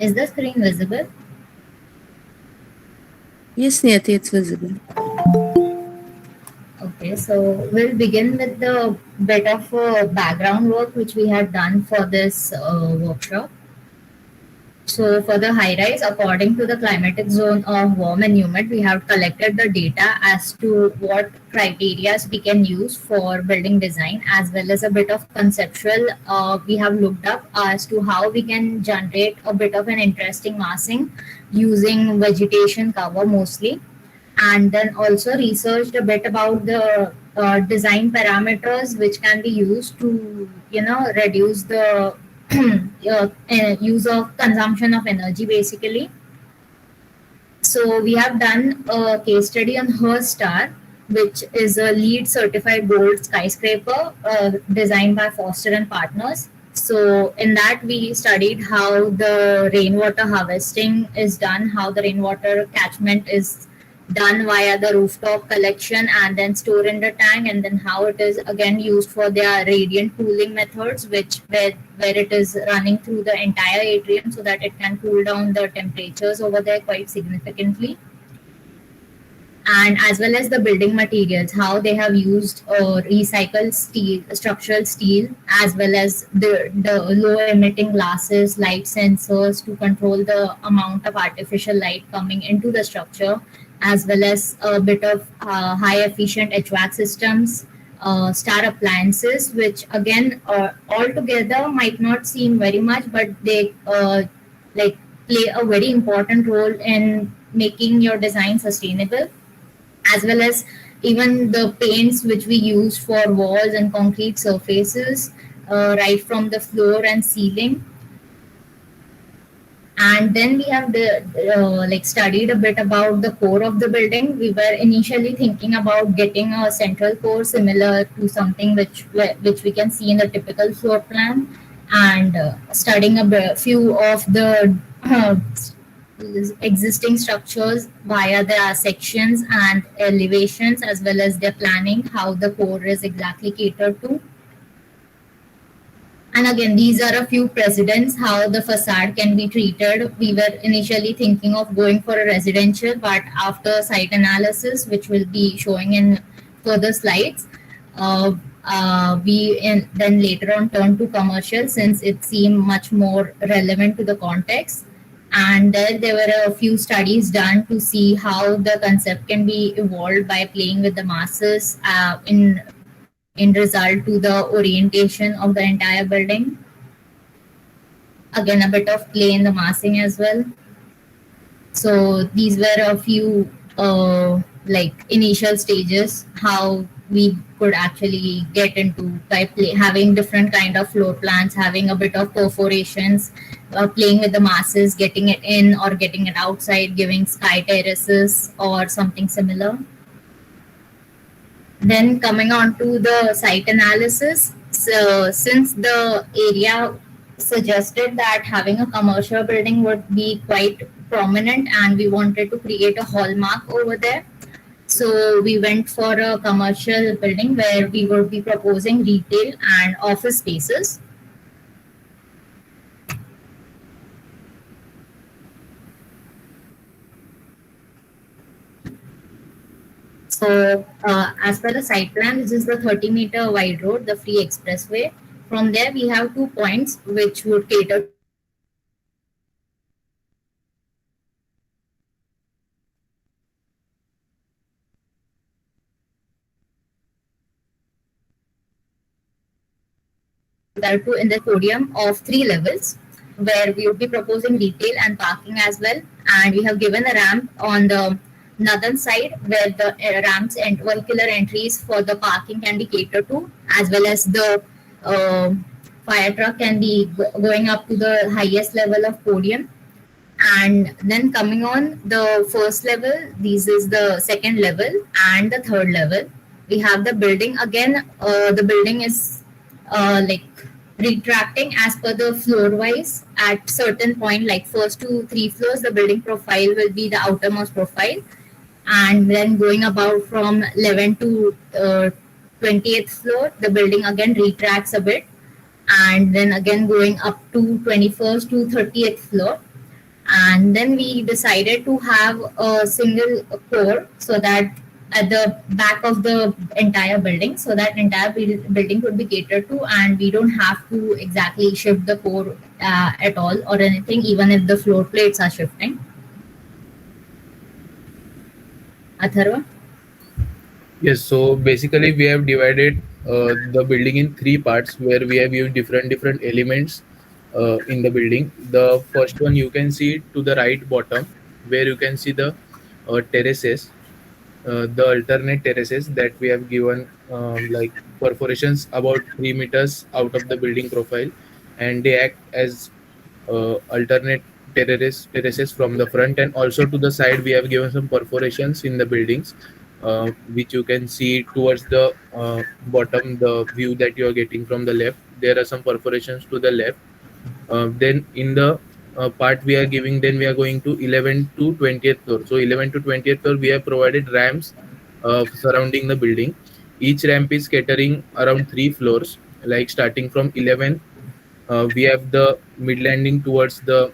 Is the screen visible? Yes, Niyati, it's visible. Okay, so we'll begin with the bit of background work which we had done for this workshop. So for the high rise, according to the climatic zone of warm and humid, we have collected the data as to what criteria we can use for building design, as well as a bit of conceptual. We have looked up as to how we can generate a bit of an interesting massing using vegetation cover mostly, and then also researched a bit about the design parameters which can be used to reduce the use of consumption of energy basically. So we have done a case study on her star, which is a LEED certified gold skyscraper designed by Foster and Partners. So in that we studied how the rainwater harvesting is done, how the rainwater catchment is done via the rooftop collection and then store in the tank, and then how it is again used for their radiant cooling methods, which where it is running through the entire atrium so that it can cool down the temperatures over there quite significantly. And as well as the building materials, how they have used recycled steel, structural steel, as well as the low emitting glasses, light sensors to control the amount of artificial light coming into the structure, as well as a bit of high efficient HVAC systems, star appliances, which again altogether might not seem very much, but they like play a very important role in making your design sustainable, as well as even the paints which we use for walls and concrete surfaces, right from the floor and ceiling. And then we have studied a bit about the core of the building. We were initially thinking about getting a central core similar to something which we can see in the typical floor plan, and studying few of the existing structures via their sections and elevations, as well as their planning, how the core is exactly catered to. And again, these are a few precedents how the facade can be treated. We were initially thinking of going for a residential, but after site analysis, which will be showing in further slides, then later on turned to commercial since it seemed much more relevant to the context. And there were a few studies done to see how the concept can be evolved by playing with the masses in result to the orientation of the entire building. Again, a bit of play in the massing as well. So these were a few initial stages how we could actually get into by having different kind of floor plans, having a bit of perforations, playing with the masses, getting it in or getting it outside, giving sky terraces or something similar. Then coming on to the site analysis, so since the area suggested that having a commercial building would be quite prominent and we wanted to create a hallmark over there, so we went for a commercial building where we would be proposing retail and office spaces. So, as per the site plan, this is the 30-meter wide road, the free expressway. From there, we have 2 points which would cater to the office spaces. That too in the podium of 3 levels, where we would be proposing retail and parking as well. And we have given a ramp on the northern side where the ramps and vehicular entries for the parking can be catered to, as well as the uh, fire truck can be going up to the highest level of podium. And then coming on the first level, this is the second level and the third level. We have the building again. The building is like retracting as per the floor wise at certain point, like first to 3 floors the building profile will be the outermost profile, and then going about from 11 to 20th floor the building again retracts a bit, and then again going up to 21st to 30th floor. and then we decided to have a single core, so that at the back of the entire building, so that entire building could be catered to, and we don't have to exactly shift the core at all or anything, even if the floor plates are shifting. Atharva? Yes, so basically we have divided the building in three parts where we have used different elements in the building. The first one you can see to the right bottom, where you can see the terraces, the alternate terraces that we have given like perforations about 3 meters out of the building profile, and they act as alternate terraces from the front, and also to the side we have given some perforations in the buildings, which you can see towards the bottom, the view that you are getting from the left. There are some perforations to the left. Then in the part we are giving, then we are going to 11 to 20th floor. So 11 to 20th floor we have provided ramps surrounding the building. Each ramp is catering around 3 floors, like starting from 11. We have the mid landing towards the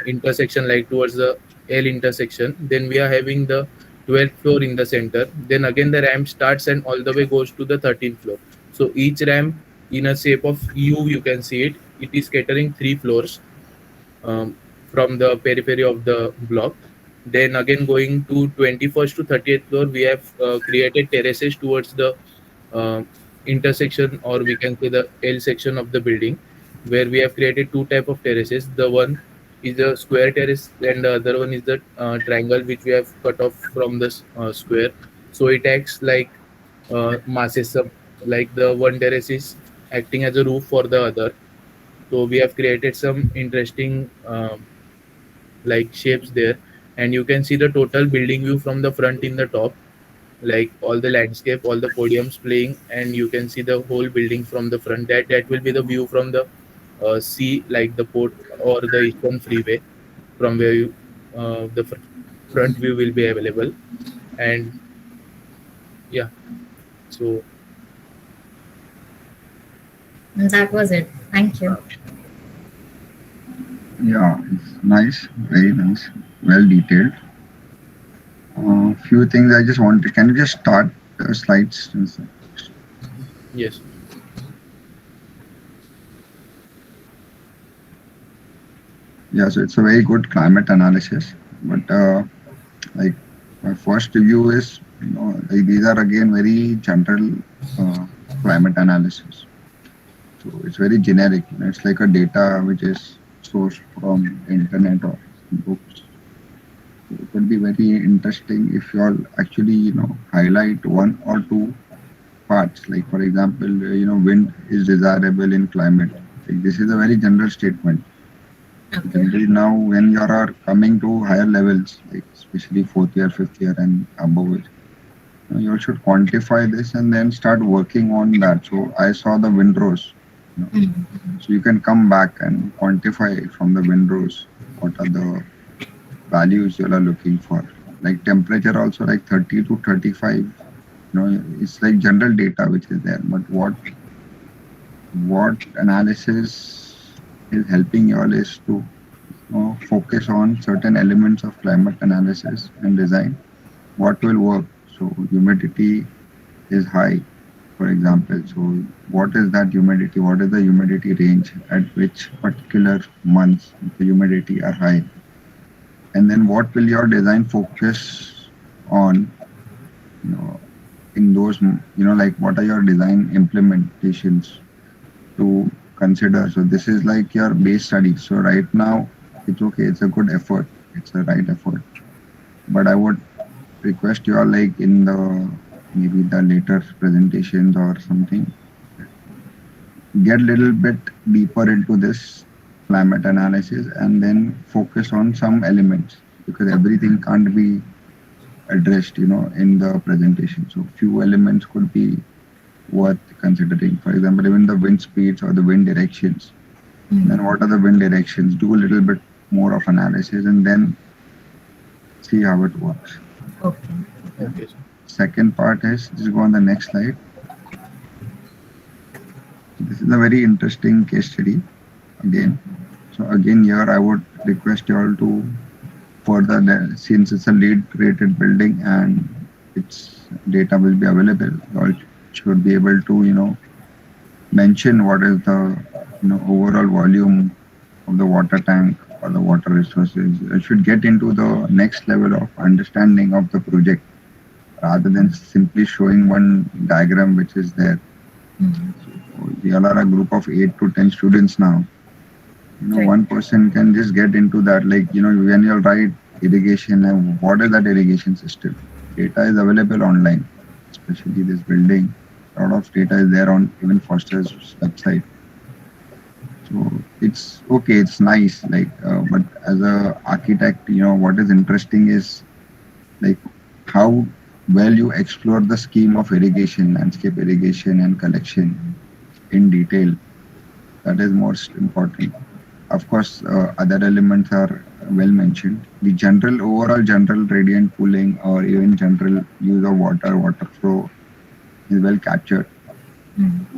intersection, like towards the L intersection. Then we are having the 12th floor in the center. Then again the ramp starts and all the way goes to the 13th floor. So each ramp in a shape of U, you can see it. It is catering 3 floors um, from the periphery of the block. Then again going to 21st to 30th floor, we have created terraces towards the uh, intersection, or we can say the L section of the building, where we have created two type of terraces. The one is the square terrace, and the other one is the triangle, which we have cut off from the square. So it acts like masses. Like the one terrace is acting as a roof for the other. So we have created some interesting like shapes there, and you can see the total building view from the front in the top, like all the landscape, all the podiums playing, and you can see the whole building from the front. That will be the view from the sea, like the port or the Eastern Freeway, from where you the front view will be available. And yeah, so And that was it. Thank you. Yeah, it's nice, very nice, well detailed. Few things I just wanted. Can you just start the slides? yes. Yeah, so it's a very good climate analysis. But like my first review is, like these are again very general climate analysis. So it's very generic. It's like a data which is sourced from internet or books. So it would be very interesting if you all actually, highlight one or two parts. Like for example, wind is desirable in climate. Like this is a very general statement. Okay. Generally now when you are coming to higher levels, like especially fourth year, fifth year and above it, you should quantify this and then start working on that. So I saw the windrows. So you can come back and quantify from the windrows what are the values you are looking for. Like temperature also, like 30 to 35. It's like general data which is there. But what analysis is helping you all is to focus on certain elements of climate analysis and design. What will work? So humidity is high, for example. So what is that humidity? What is the humidity range at which particular months the humidity are high? And then what will your design focus on? In those, like what are your design implementations to consider? So this is like your base study. So right now, it's okay. It's a good effort. It's a right effort. But I would request you all, like in the maybe the later presentations or something, get a little bit deeper into this climate analysis and then focus on some elements, because everything can't be addressed, in the presentation. So few elements could be worth considering. For example, even the wind speeds or the wind directions. Then what are the wind directions? Do a little bit more of analysis and then see how it works. Okay. Okay. Second part is, just go on the next slide. This is a very interesting case study again. So again here I would request you all to further since it's a lead rated building and its data will be available, you all should be able to mention what is the overall volume of the water tank or the water resources. You should get into the next level of understanding of the project rather than simply showing one diagram which is there. So we all are a group of 8 to 10 students now. Right. One person can just get into that, like when you write irrigation and what is that irrigation system, data is available online, especially this building. A lot of data is there on even Foster's website. So it's okay, it's nice, like but as a architect, what is interesting is like how well you explore the scheme of irrigation, landscape irrigation and collection in detail. That is most important. Of course, other elements are well mentioned. The overall general radiant cooling or even general use of water flow is well captured.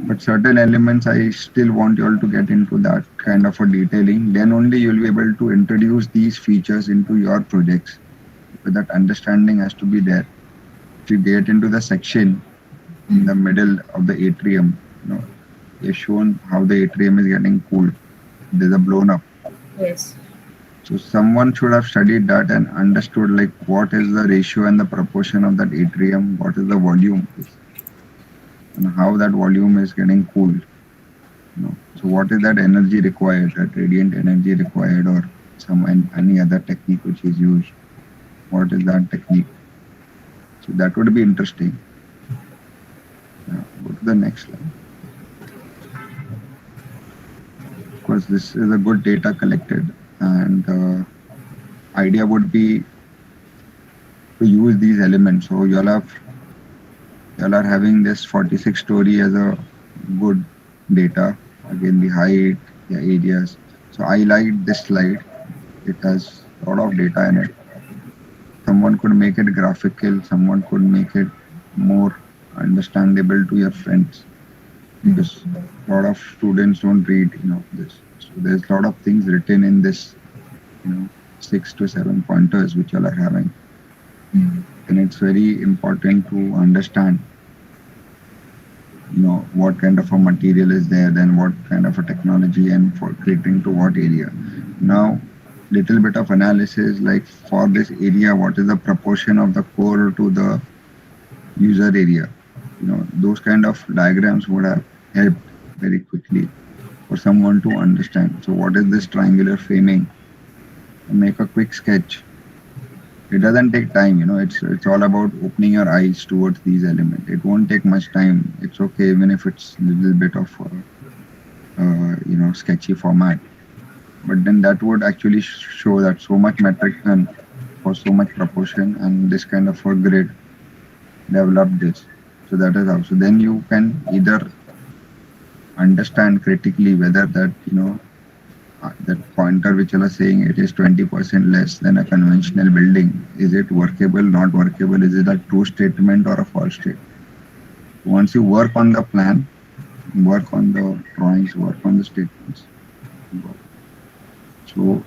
But certain elements, I still want you all to get into that kind of a detailing. Then only you'll be able to introduce these features into your projects. But that understanding has to be there. If you get into the section in the middle of the atrium, they've shown how the atrium is getting cooled. There's a blown up. Yes. So someone should have studied that and understood like what is the ratio and the proportion of that atrium, what is the volume is, and how that volume is getting cooled. So what is that energy required, that radiant energy required, or any other technique which is used? What is that technique? So that would be interesting. Go to the next slide. Of course, this is a good data collected, and the idea would be to use these elements. So y'all are having this 46 story as a good data. Again, the height, the areas. So I liked this slide. It has a lot of data in it. Someone could make it graphical. Someone could make it more understandable to your friends, because a lot of students don't read, this. So there's a lot of things written in this, 6 to 7 pointers which all are having, and it's very important to understand what kind of a material is there, then what kind of a technology, and for catering to what area. Now little bit of analysis, like for this area, what is the proportion of the core to the user area. Those kind of diagrams would have helped very quickly for someone to understand. So what is this triangular framing, and make a quick sketch. It doesn't take time, it's all about opening your eyes towards these elements. It won't take much time. It's okay even if it's a little bit of sketchy format, but then that would actually show that so much metric ton for so much proportion, and this kind of a grid developed this. So that is how. So then you can either understand critically whether that that pointer which you are saying it is 20% less than a conventional building. Is it workable, not workable? Is it a true statement or a false statement? Once you work on the plan, work on the drawings, work on the statements. So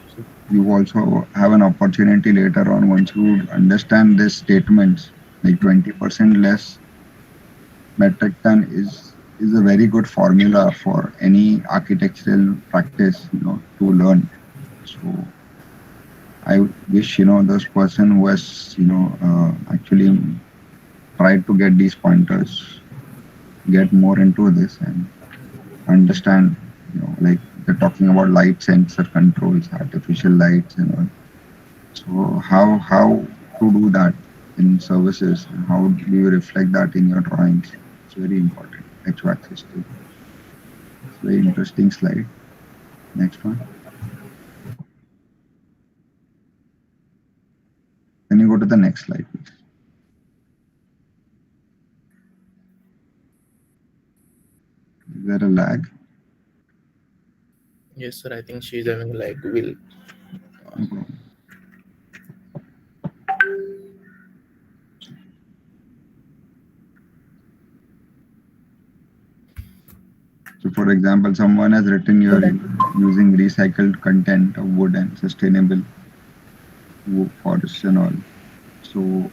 you also have an opportunity later on, once you understand these statements, like 20% less metric ton is a very good formula for any architectural practice, to learn. So I wish, those person who has, actually tried to get these pointers, get more into this and understand, like they're talking about light sensor controls, artificial lights and all. So how to do that in services, and how do you reflect that in your drawings? It's very important. HVAC system. It's a very interesting slide. Next one. Can you go to the next slide, please? Is there a lag? Yes, sir. I think she's having like will. No problem. So for For example, someone has written here using recycled content of wood and sustainable forests and all. So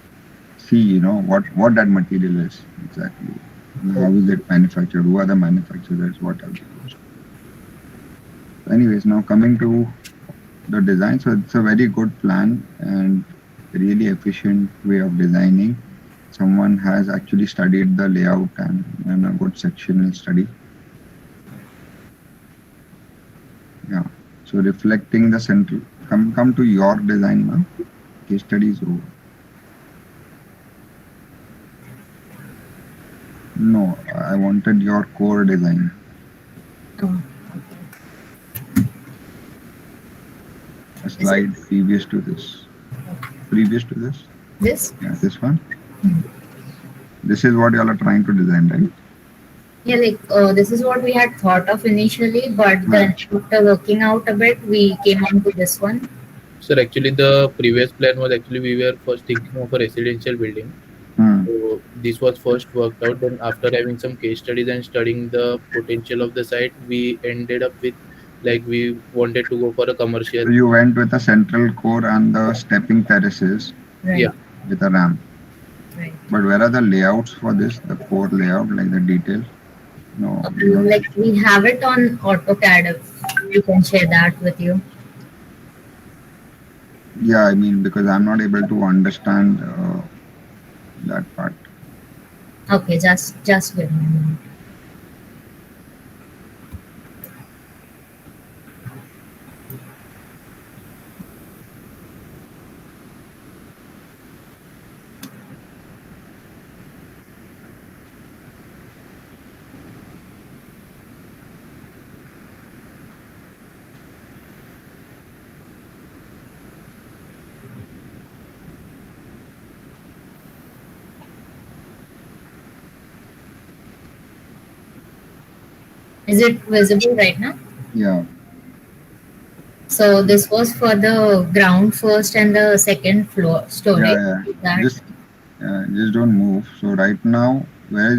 see, what that material is exactly. How is it manufactured? Who are the manufacturers? What have they used? Anyways, now coming to the design. So it's a very good plan and really efficient way of designing. Someone has actually studied the layout and a good sectional study. Yeah. So reflecting the central. Come to your design now. Case study is over. No, I wanted your core design. Oh, A slide previous to this. Previous to this? this? Yeah, this one. This is what you all are trying to design, right? Yeah, this is what we had thought of initially, but then after working out a bit, we came on to this one. Sir, actually, the previous plan was actually we were first thinking of a residential building. So this was first worked out. Then after having some case studies and studying the potential of the site, we ended up with we wanted to go for a commercial. So you went with a central core and the stepping terraces Right. with a ramp. Right. But where are the layouts for this? The core layout, like the detail? No. We have it on AutoCAD. If we can share that with you. Yeah, I mean, because I'm not able to understand that part. Okay, just give me a minute. Is it visible right now? Yeah. So this was for the ground first and the second floor story. Yeah. Just don't move. So right now, where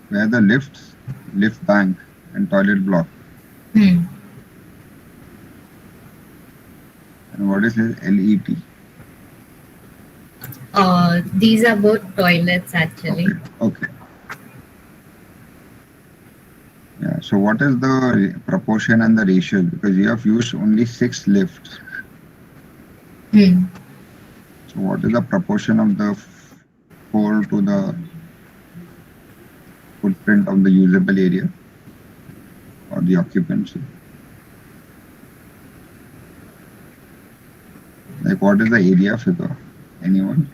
the lift bank and toilet block. Hmm. And what is this LET? These are both toilets actually. Okay. Yeah. So what is the proportion and the ratio? Because you have used only 6 lifts. Hmm. So what is the proportion of the floor to the footprint of the usable area or the occupancy? Like what is the area figure? Anyone?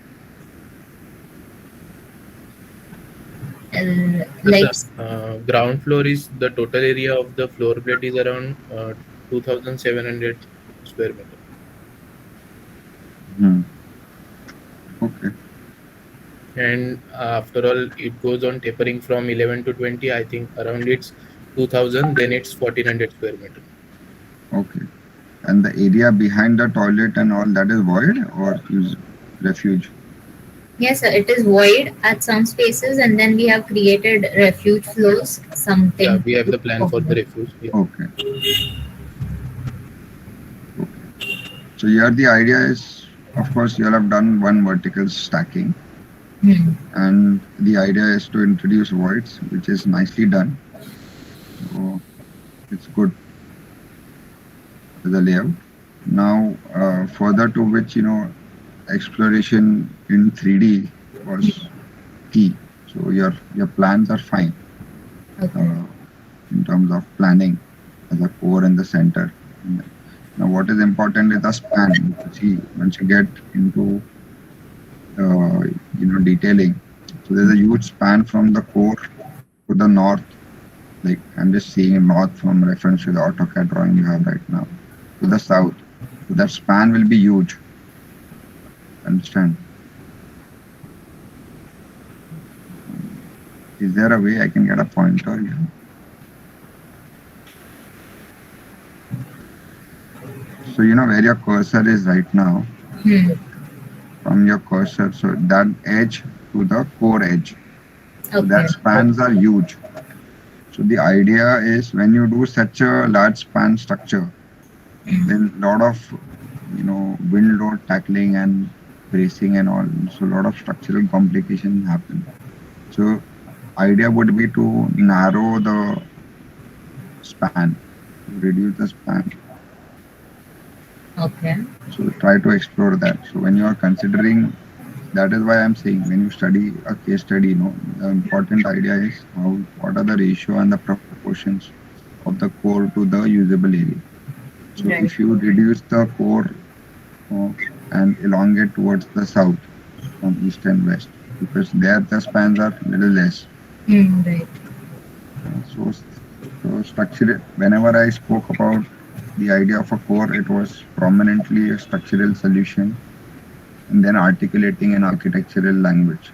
Ground floor is the total area of the floor plate is around 2,700 square meter. Okay. And after all, it goes on tapering from 11 to 20. I think around it's 2,000. Then it's 1,400 square meter. Okay. And the area behind the toilet and all that is void or is refuge? Yes, sir. It is void at some spaces, and then we have created refuge floors. Something. Yeah, we have the plan for the refuge. Yeah. Okay. So here the idea is, of course, you all have done one vertical stacking. And the idea is to introduce voids, which is nicely done. So it's good as a layout. Now, further to which, exploration in 3D was key. So your plans are fine in terms of planning as a core in the center. Now, what is important is the span. See, once you get into detailing, so there's a huge span from the core to the north. Like I'm just seeing north from reference to the AutoCAD drawing you have right now, to the south. So that span will be huge. Understand? Is there a way I can get a pointer here? So where your cursor is right now. From your cursor, so that edge to the core edge. So that spans are huge. So So the idea is when you do such a large span structure, then lot of wind load tackling and bracing and all. So a lot of structural complications happen. So idea would be to narrow the span, to reduce the span. Okay. So try to explore that. So when you are considering, that is why I'm saying when you study a case study, the important idea is what are the ratio and the proportions of the core to the usable area. So Right. if you reduce the core uh, and elongate towards the south from east and west, because there the spans are little less. Right. So, so structure. Whenever I spoke about the idea of a core, it was prominently a structural solution and then articulating an architectural language.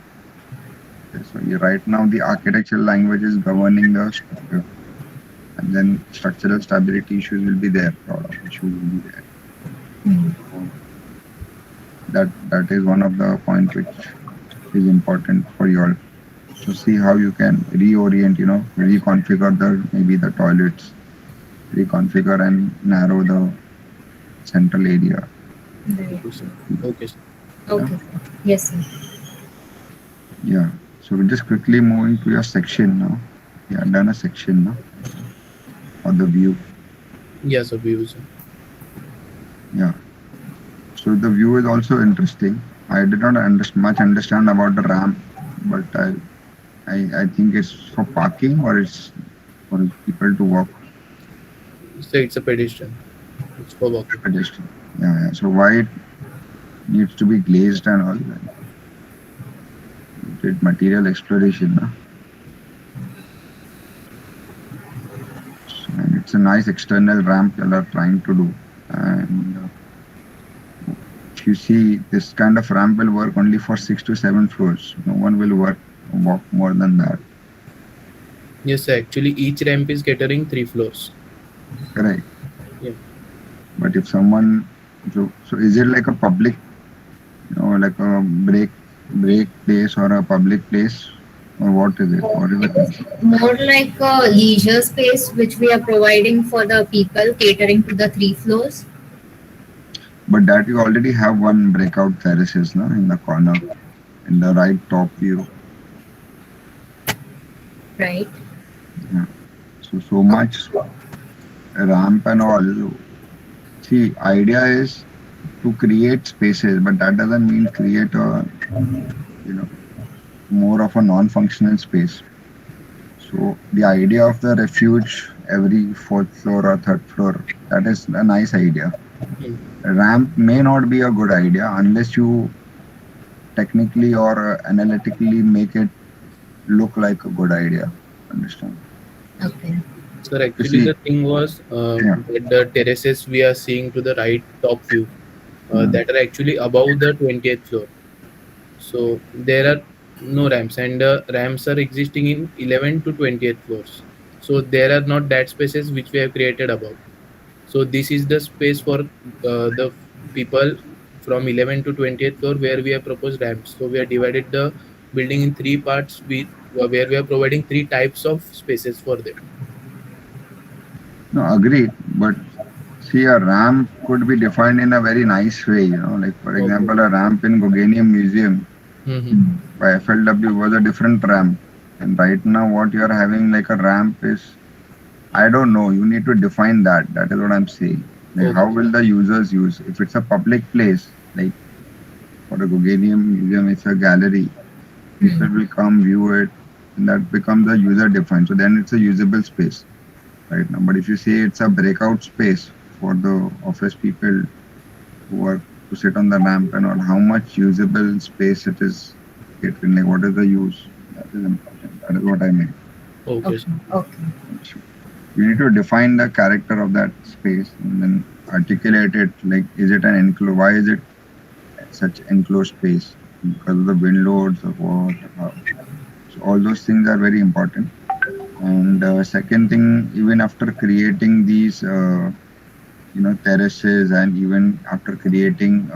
Okay, so right now the architectural language is governing the structure, and then structural stability issues will be there. A lot of issues will be there. So that is one of the points which is important for you all. So see how you can reorient, reconfigure maybe the toilets, reconfigure and narrow the central area. Right. Okay, sir. Okay, sir. Yeah, Okay. Yes, sir. yeah. So we just quickly moving to your section now. Yeah, done a section now or the view. Yes, sir. Views. Yeah. So the view is also interesting. I did not much understand about the ramp, but I think it's for parking or it's for people to walk So it's a pedestrian. It's for walking. pedestrian. Yeah, yeah. So why it needs to be glazed and all that? Did material exploration, no? And it's a nice external ramp you are trying to do. And if you see, this kind of ramp will work only for 6 to 7 floors. No one will walk more than that. Yes, sir. Actually, each ramp is catering 3 floors. Correct. Yeah. But if someone, so is it like a public, like a break place or a public place, or what is it? What is the concept? More like a leisure space which we are providing for the people catering to the 3 floors. But that you already have one breakout terraces, no, in the corner, in the right top view. Right. Yeah. So much ramp and all. See, idea is to create spaces, but that doesn't mean create a more of a non-functional space. So the idea of the refuge every fourth floor or third floor, that is a nice idea. Mm. A ramp may not be a good idea unless you technically or analytically make it look like a good idea. Understand? Okay. Sir, You actually, see, the thing was yeah, that the terraces we are seeing to the right top view mm, that are actually above the 20th floor. So there are no ramps, and ramps are existing in 11 to 20th floors. So there are not that spaces which we have created above. So this is the space for the people from 11 to 20th floor where we have proposed ramps. So we have divided the building in 3 parts where we are providing 3 types of spaces for them. no, agreed. But see, a ramp could be defined in a very nice way. Like for Okay. example, a ramp in Guggenheim Museum Mm-hmm. by FLW was a different ramp. And right now, what you are having like a ramp is, I don't know. You need to define that. That is what I'm saying. Like, how Okay. will the users use? If it's a public place, like for the Guggenheim Museum, it's a gallery. People will come view it, and that becomes a user defined. So then it's a usable space right now. But if you say it's a breakout space for the office people who are to sit on the ramp and all, how much usable space it is catering, like what is the use? That is important. That is what I meant. Okay. Okay. Okay. So you need to define the character of that space and then articulate it. Like, is it an enclosed? Why is it such enclosed space? Because of the wind loads or what? How? So all those things are very important. And second thing, even after creating these, terraces, and even after creating,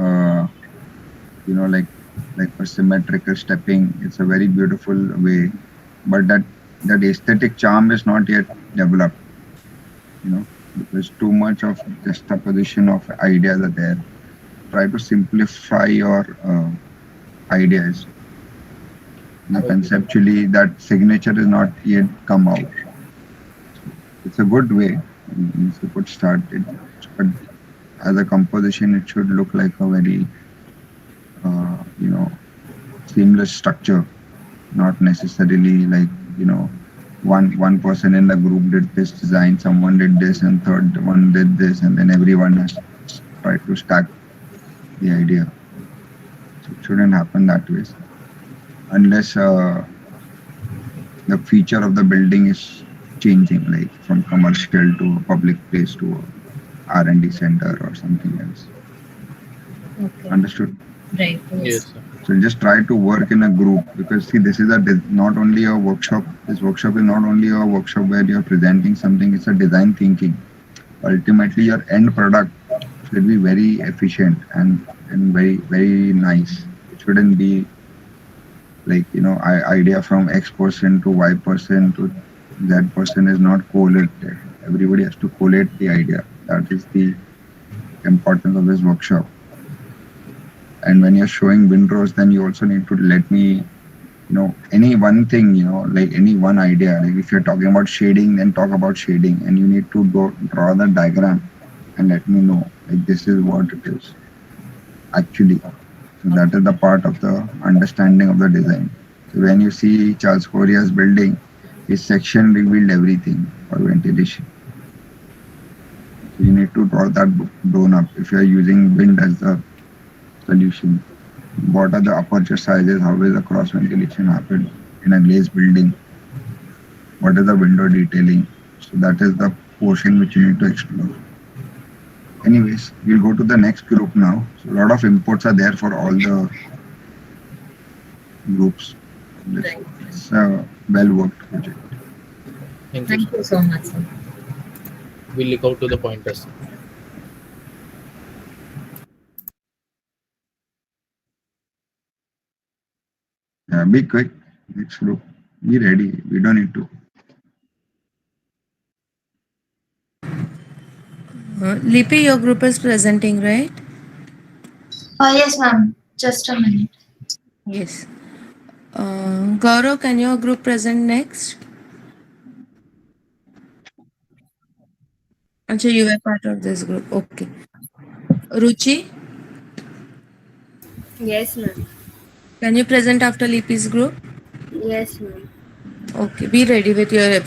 like a symmetrical stepping, it's a very beautiful way. But that that aesthetic charm is not yet developed, because too much of juxtaposition of ideas are there. Try to simplify your ideas. Okay. Conceptually, that signature is not yet come out. It's a good way. It's a good start. But as a composition, it should look like a very, seamless structure, not necessarily like, one person in the group did this design, someone did this, and third one did this, and then everyone has tried to stack the idea. So it shouldn't happen that way, unless the feature of the building is changing, like from commercial to a public place to a R&D center or something else. Okay. Understood? Right. Yes, Yes. sir. So just try to work in a group, because see, this is not only a workshop. This workshop is not only a workshop where you're presenting something. It's a design thinking. Ultimately, your end product should be very efficient and very very nice. It shouldn't be like, idea from X person to Y person to Z person is not collated. Everybody has to collate the idea. That is the importance of this workshop. And when you're showing windrows, then you also need to let me, any one thing, like any one idea. Like if you're talking about shading, then talk about shading, and you need to draw the diagram and let me know, like, this is what it is actually. So that is the part of the understanding of the design. So when you see Charles Correa's building, his section revealed everything for ventilation. So you need to draw that down up. If you are using wind as the solution, what are the aperture sizes? How will the cross ventilation happen in a glazed building? What is the window detailing? So that is the portion which you need to explore. Anyways, we'll go to the next group now. So a lot of inputs are there for all the groups. Right. It's a well worked project. Thank you, Thank sir. you so much, sir. We'll look out to the pointers. Be quick. Next group. Be ready. We don't need to. Lipi, your group is presenting, right? Yes, ma'am. Just a minute. Yes. Gaurav, can your group present next? Actually, you were part of this group. Okay. Ruchi, Yes, ma'am. can you present after Lipi's group? Yes, ma'am. Okay. Be ready with your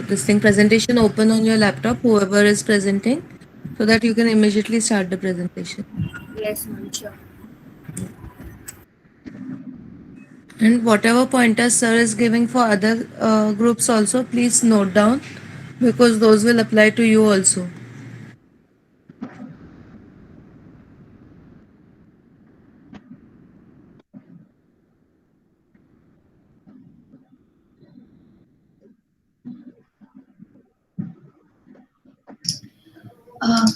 this thing presentation open on your laptop, whoever is presenting, so that you can immediately start the presentation. Yes, ma'am. Sure. And whatever pointers sir is giving for other groups also, please note down, because those will apply to you also. Uh,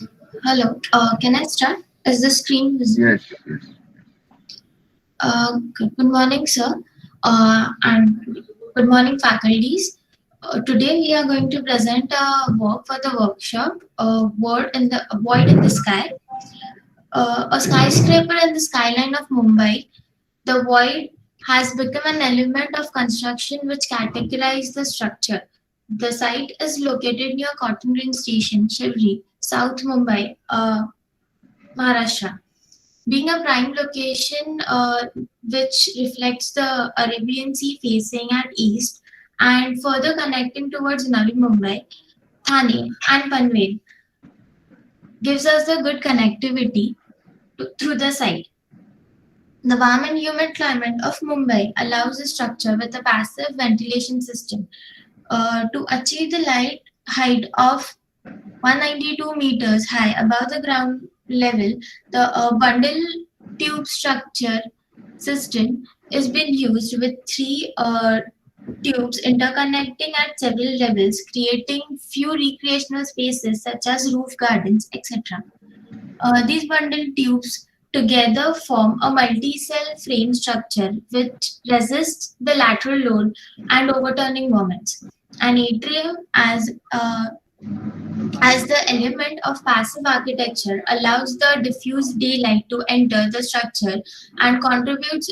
Hello. Can I start? Is the screen visible? Yes, yes. Good morning, sir. And good morning, faculties. Today we are going to present a work for the workshop. Void in the sky. A skyscraper in the skyline of Mumbai. The void has become an element of construction which categorizes the structure. The site is located near Cotton Green Station, Shivri, South Mumbai, Maharashtra. Being a prime location which reflects the Arabian Sea facing at east and further connecting towards Navi Mumbai, Thane, and Panvel, gives us the good connectivity through the site. The warm and humid climate of Mumbai allows a structure with a passive ventilation system to achieve the light height of 192 meters high above the ground level. The bundle tube structure system is being used with three tubes interconnecting at several levels, creating few recreational spaces such as roof gardens, etc. These bundle tubes together form a multi-cell frame structure which resists the lateral load and overturning moments. An atrium as the element of passive architecture allows the diffuse daylight to enter the structure and contributes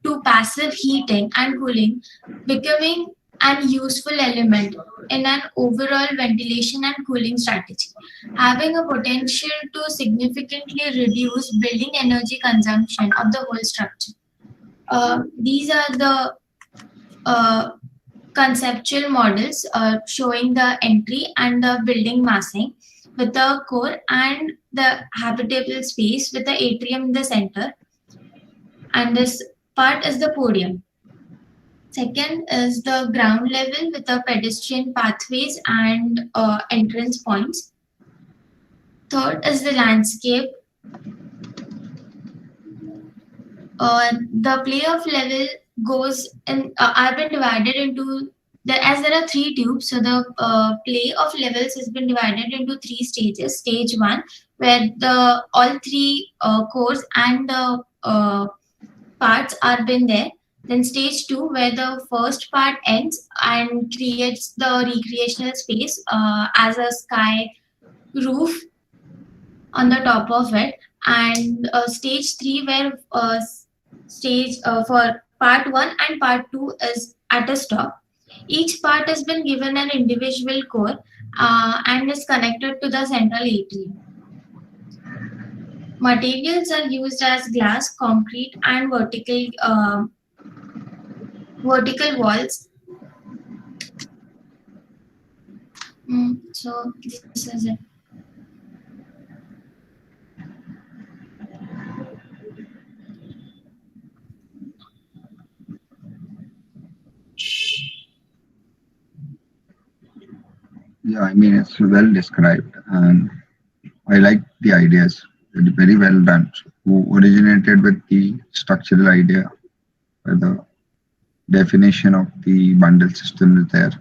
to passive heating and cooling, becoming an useful element in an overall ventilation and cooling strategy, having a potential to significantly reduce building energy consumption of the whole structure. These are the uh, conceptual models showing the entry and the building massing with the core and the habitable space with the atrium in the center. And this part is the podium. Second is the ground level with the pedestrian pathways and entrance points. Third is the landscape. The playoff level goes in are been divided into as there are three tubes, so the play of levels has been divided into three stages. Stage one, where the all three cores and the parts are been there. Then stage two, where the first part ends and creates the recreational space as a sky roof on the top of it, and stage three, where stage for part one and part two is at a stop. Each part has been given an individual core and is connected to the central atrium. Materials are used as glass, concrete, and vertical walls. So this is it. Yeah, I mean, it's well described, and I like the ideas. It's very well done. So who originated with the structural idea, where the definition of the bundle system is there,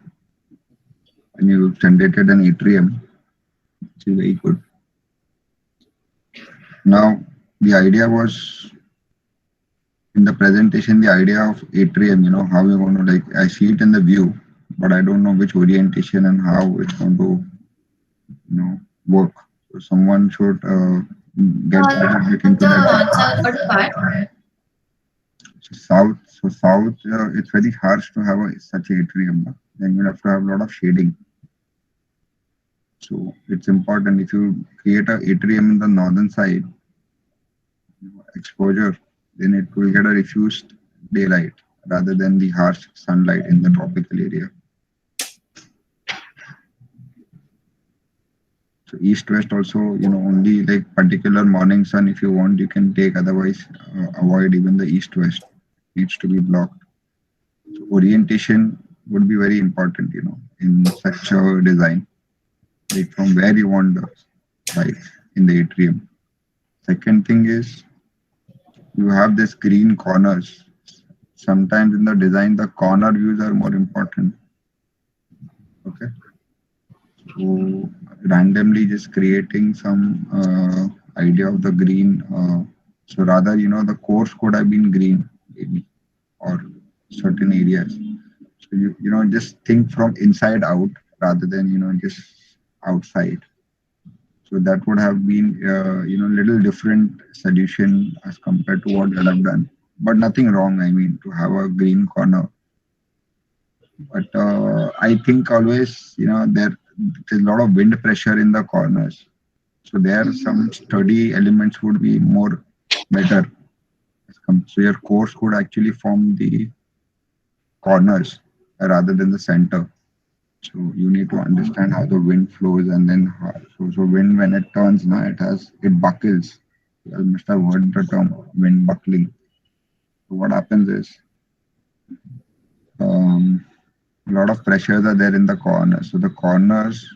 and you generated an atrium, which is very good. Now, the idea was in the presentation, the idea of atrium, how you're going to, like, I see it in the view, but I don't know which orientation and how it's going to, work. So someone should get look into The that. north-south part. So south, it's very harsh to have such atrium. Then you have to have a lot of shading. So it's important if you create an atrium in the northern side, exposure, then it will get a diffused daylight rather than the harsh sunlight in the tropical area. So east-west also, only like particular morning sun if you want, you can take, otherwise avoid even the east-west. Needs to be blocked. So orientation would be very important, in such a design, like from where you want the light in the atrium. Second thing is, you have this green corners. Sometimes in the design, the corner views are more important. Okay. So randomly just creating some idea of the green. So rather, the course could have been green, maybe, or certain areas. So you just think from inside out rather than just outside. So that would have been little different solution as compared to what I have done. But nothing wrong, I mean, to have a green corner. But I think always, there's a lot of wind pressure in the corners. So there some sturdy elements would be more better. So your course could actually form the corners rather than the center. So you need to understand how the wind flows, and then so wind, when it turns, it buckles. You must have heard the term wind buckling. So what happens is a lot of pressures are there in the corners. So the corners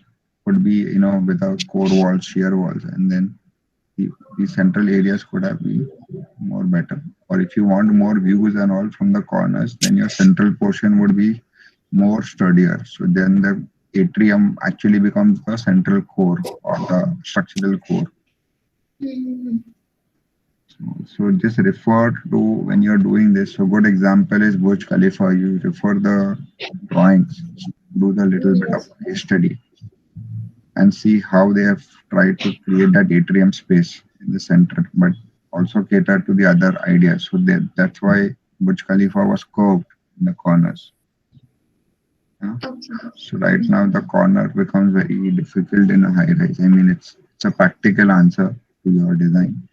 could be without core walls, shear walls, and then the central areas could have been more better. Or if you want more views and all from the corners, then your central portion would be more sturdier. So then the atrium actually becomes the central core or the structural core. So just refer to when you're doing this. So good example is Burj Khalifa. You refer the drawings, do the little bit of Yes. case study, and see how they have tried to create that atrium space in the center, but also cater to the other ideas. So that's why Burj Khalifa was curved in the corners. Yeah. Okay. So right now the corner becomes very difficult in a high rise. I mean, it's a practical answer to your design,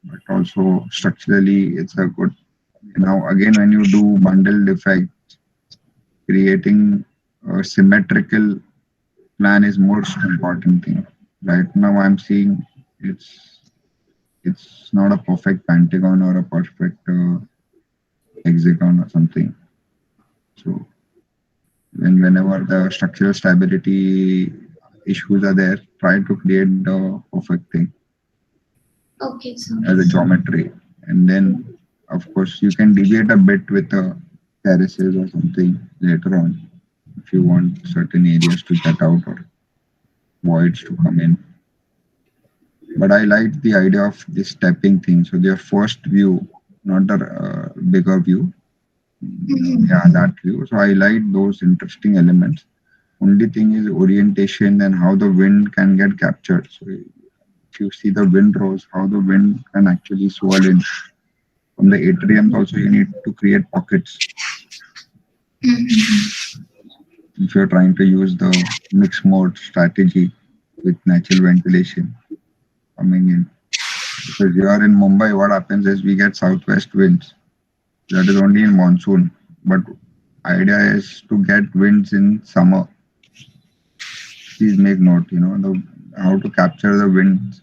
but also structurally it's a good. Now again, when you do bundle effect, creating a symmetrical plan is most important thing. Right now I'm seeing it's it's not a perfect pentagon or a perfect hexagon or something. So whenever the structural stability issues are there, try to create the perfect thing Okay, sir. as a geometry. And then, of course, you can deviate a bit with the terraces or something later on if you want certain areas to cut out or voids to come in. But I like the idea of this stepping thing. So their first view, not the bigger view. Yeah, that view. So I like those interesting elements. Only thing is orientation and how the wind can get captured. So if you see the wind rows, how the wind can actually swirl in. From the atriums also you need to create pockets if you're trying to use the mixed mode strategy with natural ventilation coming in. Because you are in Mumbai, what happens is we get southwest winds. That is only in monsoon. But idea is to get winds in summer. Please make note, how to capture the winds.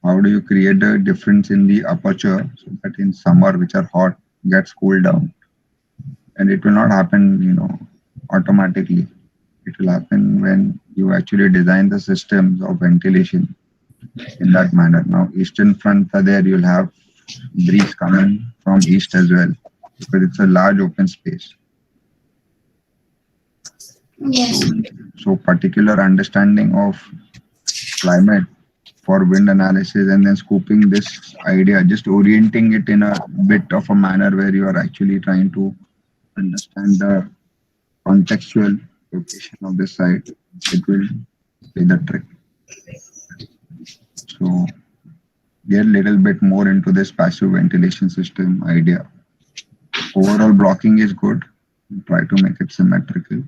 How do you create a difference in the aperture so that in summer, which are hot, gets cooled down? And it will not happen, automatically. It will happen when you actually design the systems of ventilation in that manner. Now, eastern front are there, you'll have breeze coming from east as well because it's a large open space. Yes. So particular understanding of climate for wind analysis and then scooping this idea, just orienting it in a bit of a manner where you are actually trying to understand the contextual location of the site, it will be the trick. So get a little bit more into this passive ventilation system idea. Overall blocking is good. Try to make it symmetrical.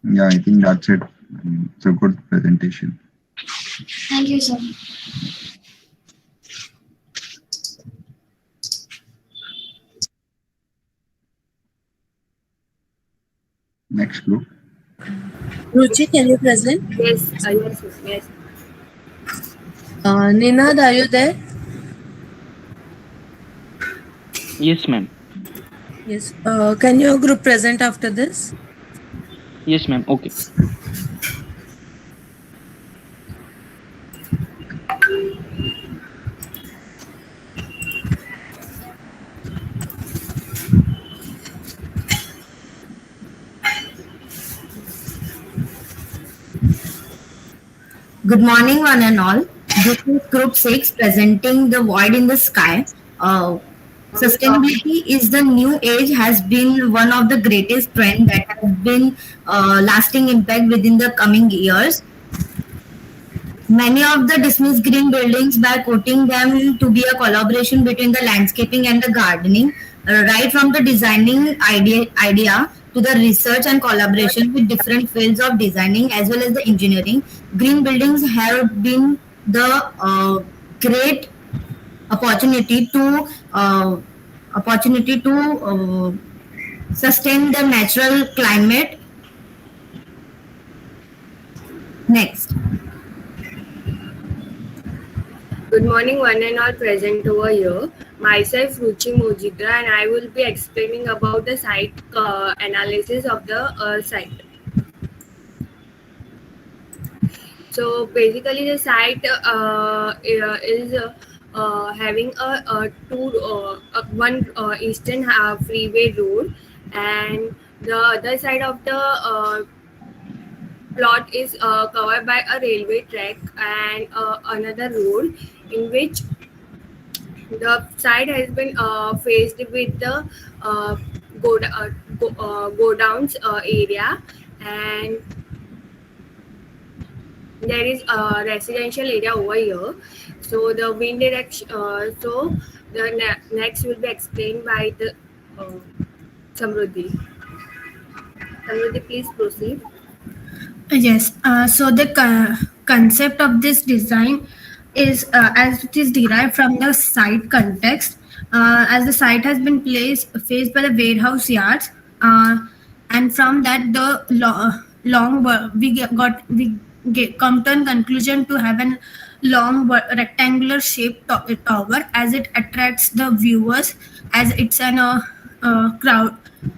Yeah, I think that's it. It's a good presentation. Thank you, sir. Next group. Ruchi, can you present? Yes, yes, yes. Ninad, are you there? Yes, ma'am. Yes. Can your group present after this? Yes, ma'am. Okay. Good morning, one and all. This is Group 6 presenting the void in the sky. Sustainability is the new age has been one of the greatest trends that has been lasting impact within the coming years. Many of the dismiss green buildings by quoting them to be a collaboration between the landscaping and the gardening, right from the designing idea to the research and collaboration with different fields of designing as well as the engineering. Green buildings have been the great opportunity to uh, opportunity to sustain the natural climate. Next. Good morning, one and all present over here. Myself, Ruchi Mojitra, and I will be explaining about the site analysis of the site. So basically, the site is having one eastern freeway road, and the other side of the plot is covered by a railway track and another road, in which the side has been faced with the uh, go downs area, and there is a residential area over here. So the wind direction. So the next will be explained by the uh, Samruddhi. Samruddhi, please proceed. Yes, so the concept of this design is as it is derived from the site context, as the site has been faced by the warehouse yards, and from that the we come to a conclusion to have a long rectangular shaped tower, as it attracts the viewers, as it's an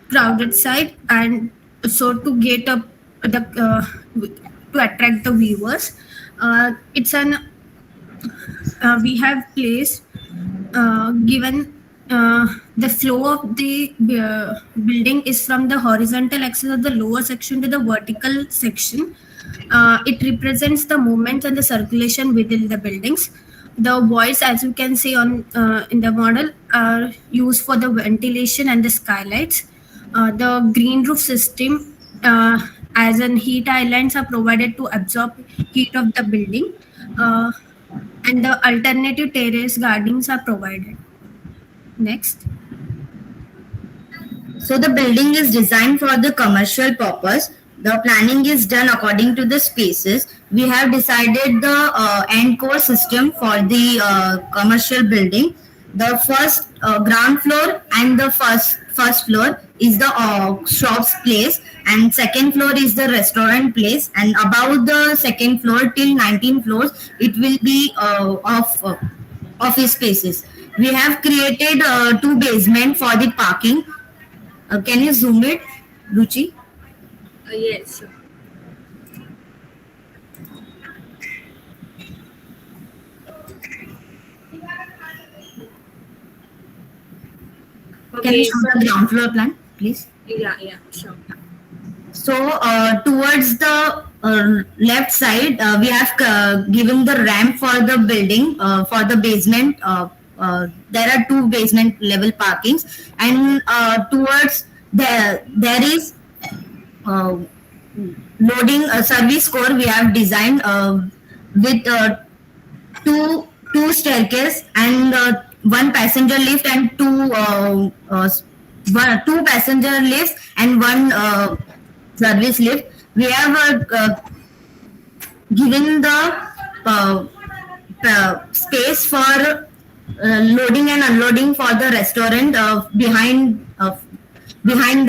crowded site, and so to get up the to attract the viewers, it's an we have placed given the flow of the building is from the horizontal axis of the lower section to the vertical section. It represents the movement and the circulation within the buildings. The voids, as you can see on in the model, are used for the ventilation and the skylights. The green roof system, as in heat islands, are provided to absorb heat of the building, uh, and the alternative terrace gardens are provided. Next. So the building is designed for the commercial purpose. The planning is done according to the spaces. We have decided the end core system for the commercial building. The first ground floor and the first floor is the shops place, and second floor is the restaurant place, and above the second floor till 19 floors it will be of office spaces. We have created two basement for the parking. Can you zoom it, Ruchi? Yes. Can you Okay. show the ground floor plan, please? Yeah, sure. So towards the left side, we have given the ramp for the building for the basement. There are two basement level parkings, and towards there is uh, loading service core we have designed with two staircase and one passenger lift and two passenger lifts and one service lift. We have given the space for loading and unloading for the restaurant behind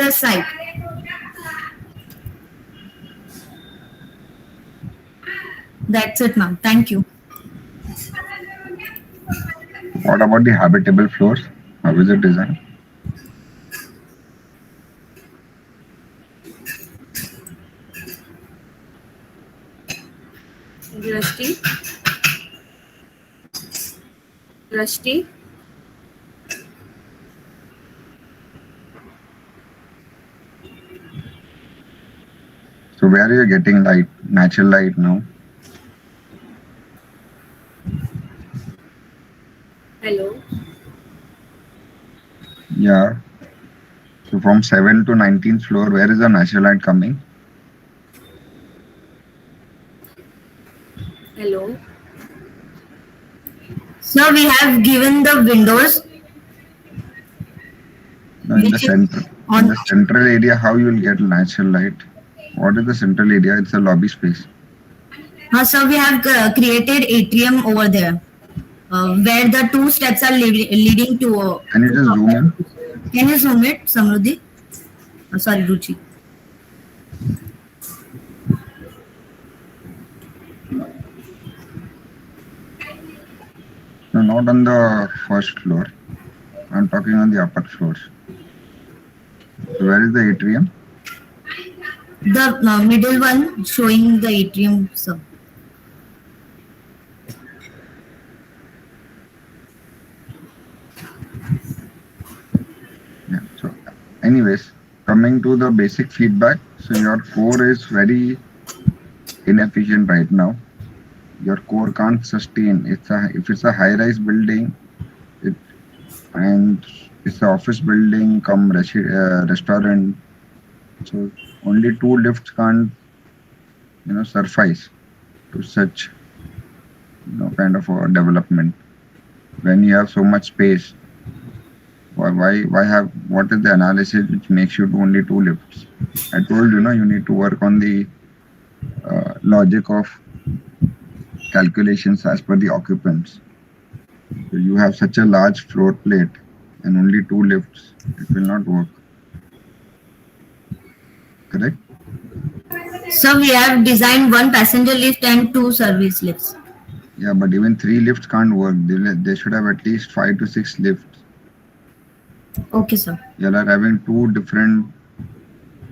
the site. That's it, ma'am. Thank you. What about the habitable floors? How is it designed? Rusty. So where are you getting light, natural light now? Hello. Yeah. So from 7th to 19th floor, where is the natural light coming? Hello. So we have given the windows. No, in the center. In the central area, how you will get natural light? What is the central area? It's a lobby space. So we have created atrium over there, where the two steps are leading to. Can you just zoom in? Can you zoom it, Samruddhi? Sorry, Ruchi. No, not on the first floor. I'm talking on the upper floors. So where is the atrium? The middle one showing the atrium, sir. Yeah. So, anyways, coming to the basic feedback. So your core is very inefficient right now. Your core can't sustain. If it's a high-rise building, it and it's an office building come restaurant. So only two lifts can't suffice to such kind of a development. When you have so much space, why have what is the analysis which makes you do only two lifts? I told you need to work on the logic of calculations as per the occupants. So you have such a large floor plate and only two lifts, it will not work. Correct? So we have designed one passenger lift and two service lifts. Yeah, but even three lifts can't work. They should have at least 5 to 6 lifts. Okay, sir. You are having two different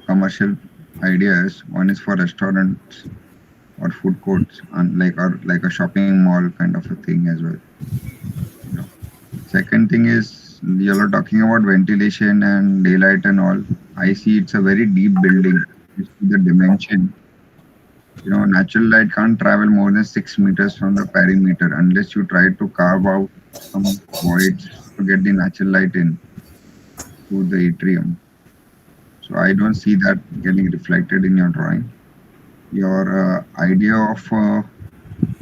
commercial ideas. One is for restaurants or food courts, and like a shopping mall kind of a thing as well. You know. Second thing is you are talking about ventilation and daylight and all. I see it's a very deep building. You see the dimension. Natural light can't travel more than 6 meters from the perimeter unless you try to carve out some voids to get the natural light in to the atrium. So I don't see that getting reflected in your drawing. Your idea of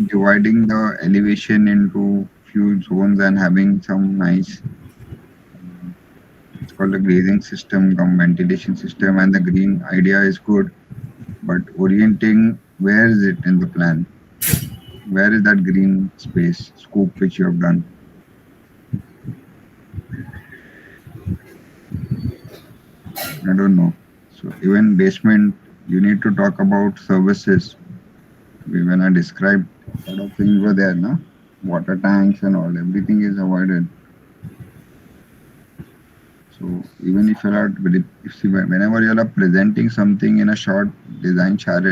dividing the elevation into few zones and having some nice, it's called a grazing system, ventilation system, and the green idea is good, but orienting, where is it in the plan? Where is that green space scoop which you have done? I don't know. So even basement, you need to talk about services. When I described, a lot of things were there, no? Water tanks and all, everything is avoided. So even if you are whenever you are presenting something in a short design chart,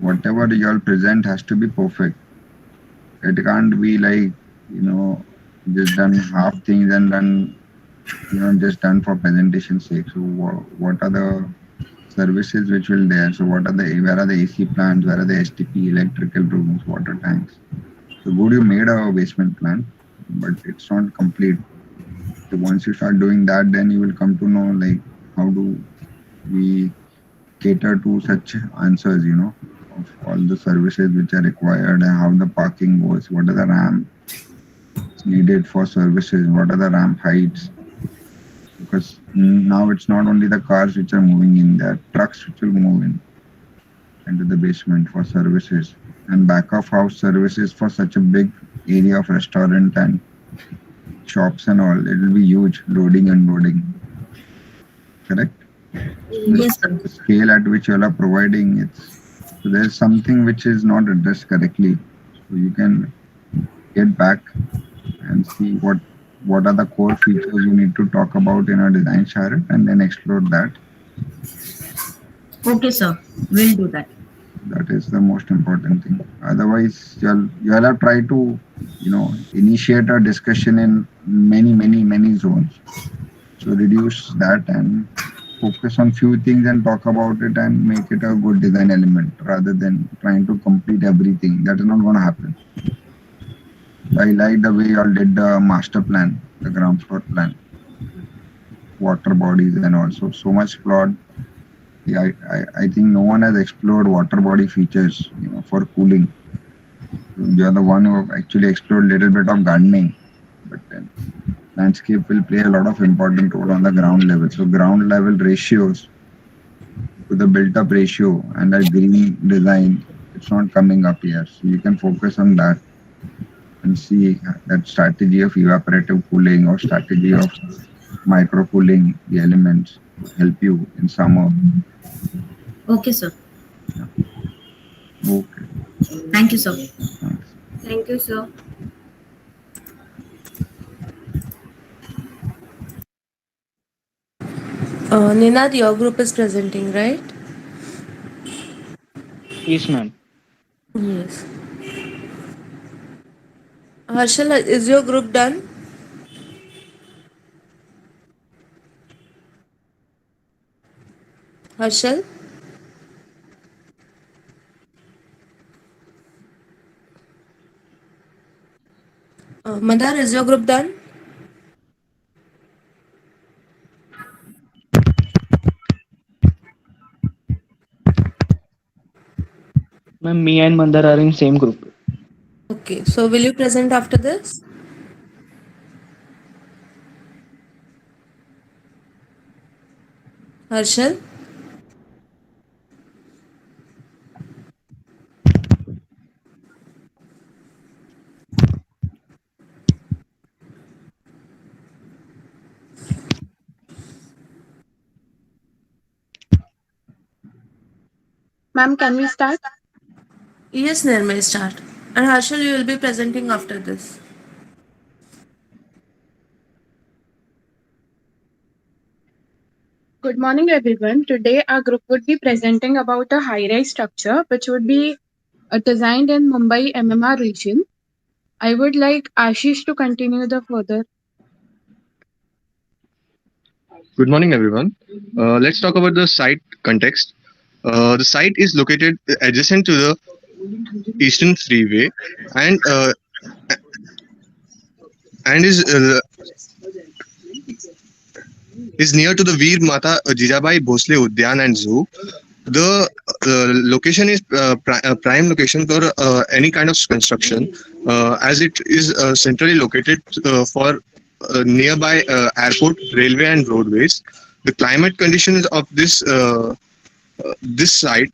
whatever you all present has to be perfect. It can't be like just done half things and done just done for presentation's sake. So what are the services which will there? So where are the AC plants? Where are the STP, electrical rooms, water tanks? So good, you made a basement plan, but it's not complete. So once you start doing that, then you will come to know like how do we cater to such answers, of all the services which are required and how the parking goes, what are the ramp needed for services, what are the ramp heights. Because now it's not only the cars which are moving in, there are trucks which will move in into the basement for services and back of house services for such a big area of restaurant and shops and all. It will be huge loading and loading. Correct? Yes, sir. The scale at which you all are providing, so there's something which is not addressed correctly. So you can get back and see what are the core features you need to talk about in a design chart and then explore that. Okay, sir. We'll do that. That is the most important thing. Otherwise, you'll have tried to initiate a discussion in many zones. So reduce that and focus on few things and talk about it and make it a good design element rather than trying to complete everything. That is not going to happen. I like the way you all did the master plan, the ground floor plan, water bodies and also so much plot. Yeah, I think no one has explored water body features, for cooling. You are the one who have actually explored little bit of gardening, but then landscape will play a lot of important role on the ground level. So ground level ratios to the built up ratio and that green design, it's not coming up here. So you can focus on that and see that strategy of evaporative cooling or strategy of micro cooling the elements to help you in summer. Okay, sir. Yeah. Okay. Thank you, sir. Thanks. Thank you, sir. Ninad, your group is presenting, right? Yes, ma'am. Yes. Harshal, is your group done? Harshal? Mandar, is your group done? Ma'am, me and Mandar are in same group. Okay, so will you present after this? Harshal? Ma'am, can we start? Yes, Nirmay, start. And Harshal, you will be presenting after this. Good morning, everyone. Today, our group would be presenting about a high-rise structure which would be designed in Mumbai MMR region. I would like Ashish to continue the further. Good morning, everyone. Let's talk about the site context. The site is located adjacent to the Eastern Freeway and and is near to the Veer Mata Jijabai Bhosle Udyan and Zoo. The location is prime location for any kind of construction, as it is centrally located for nearby airport, railway, and roadways. The climate conditions of this site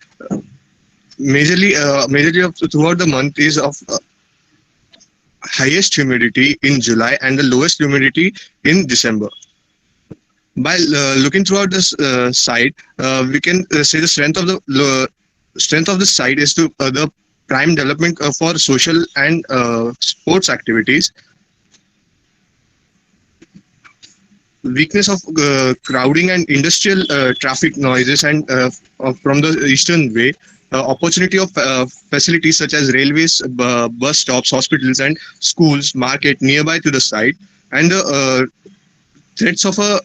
majorly of throughout the month is of highest humidity in July and the lowest humidity in December. By looking throughout this site, we can say the strength of the site is to the prime development for social and sports activities. Weakness of crowding and industrial traffic noises and from the eastern way. Opportunity of facilities such as railways, bus stops, hospitals, and schools, market nearby to the site, and the threats of a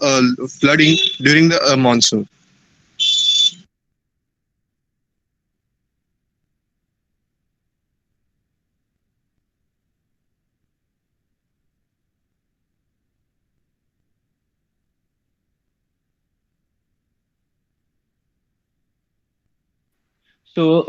flooding during the monsoon. So,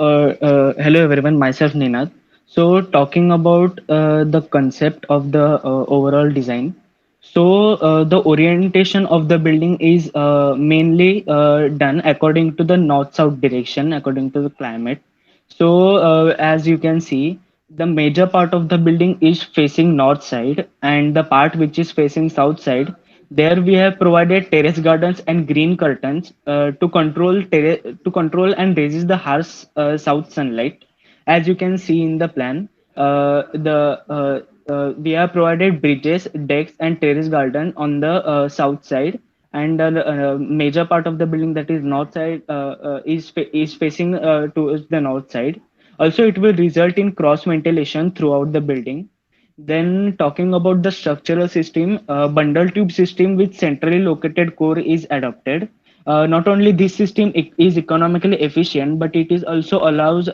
hello everyone, myself Ninad. So, talking about the concept of the overall design. So, the orientation of the building is mainly done according to the north-south direction, according to the climate. So, as you can see, the major part of the building is facing north side, and the part which is facing south side, there we have provided terrace gardens and green curtains to control and resist the harsh south sunlight. As you can see in the plan, the we have provided bridges, decks, and terrace garden on the south side, and the major part of the building, that is north side, is facing towards the north side. Also, it will result in cross ventilation throughout the building. Then, talking about the structural system, bundle tube system with centrally located core is adopted. Not only this system is economically efficient, but it is also allows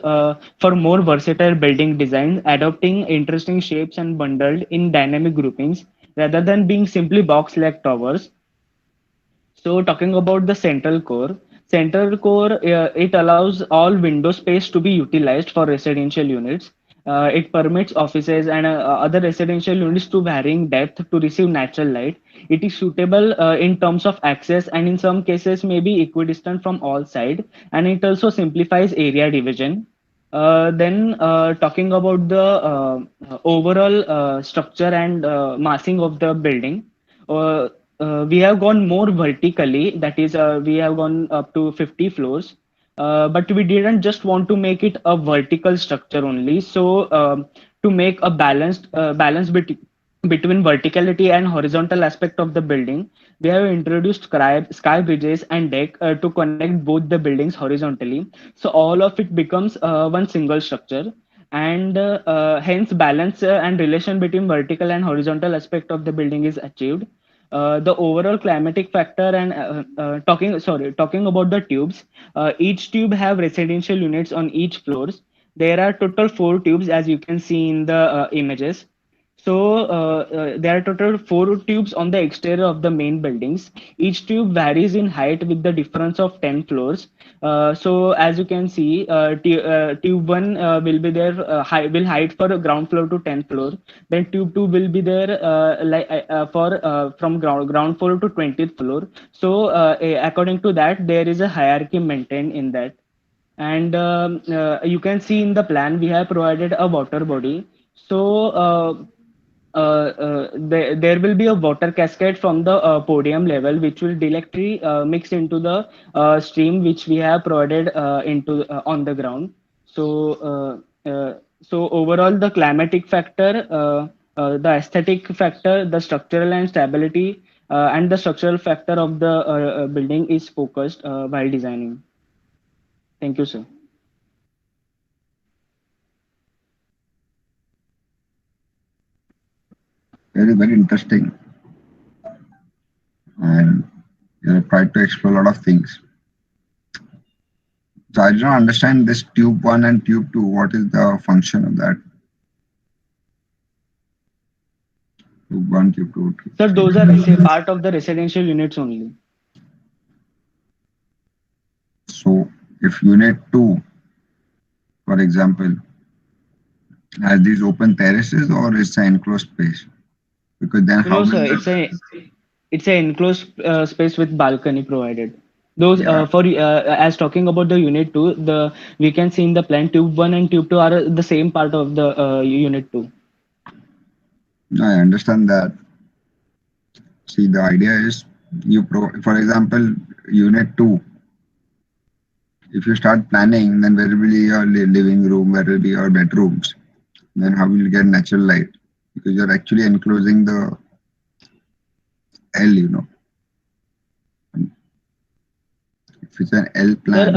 for more versatile building design, adopting interesting shapes and bundled in dynamic groupings rather than being simply box-like towers. So talking about the central core, it allows all window space to be utilized for residential units. It permits offices and other residential units to varying depth to receive natural light. It is suitable in terms of access and in some cases may be equidistant from all sides, and it also simplifies area division. Then talking about the overall structure and massing of the building, uh, we have gone more vertically. That is, we have gone up to 50 floors. But we didn't just want to make it a vertical structure only. So to make a balance between verticality and horizontal aspect of the building, we have introduced sky bridges and deck to connect both the buildings horizontally. So all of it becomes one single structure, and hence balance and relation between vertical and horizontal aspect of the building is achieved. The overall climatic factor and talking about the tubes, each tube have residential units on each floors. There are total 4 tubes, as you can see in the images. So there are total four tubes on the exterior of the main buildings. Each tube varies in height with the difference of 10 floors. So as you can see, tube one will be there, will height for ground floor to 10th floor. Then tube two will be there for from ground floor to 20th floor. So according to that, there is a hierarchy maintained in that. And you can see in the plan we have provided a water body. So there will be a water cascade from the podium level, which will directly mix into the stream which we have provided into on the ground. So overall, the climatic factor, the aesthetic factor, the structural and stability, and the structural factor of the building is focused while designing. Thank you, sir. Very, very interesting. And you have tried to explore a lot of things. So I do not understand this tube one and tube two. What is the function of that? Tube one, tube two. Sir, those are part of the residential units only. So if unit two, for example, has these open terraces or it's an enclosed space? Because then how No, sir, will it's a enclosed space with balcony provided. Those yeah, for as talking about the unit two, the we can see in the plan tube one and tube two are the same part of the unit two. I understand that. See, the idea is for example, unit two, if you start planning, then where will be your living room, where will be your bedrooms, then how will you get natural light? Because you're actually enclosing the L, you know. If it's an L plan.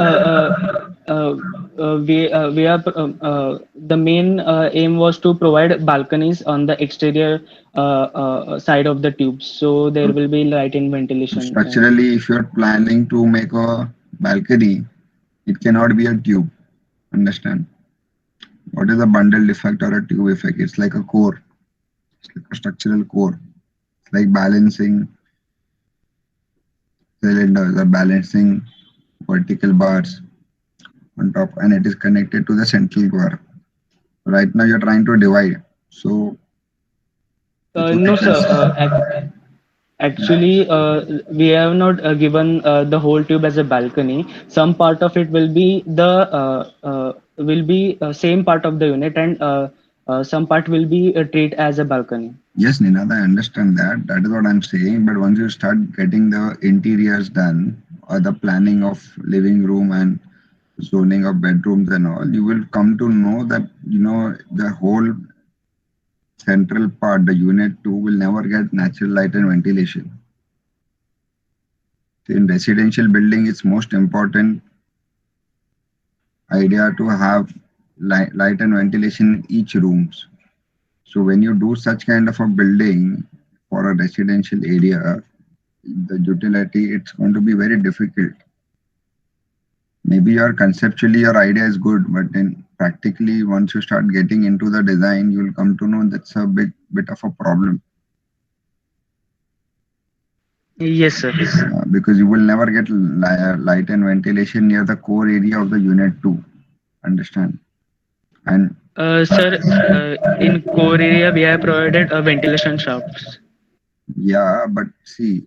We are the main aim was to provide balconies on the exterior side of the tubes, so there will be light and ventilation. Structurally, if you're planning to make a balcony, it cannot be a tube. Understand? What is a bundle effect or a tube effect? It's like a core. It's like a structural core. It's like balancing cylinders or balancing vertical bars on top, and it is connected to the central core. Right now you're trying to divide. So no, sir. Actually, we have not given the whole tube as a balcony. Some part of it will be same part of the unit, and some part will be treated as a balcony. Yes, Ninad, I understand that. That is what I'm saying. But once you start getting the interiors done, or the planning of living room and zoning of bedrooms and all, you will come to know that the whole central part, the unit 2, will never get natural light and ventilation. In residential building, it's most important idea to have light and ventilation in each rooms. So when you do such kind of a building for a residential area, the utility, it's going to be very difficult. Maybe conceptually your idea is good, but then practically once you start getting into the design, you'll come to know that's a bit of a problem. Yes, sir. Because you will never get light and ventilation near the core area of the unit 2. Understand? And sir, in core area we have provided ventilation shafts. Yeah, but see,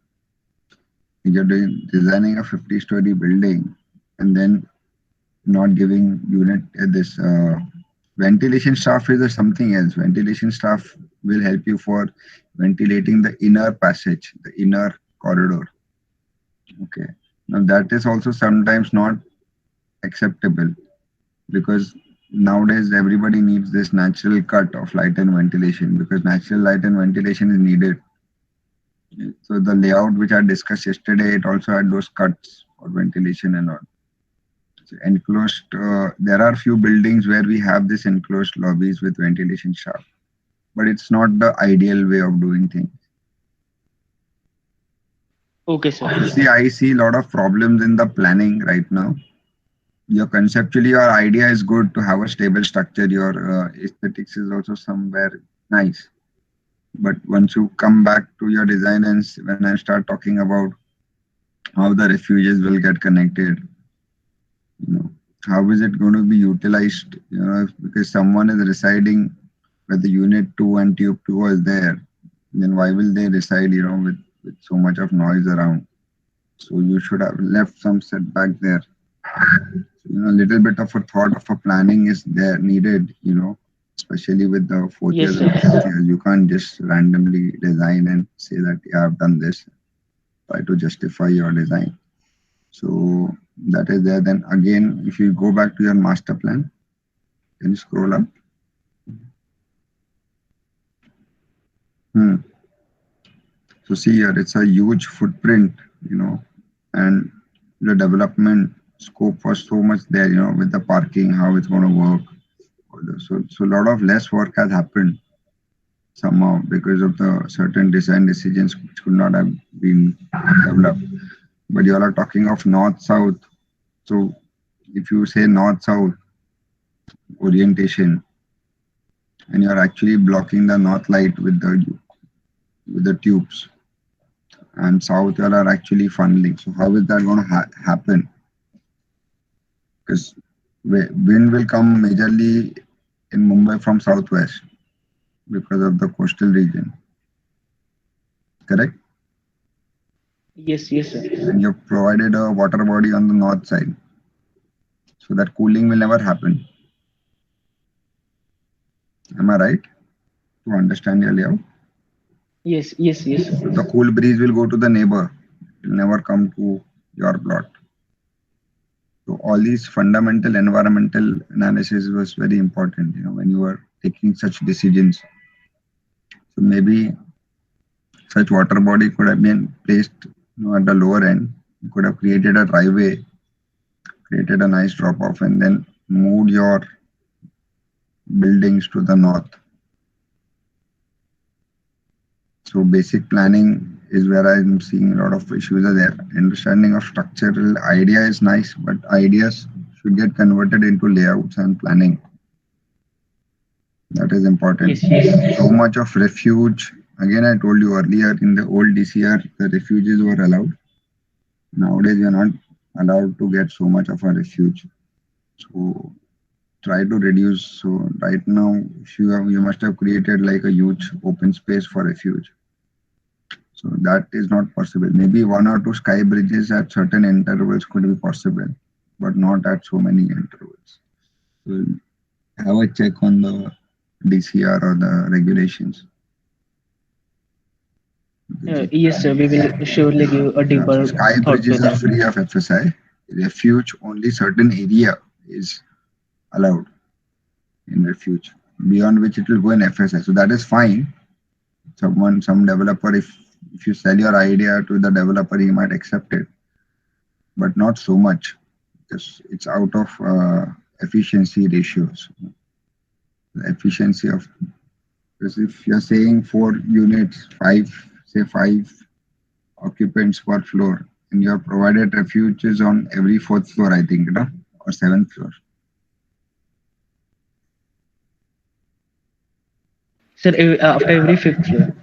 you're designing a 50-story building and then not giving unit this ventilation shaft is something else. Ventilation shaft will help you for ventilating the inner passage, the inner corridor. Okay. Now that is also sometimes not acceptable because nowadays everybody needs this natural cut of light and ventilation because natural light and ventilation is needed. So the layout which I discussed yesterday, it also had those cuts for ventilation and all. So enclosed, there are few buildings where we have this enclosed lobbies with ventilation shaft, but it's not the ideal way of doing things. Okay, sir. See, I see a lot of problems in the planning right now. Conceptually, your idea is good to have a stable structure. Your aesthetics is also somewhere nice. But once you come back to your design and when I start talking about how the refuges will get connected, you know, how is it going to be utilized? You know, because someone is residing where the unit 2 and tube 2 was there, then why will they reside, you know, with so much of noise around? So you should have left some setback there. You know, a little bit of a thought of a planning is there needed, you know, especially with the fourth Yes, years and sir. fifth years. You can't just randomly design and say that, yeah, I've done this, try to justify your design. So that is there. Then again, if you go back to your master plan, can you scroll up? Hmm. So see here, it's a huge footprint, you know, and the development scope was so much there, you know, with the parking, how it's going to work. So a lot of less work has happened somehow because of the certain design decisions which could not have been developed. But you all are talking of north south. So if you say north south orientation, and you are actually blocking the north light with the tubes, and south you all are actually funneling. So how is that going to happen? Because wind will come majorly in Mumbai from southwest because of the coastal region. Correct? Yes, yes, sir. And you've provided a water body on the north side. So that cooling will never happen. Am I right to understand your layout? Yes, yes, yes, sir. So the cool breeze will go to the neighbor. It will never come to your plot. So all these fundamental environmental analysis was very important, you know, when you are taking such decisions. So maybe such water body could have been placed, you know, at the lower end. You could have created a driveway, created a nice drop off, and then moved your buildings to the north. So basic planning is where I'm seeing a lot of issues are there. Understanding of structural idea is nice, but ideas should get converted into layouts and planning. That is important. Yes, yes. So much of refuge. Again, I told you earlier in the old DCR, the refuges were allowed. Nowadays, you're not allowed to get so much of a refuge. So try to reduce. So right now, if you must have created like a huge open space for refuge. So that is not possible. Maybe one or two sky bridges at certain intervals could be possible, but not at so many intervals. So have a check on the DCR or the regulations. Yes, sir. We will surely give a Yeah, so deeper sky thought to bridges are that. free of FSI. Refuge, only certain area is allowed in refuge, beyond which it will go in FSI. So that is fine. Some developer, if you sell your idea to the developer, he might accept it, but not so much because it's out of efficiency ratios. The efficiency of, because if you're saying 4 units, five occupants per floor, and you have provided refuges on every fourth floor, I think, no? Or seventh floor. Sir, after every fifth floor.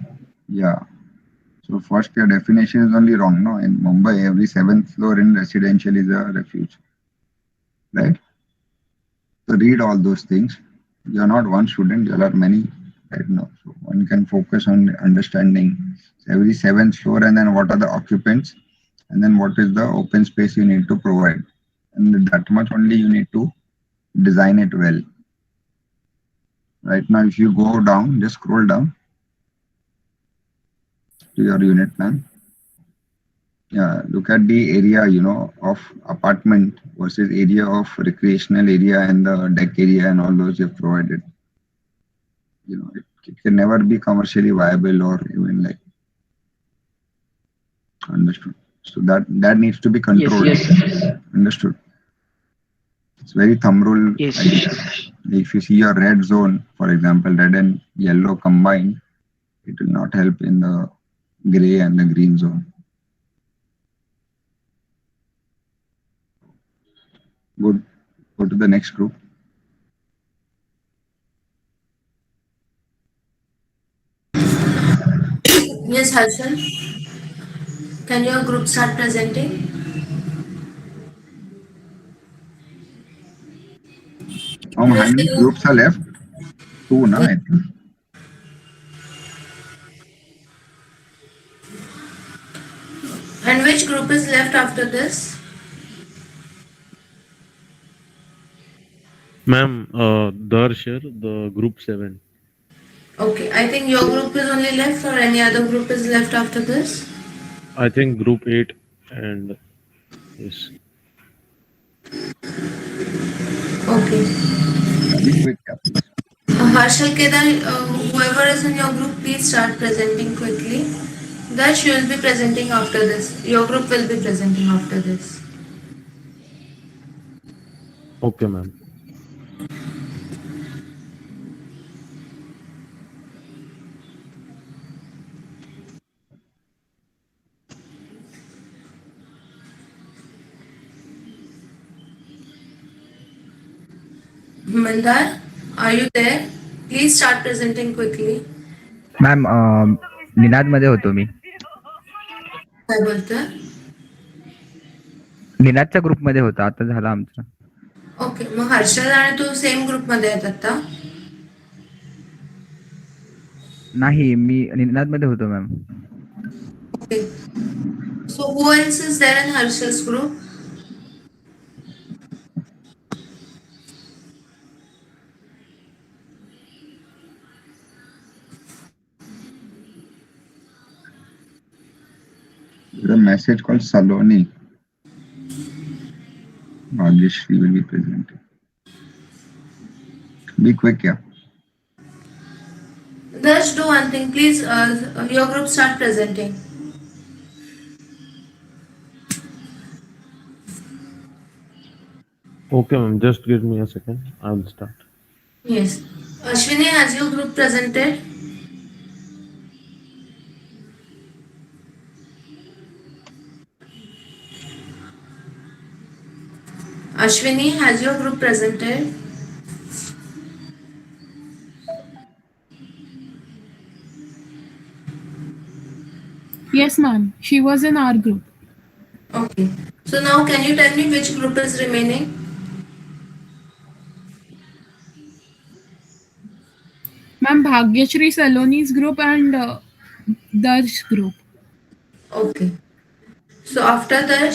Yeah. So first, your definition is only wrong, no? In Mumbai, every seventh floor in residential is a refuge, right? So read all those things. You are not one student, there are many right now. So one can focus on understanding every seventh floor and then what are the occupants and then what is the open space you need to provide. And that much only you need to design it well. Right now, if you go down, just scroll down to your unit plan. Yeah, look at the area, you know, of apartment versus area of recreational area and the deck area and all those you've provided. You know, it can never be commercially viable or even like understood. So that needs to be Yes, controlled. yes. Understood. It's very thumb rule Yes. idea. If you see a red zone, for example, red and yellow combined, it will not help in the gray and the green zone. Good. Go to the next group. Yes, Hassan, can your group start presenting? How Please, many groups are left? Two, na, I think. and which group is left after this? Ma'am, Darshar, the group 7. Okay, I think your group is only left, or any other group is left after this? I think group 8 and yes. Okay. Be quick, yeah, please. Harshal Kedar, whoever is in your group, please start presenting quickly. That you will be presenting after this. Your group will be presenting after this. Okay, ma'am. Mandar, are you there? Please start presenting quickly. Ma'am निनादमध्ये होतो मी. काय बोलतोय? निनादच्या ग्रुपमध्ये होतो. आता झालं आमचं. ओके, मग हर्षल आणि तू सेम ग्रुपमध्ये आहेत आता? नाही, मी निनादमध्ये होतो ma'am. Okay. So who else is there in Harshal's group? There's a message called Saloni. Bhagyashree will be presenting. Be quick, yeah. Just do one thing, please. Your group start presenting. Okay, ma'am. Just give me a second. I will start. Yes. Ashwini, has your group presented? Ashwini, has your group presented? Yes, ma'am. She was in our group. Okay. So now can you tell me which group is remaining? Ma'am, Bhagyashree Saloni's group and Darsh group. Okay. So after that,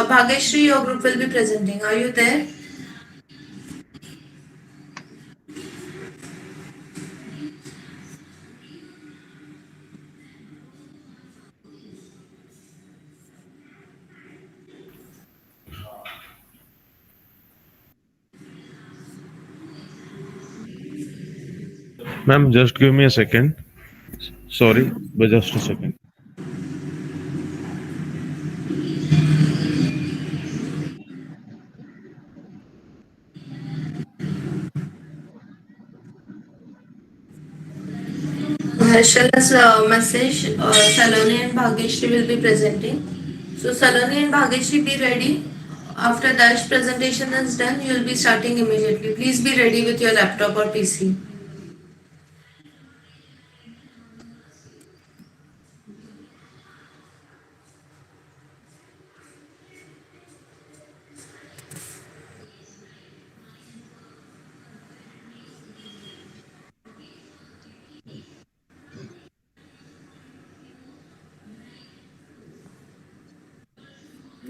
Bhagyashree, your group will be presenting. Are you there? Ma'am, just give me a second. Sorry, but just a second. Harshal's message, Saloni and Bhagyashree will be presenting. So Saloni and Bhagyashree, be ready. After Dash presentation is done, you will be starting immediately. Please be ready with your laptop or PC.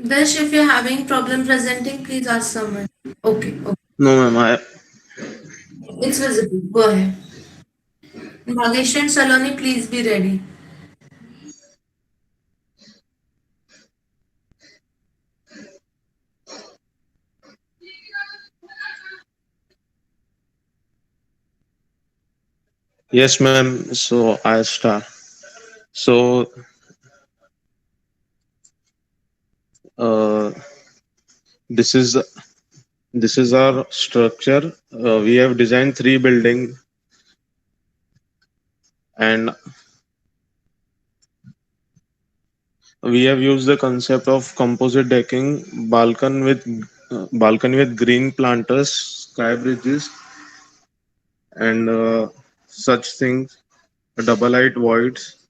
Dash, if you're having problem presenting, please ask someone. Okay, okay. No, ma'am. It's visible. Go ahead. Bhagyashree and Saloni, please be ready. Yes, ma'am. So I start. So uh, this is this is our structure. We have designed 3 buildings, and we have used the concept of composite decking, balcony with green planters, sky bridges, and such things, double height voids,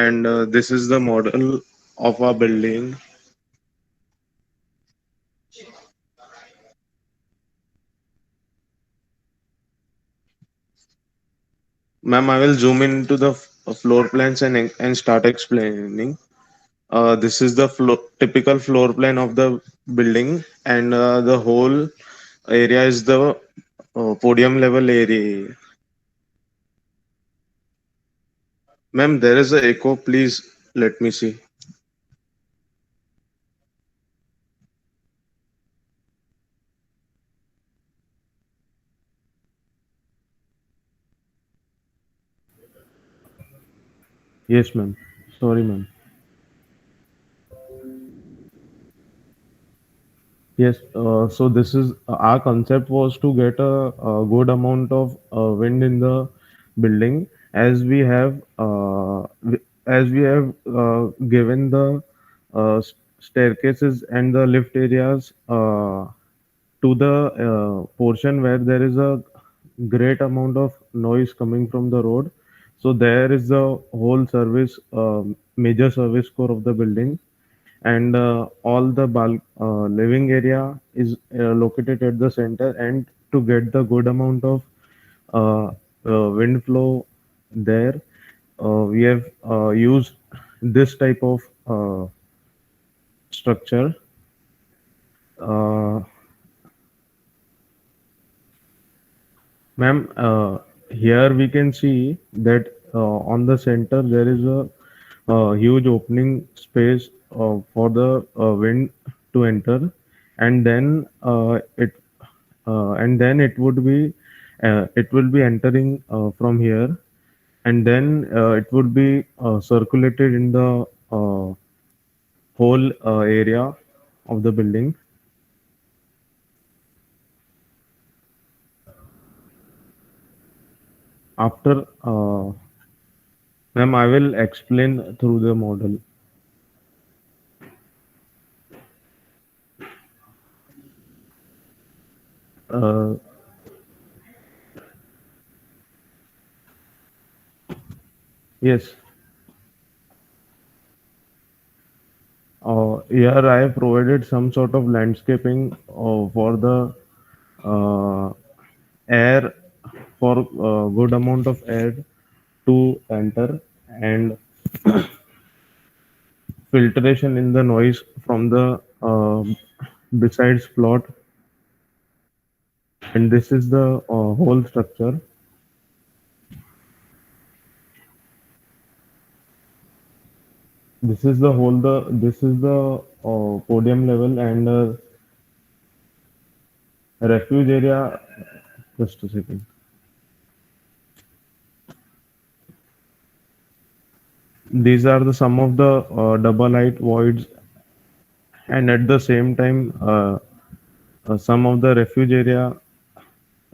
and this is the model of our building. Ma'am, I will zoom into the floor plans and start explaining. This is the typical floor plan of the building, and the whole area is the podium level area. Ma'am, there is a echo. Please let me see. Yes, ma'am. Sorry, ma'am. Yes, so this is our concept was to get a good amount of wind in the building, as we have given the staircases and the lift areas to the portion where there is a great amount of noise coming from the road. So there is the whole service major service core of the building, and all the living area is located at the center, and to get the good amount of uh, wind flow there, we have used this type of structure. uh, Ma'am, here we can see that on the center there is a huge opening space for the wind to enter, and then it will be entering from here, and then it would be circulated in the whole area of the building. After, ma'am, I will explain through the model. Uh, yes. Here I have provided some sort of landscaping for the uh, air, for good amount of air to enter, and filtration in the noise from the besides plot. And this is the whole structure. This is the podium level, and refuge area. Just a second. These are the some of the double height voids, and at the same time some of the refuge area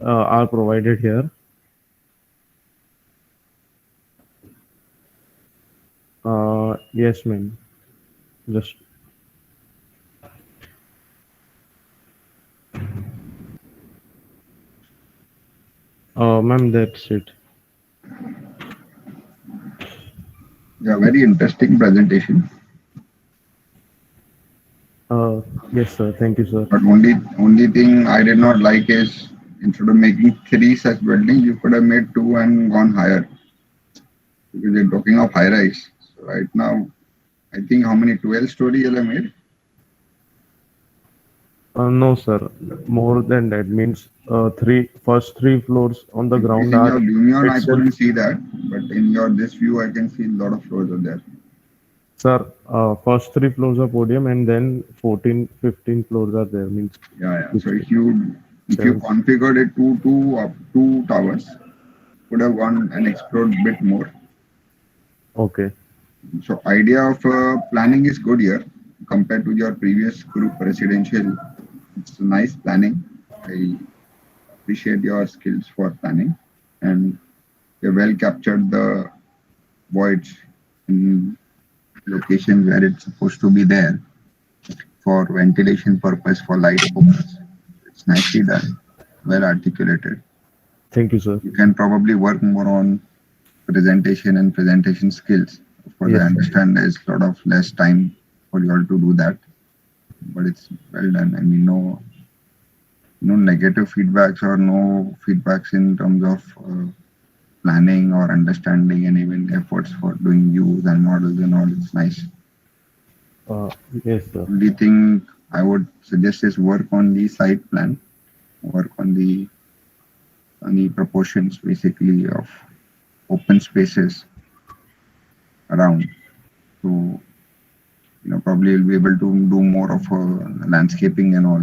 are provided here. Yes, ma'am. Just ma'am, that's it. Yeah, very interesting presentation. Yes, sir. Thank you, sir. But only thing I did not like is, instead of making 3 such buildings, you could have made 2 and gone higher. Because you're talking of high rise. So right now, I think how many 12 story you have made? No, sir. More than that means first three floors on the ground In are your Lumion, I itself. couldn't see that, but in your this view, I can see a lot of floors are there. Sir, first 3 floors are podium, and then 14, 15 floors are there. Means Yeah. So if you configured it to two towers, could have gone and explored a bit more. Okay. So idea of planning is good here compared to your previous group residential. It's nice planning. I appreciate your skills for planning, and you well captured the voids in locations where it's supposed to be there for ventilation purpose, for light purpose. It's nicely done, well articulated. Thank you, sir. You can probably work more on presentation and presentation skills of course, I Yes, sir. understand there's a lot of less time for you all to do that, but it's well done. I mean, no negative feedbacks or no feedbacks in terms of planning or understanding and even efforts for doing views and models and all. It's nice. Uh, yes, sir. Only thing I would suggest is work on the site plan, work on the proportions basically of open spaces around. So probably you'll be able to do more of landscaping and all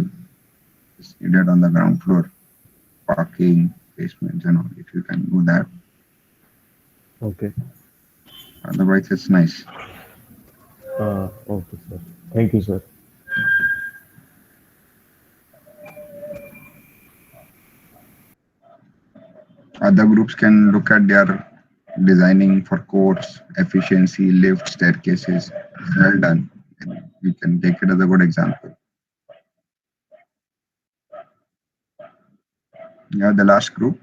is needed on the ground floor, parking, basements and all. If you can do that, Okay. otherwise it's nice. Okay, sir. Thank you, sir. Other groups can look at their designing for courts, efficiency, lift, staircases. Well done. And we can take it as a good example. Yeah, the last group.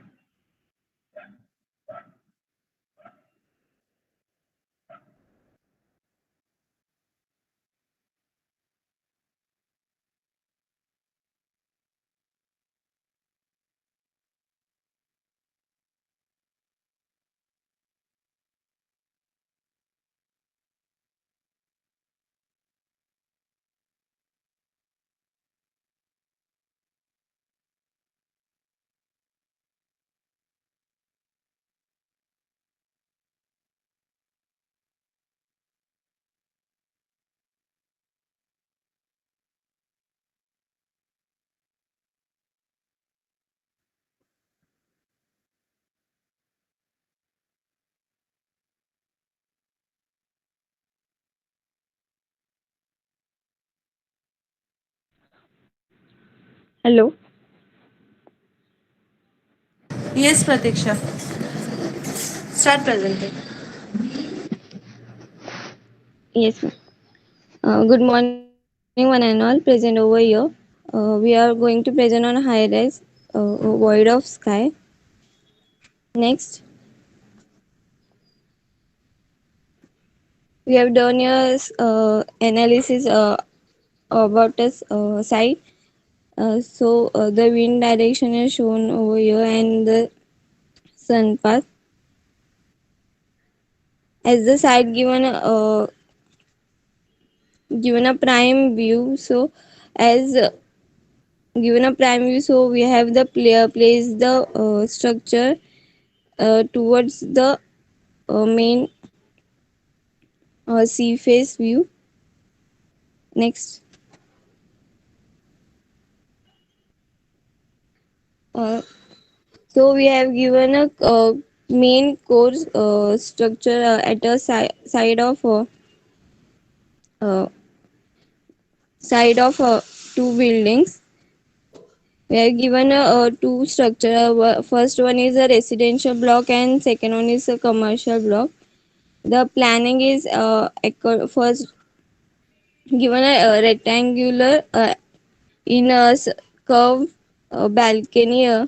Hello. Yes, Pratiksha. Start presenting. Yes, ma'am. Good morning, one and all present over here. We are going to present on high rise, void of sky. Next, we have done a analysis about this site. The wind direction is shown over here and the sun path. As the site given a prime view, as given a prime view, we have the place the structure towards the main sea face view. Next, uh, we have given a main core structure at a uh, side of two buildings. We have given two structure. First one is a residential block and second one is a commercial block. The planning is first given a rectangular in a curved balcony.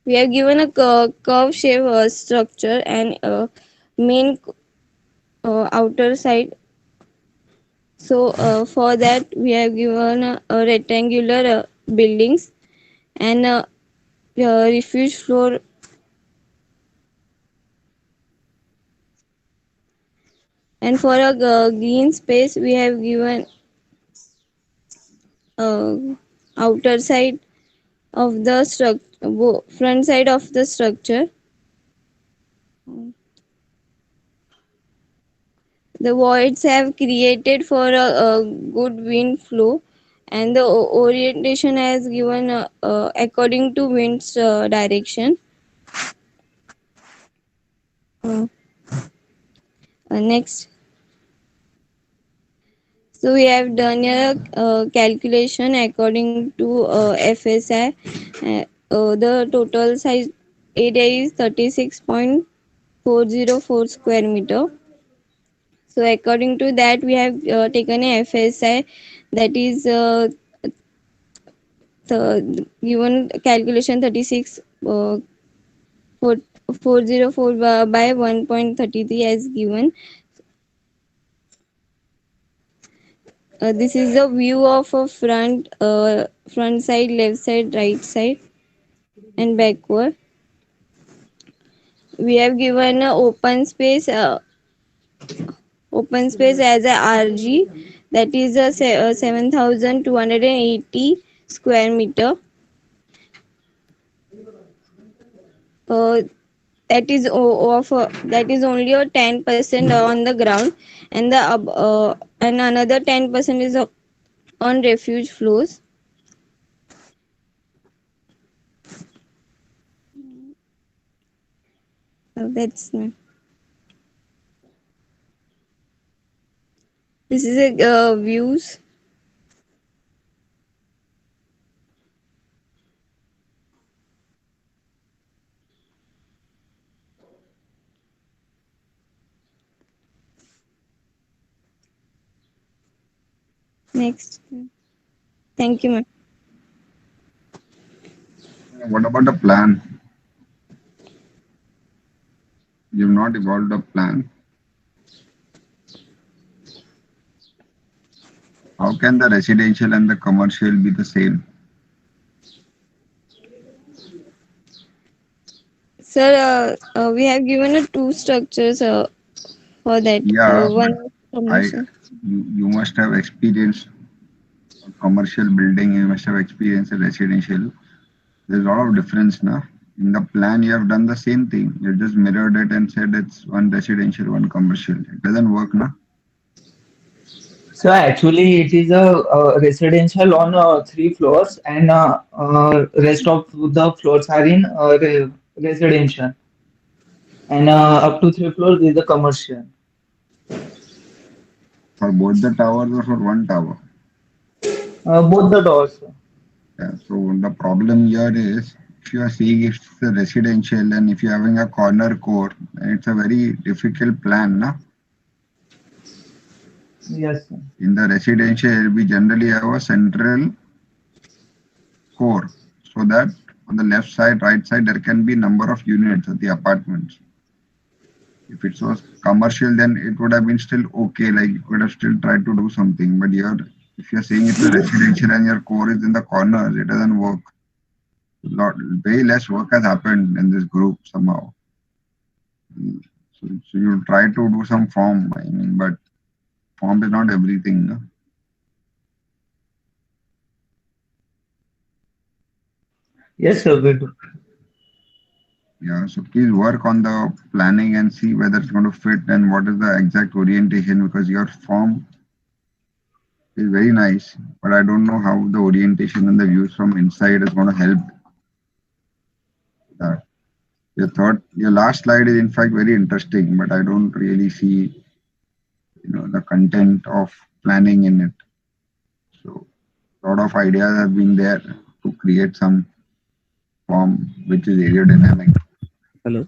We have given a curve shape structure and main outer side. For that we have given a rectangular buildings and refuge floor. And for a green space, we have given uh, outer side of the structure, front side of the structure. The voids have created for a good wind flow, and the orientation has given according to wind's direction. Uh, Next, we have done a calculation according to FSI. The total size area is 36.404 square meter. So according to that, we have taken a FSI, that is the given calculation 36 404 by 1.33 as given. This is the view of a front side, left side, right side, and backward. We have given a open space as a RG, that is a 7,280 square meter. Uh, that is only a 10% on the ground, and and another 10% is on refuge floors. That's this is a views. Next. Thank you, ma'am. What about the plan? You've not evolved a plan. How can the residential and the commercial be the same? Sir, we have given two structures for that. Yeah, but One commercial. you must have experienced a commercial building, you must have experienced a residential. There's a lot of difference now. In the plan, you have done the same thing. You just mirrored it and said it's one residential, one commercial. It doesn't work now. So actually, it is a residential on 3 floors, and rest of the floors are in residential, and up to 3 floors is the commercial. For both the towers or for one tower? Both the doors. Yeah, so the problem here is if you are seeing it's a residential and if you're having a corner core, it's a very difficult plan, no? Yes, sir. In the residential, we generally have a central core so that on the left side, right side, there can be number of units of the apartments. If it was commercial, then it would have been still okay, like you could have still tried to do something. But here, if you're saying it's a residential and your core is in the corners, it doesn't work. Way less work has happened in this group somehow. So you try to do some form, I mean, but form is not everything. No? Yes, sir, we do. Yeah, so please work on the planning and see whether it's going to fit and what is the exact orientation, because your form is very nice, but I don't know how the orientation and the views from inside is going to help that. Your last slide is in fact very interesting, but I don't really see, the content of planning in it. So a lot of ideas have been there to create some form which is aerodynamic. Hello.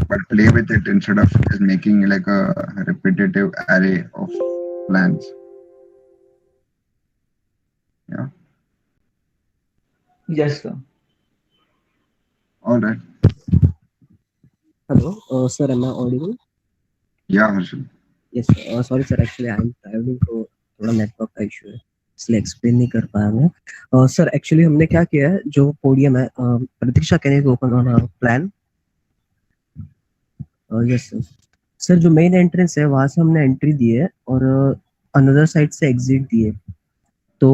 But play with it instead of just making like a repetitive array of plans. Yeah. Yes, sir. All right. Hello, sir. Am I audible? Yeah, Harshal. Yes. Sorry, sir. Actually, I'm traveling to थोड़ा network का issue है, इसलिए explain नहीं कर पाया मैं. Sir actually हमने क्या किया है, जो पोडियम है, Pratiksha can you open on plan? Yes sir. Sir जो मेन एंट्रेंस है वहां से हमने एंट्री दी है और अनदर साइड से एग्जिट दी है. तो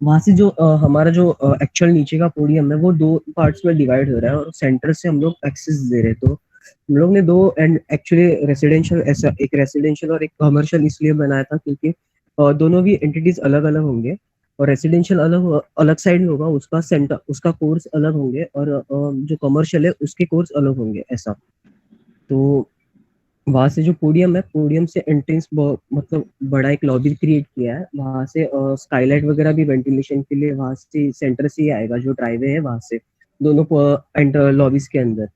वहां से जो हमारा जो एक्चुअल नीचे का पोडियम है वो 2 पार्ट्स में डिवाइड हो रहा है और सेंटर से हम लोग एक्सेस दे रहे हैं. तो हम लोग ने 2 एंड एक्चुअली रेसिडेंशियल, ऐसा एक रेसिडेंशियल और एक कमर्शियल इसलिए बनाया था क्योंकि दोनों भी एंटिटीज अलग अलग होंगे और रेसिडेंशियल अलग साइड होगा, उसका सेंटर, उसका कोर्स अलग होंगे और जो कमर्शियल है उसके कोर्स अलग होंगे ऐसा. तो वहां से जो पोडियम है, पोडियम से एंट्रेंस मतलब बड़ा एक लॉबी क्रिएट किया है. वहां से स्काईलाइट वगैरह भी वेंटिलेशन के लिए वहां से सेंटर से ही आएगा, जो ड्राइवे है वहां से दोनों लॉबीज के अंदर.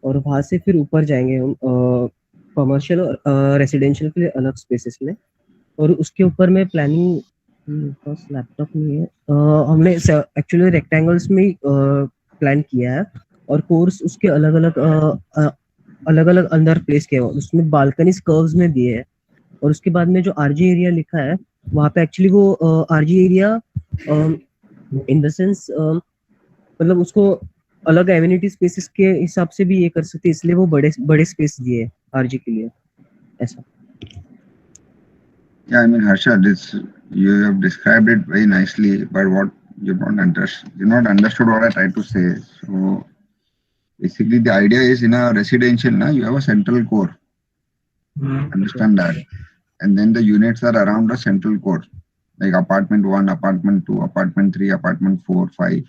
और वहां से फिर ऊपर जाएंगे हम कमर्शियल और रेसिडेंशियल के लिए अलग स्पेसेस में. और उसके ऊपर में प्लानिंग, लैपटॉप नहीं है, हमने एक्चुअली रेक्टेंगल्स में प्लान किया है और कोर्स उसके अलग अलग अलग अलग अंदर प्लेस किया हुआ है। उसमें बालकनीज कर्व्स में दिए है। और उसके बाद में जो आरजी एरिया लिखा है वहाँ पे एक्चुअली वो RG area in the sense मतलब उसको अलग एमिनिटी स्पेसेस के हिसाब से भी ये कर सकते हैं, इसलिए वो बड़े बड़े स्पेस दिए है आरजी के लिए ऐसा। Yeah, I mean, Harsha, this you have described it very nicely, but what you not understood what I tried to say. So basically, the idea is in a residential, now you have a central core. Understand that, and then the units are around a central core, like apartment 1, apartment 2, apartment 3, apartment 4, 5.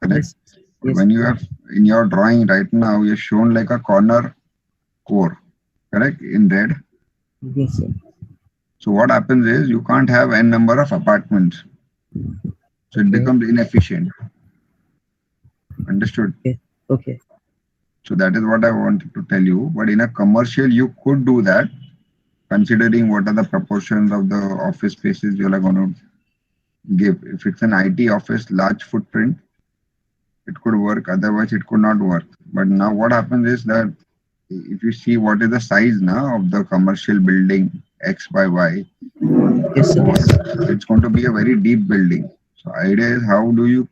Correct. Yes. But Yes. when you have in your drawing right now, you're shown like a corner core, correct, in red. Yes, sir. So what happens is you can't have n number of apartments. So it Okay. becomes inefficient. Understood? Okay. Okay. So that is what I wanted to tell you. But in a commercial, you could do that, considering what are the proportions of the office spaces you are going to give. If it's an IT office, large footprint, it could work. Otherwise, it could not work. But now what happens is that if you see what is the size now of the commercial building X by Y, yes, sir. It's going to be a very deep building. So idea is how do you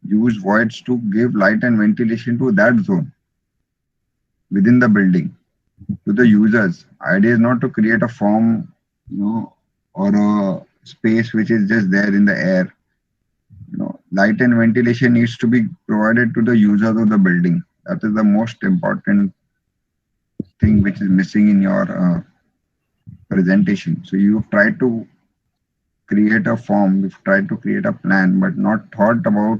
use voids to give light and ventilation to that zone within the building to the users. Idea is not to create a form, or a space which is just there in the air. Light and ventilation needs to be provided to the users of the building. That is the most important thing which is missing in your presentation. So you've tried to create a form, you've tried to create a plan, but not thought about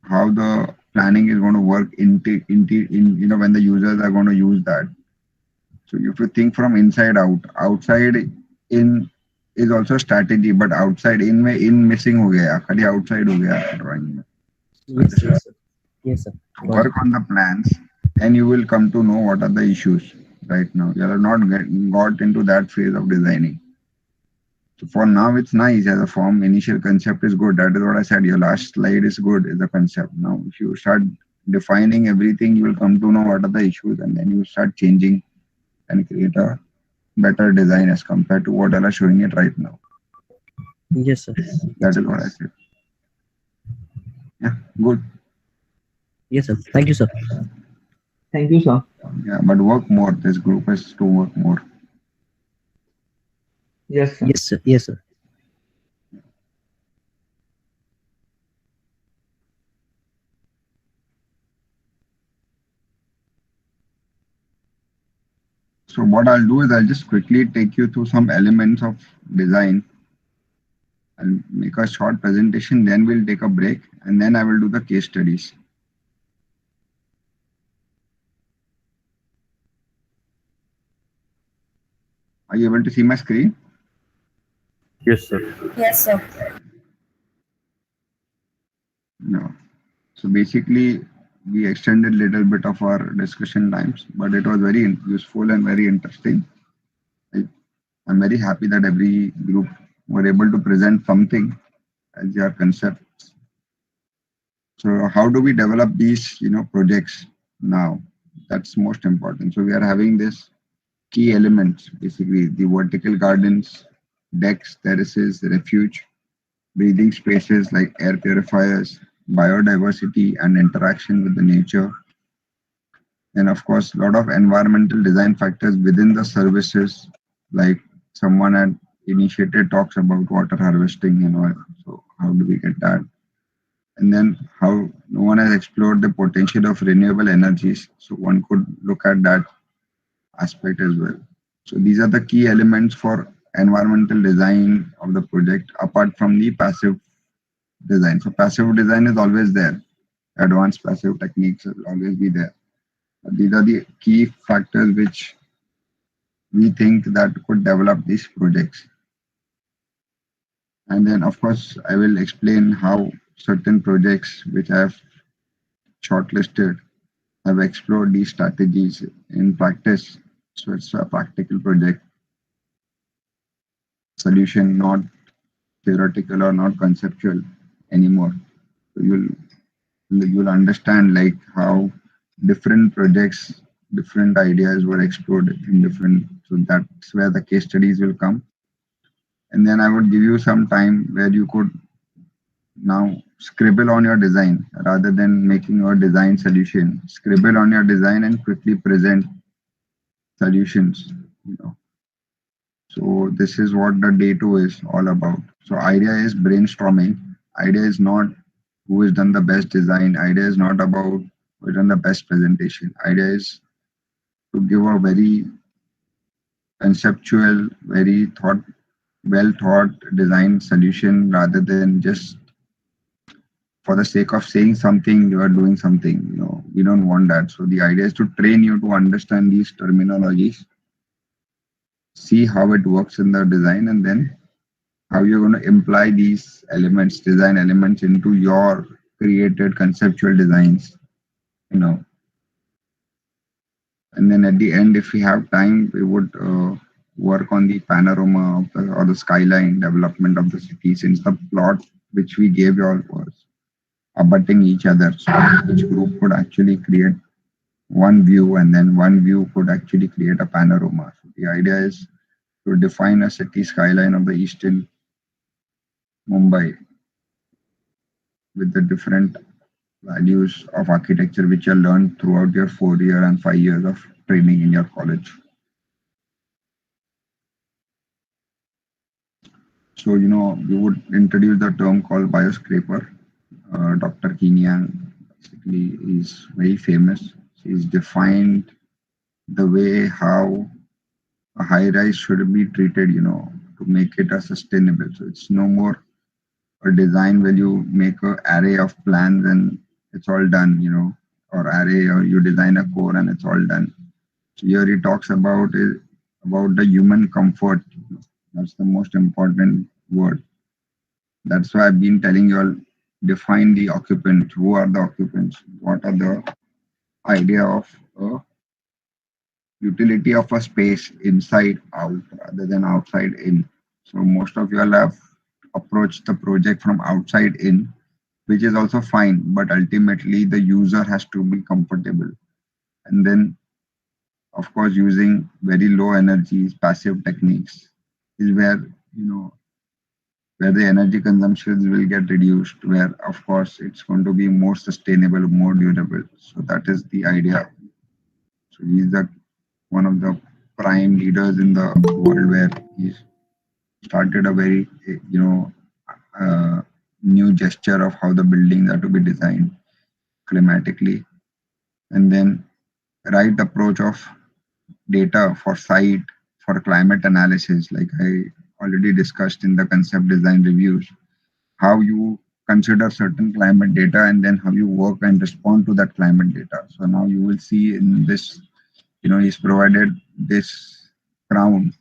how the planning is going to work in when the users are going to use that. So you have to think from inside out. Outside in is also strategy, but outside in missing ho gaya, khali outside ho gaya drawing mein. Yes, yes, sir. Yes, sir. Work on the plans, and you will come to know what are the issues. Right now, you have not got into that phase of designing. So for now, it's nice as a form. Initial concept is good. That is what I said. Your last slide is good, is the concept. Now, if you start defining everything, you will come to know what are the issues, and then you start changing and create a better design as compared to what I'm showing it right now. Yes, sir. That is what I said. Yeah, good. Yes, sir. Thank you, sir. Thank you, sir. Yeah, but work more. This group has to work more. Yes, sir. Yes, sir. Yes, sir. So what I'll do is I'll just quickly take you through some elements of design. I'll make a short presentation, then we'll take a break, and then I will do the case studies. Are you able to see my screen? Yes, sir. Yes, sir. No. So basically, we extended a little bit of our discussion times, but it was very useful and very interesting. I'm very happy that every group were able to present something as their concepts. So how do we develop these, projects now? That's most important. So we are having this key elements, basically the vertical gardens, decks, terraces, refuge, breathing spaces like air purifiers, biodiversity and interaction with the nature. And of course, a lot of environmental design factors within the services, like someone had initiated talks about water harvesting and all. So how do we get that? And then how no one has explored the potential of renewable energies. So one could look at that aspect as well. So these are the key elements for environmental design of the project apart from the passive design. So passive design is always there. Advanced passive techniques will always be there. These are the key factors which we think that could develop these projects. And then of course, I will explain how certain projects which I have shortlisted have explored these strategies in practice. So it's a practical project solution, not theoretical or not conceptual anymore. So you'll you'll understand like how different projects, different ideas were explored in different. So that's where the case studies will come. And then I would give you some time where you could now scribble on your design rather than making your design solution. Scribble on your design and quickly present solutions. You know. So this is what the day two is all about. So idea is brainstorming. Idea is not who has done the best design. Idea is not about who has done the best presentation. Idea is to give a very conceptual, very well thought design solution rather than just for the sake of saying something, you are doing something. You know, we don't want that. So the idea is to train you to understand these terminologies, see how it works in the design, and then how you're going to imply these elements, design elements, into your created conceptual designs. You know, and then at the end, if we have time, we would work on the panorama of or the skyline development of the city, since the plot which we gave you all was abutting each other. So each group could actually create one view, and then one view could actually create a panorama. So the idea is to define a city skyline of the eastern Mumbai with the different values of architecture which you learned throughout your 4 year and 5 years of training in your college. So, you know, we would introduce the term called bioscraper. Dr. Kenyang basically is very famous. She's defined the way how a high rise should be treated, you know, to make it a sustainable. So it's no more a design where you make an array of plans and it's all done, you know, or array, or you design a core and it's all done. So here he talks about is about the human comfort. That's the most important word. That's why I've been telling you all, define the occupants. Who are the occupants? What are the idea of a utility of a space inside out rather than outside in. So most of you all have approached the project from outside in, which is also fine, but ultimately the user has to be comfortable. And then, of course, using very low energy passive techniques is where, you know, where the energy consumptions will get reduced, where of course it's going to be more sustainable, more durable. So that is the idea. So he's the one of the prime leaders in the world where he's started a very, you know, new gesture of how the buildings are to be designed climatically, and then right approach of data for site for climate analysis, like I already discussed in the concept design reviews, how you consider certain climate data and then how you work and respond to that climate data. So now you will see in this, you know, he's provided this crown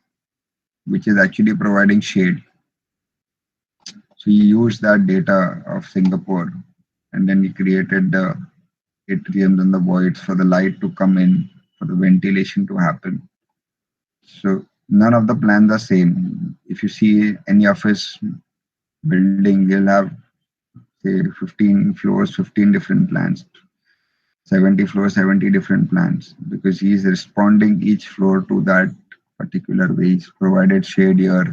which is actually providing shade. So he used that data of Singapore, and then he created the atriums and the voids for the light to come in, for the ventilation to happen. So none of the plans are same. If you see any office building, they'll have say 15 floors, 15 different plans, 70 floors, 70 different plans, because he's responding each floor to that particular way. He's provided shade here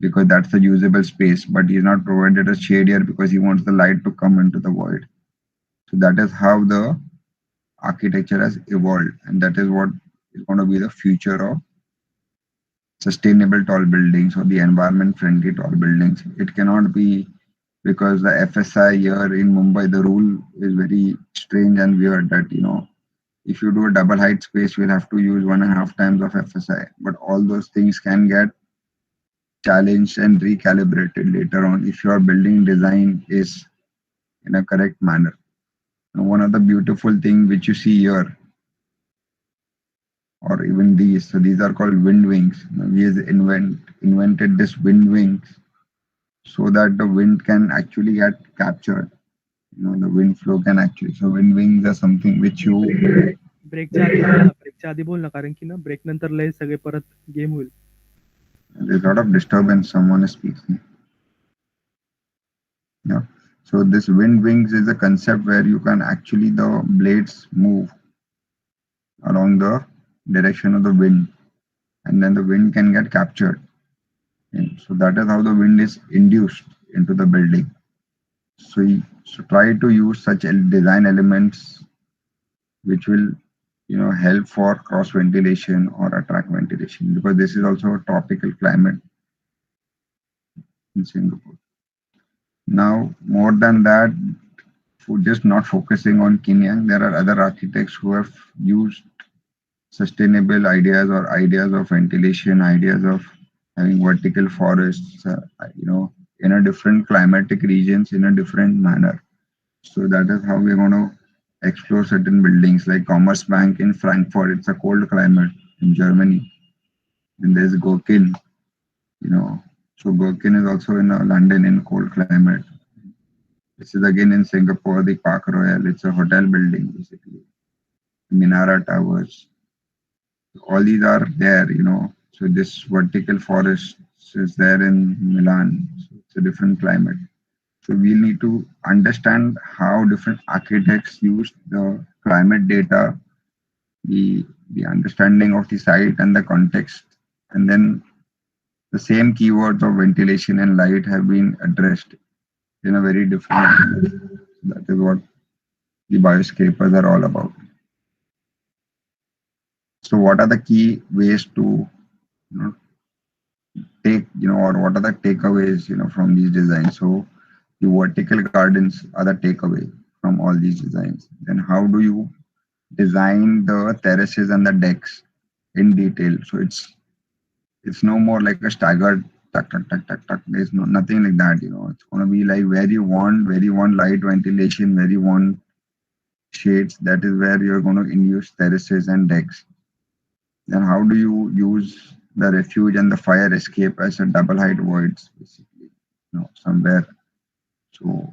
because that's the usable space, but he's not provided a shade here because he wants the light to come into the void. So that is how the architecture has evolved, and that is what is going to be the future of sustainable tall buildings or the environment friendly tall buildings. It cannot be because the FSI here in Mumbai, the rule is very strange and weird that, you know, if you do a double height space, you'll have to use 1.5 times of FSI. But all those things can get challenged and recalibrated later on if your building design is in a correct manner. Now, one of the beautiful things which you see here, or even these, so these are called wind wings. Now, he has invented this wind wings so that the wind can actually get captured. You know, the wind flow can actually. So wind wings are something which you. ब्रेकच्या आधी बोल ना, ब्रेकच्या आधी बोल ना, कारण की ना break नंतर लय सगळे परत गेम होईल. There's a lot of disturbance. Someone is speaking. Yeah. So this wind wings is a concept where you can actually the blades move along the direction of the wind, and then the wind can get captured. And so that is how the wind is induced into the building. So try to use such design elements which will help for cross ventilation or attract ventilation, because this is also a tropical climate in Singapore. Now, more than that, for just not focusing on Kinyang, there are other architects who have used sustainable ideas or ideas of ventilation, ideas of having vertical forests, in a different climatic regions in a different manner. So that is how we're going to explore certain buildings like Commerce Bank in Frankfurt. It's a cold climate in Germany. And there's Gherkin, So Gherkin is also in London in cold climate. This is again in Singapore, the Park Royal. It's a hotel building basically. Minara Towers. All these are there, So this vertical forest is there in Milan. So it's a different climate. So we need to understand how different architects use the climate data, the understanding of the site and the context, and then the same keywords of ventilation and light have been addressed in a very different way. That is what the bioscapers are all about. So what are the key ways to take, or what are the takeaways, from these designs? So the vertical gardens are the takeaway from all these designs. Then how do you design the terraces and the decks in detail? So it's no more like a staggered tuck tuck tuck tuck tuck. There's nothing like that. It's gonna be like where you want light ventilation, where you want shades. That is where you're going to induce terraces and decks. Then how do you use the refuge and the fire escape as a double height voids, basically, somewhere. So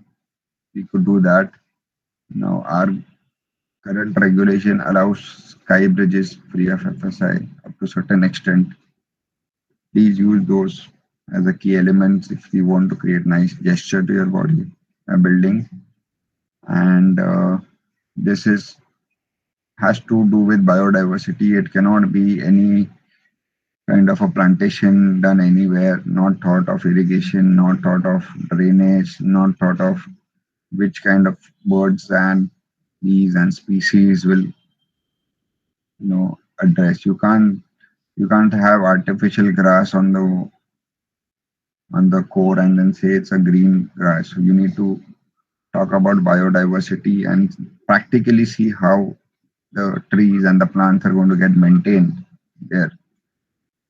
we could do that. Our current regulation allows sky bridges free of FSI up to a certain extent. Please use those as a key elements if you want to create nice gesture to your body, building. And this has to do with biodiversity. It cannot be any kind of a plantation done anywhere, not thought of irrigation, not thought of drainage, not thought of which kind of birds and bees and species will address. You can't have artificial grass on the core and then say it's a green grass. So you need to talk about biodiversity and practically see how the trees and the plants are going to get maintained there.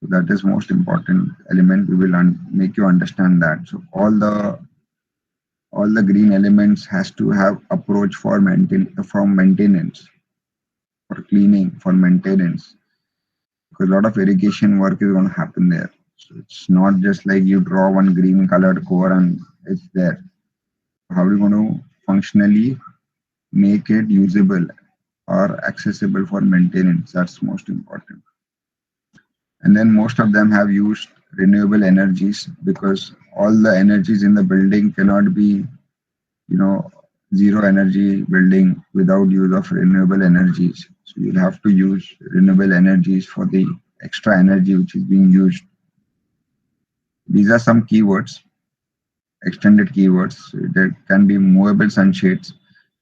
So that is most important element. We will make you understand that. So all the green elements has to have approach from maintenance, for cleaning, for maintenance, because a lot of irrigation work is going to happen there. So it's not just like you draw one green colored core and it's there. How are you going to functionally make it usable or accessible for maintenance? That's most important. And then most of them have used renewable energies, because all the energies in the building cannot be, zero energy building without use of renewable energies. So you'll have to use renewable energies for the extra energy which is being used. These are some keywords, extended keywords. There can be movable sunshades,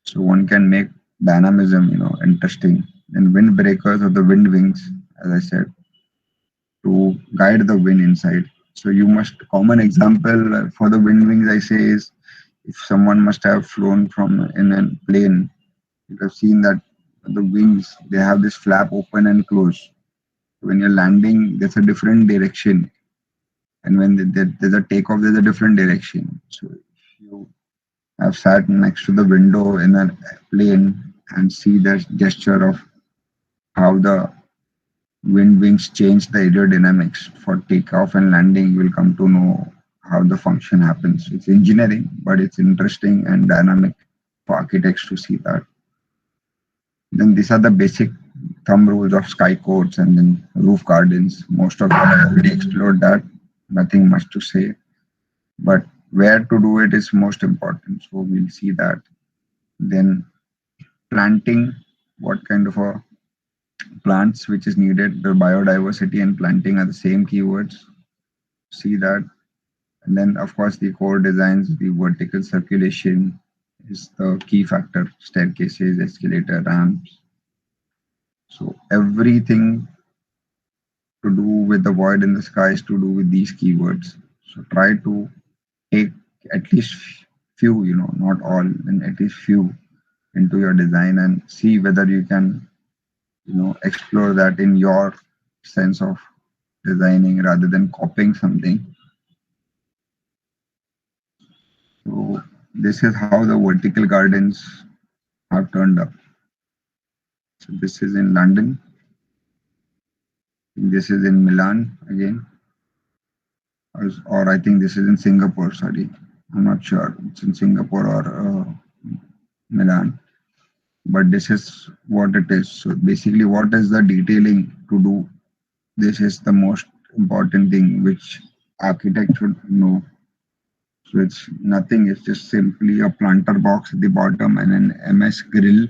so one can make dynamism, interesting. And windbreakers or the wind wings, as I said, to guide the wind inside. So you must, common example for the wind wings I say is, if someone must have flown in a plane, you have seen that the wings, they have this flap open and close. When you're landing, there's a different direction. And when there's a takeoff, there's a different direction. So if you have sat next to the window in a plane and see the gesture of how the wind wings change the aerodynamics for takeoff and landing, you will come to know how the function happens. It's engineering, but it's interesting and dynamic for architects to see that. Then these are the basic thumb rules of sky courts and then roof gardens. Most of them have already explored that. Nothing much to say. But where to do it is most important. So we'll see that. Then planting, what kind of a plants which is needed, the biodiversity and planting are the same keywords. See that. And then of course the core designs, the vertical circulation is the key factor, staircases, escalator, ramps. So everything to do with the void in the sky is to do with these keywords. So try to take at least few, not all, and at least few into your design and see whether you can, explore that in your sense of designing rather than copying something. So this is how the vertical gardens have turned up. So this is in London. This is in Milan again. Or I think this is in Singapore, sorry. I'm not sure. It's in Singapore or Milan. But this is what it is. So basically what is the detailing to do? This is the most important thing which architect should know. So it's nothing, it's just simply a planter box at the bottom and an MS grill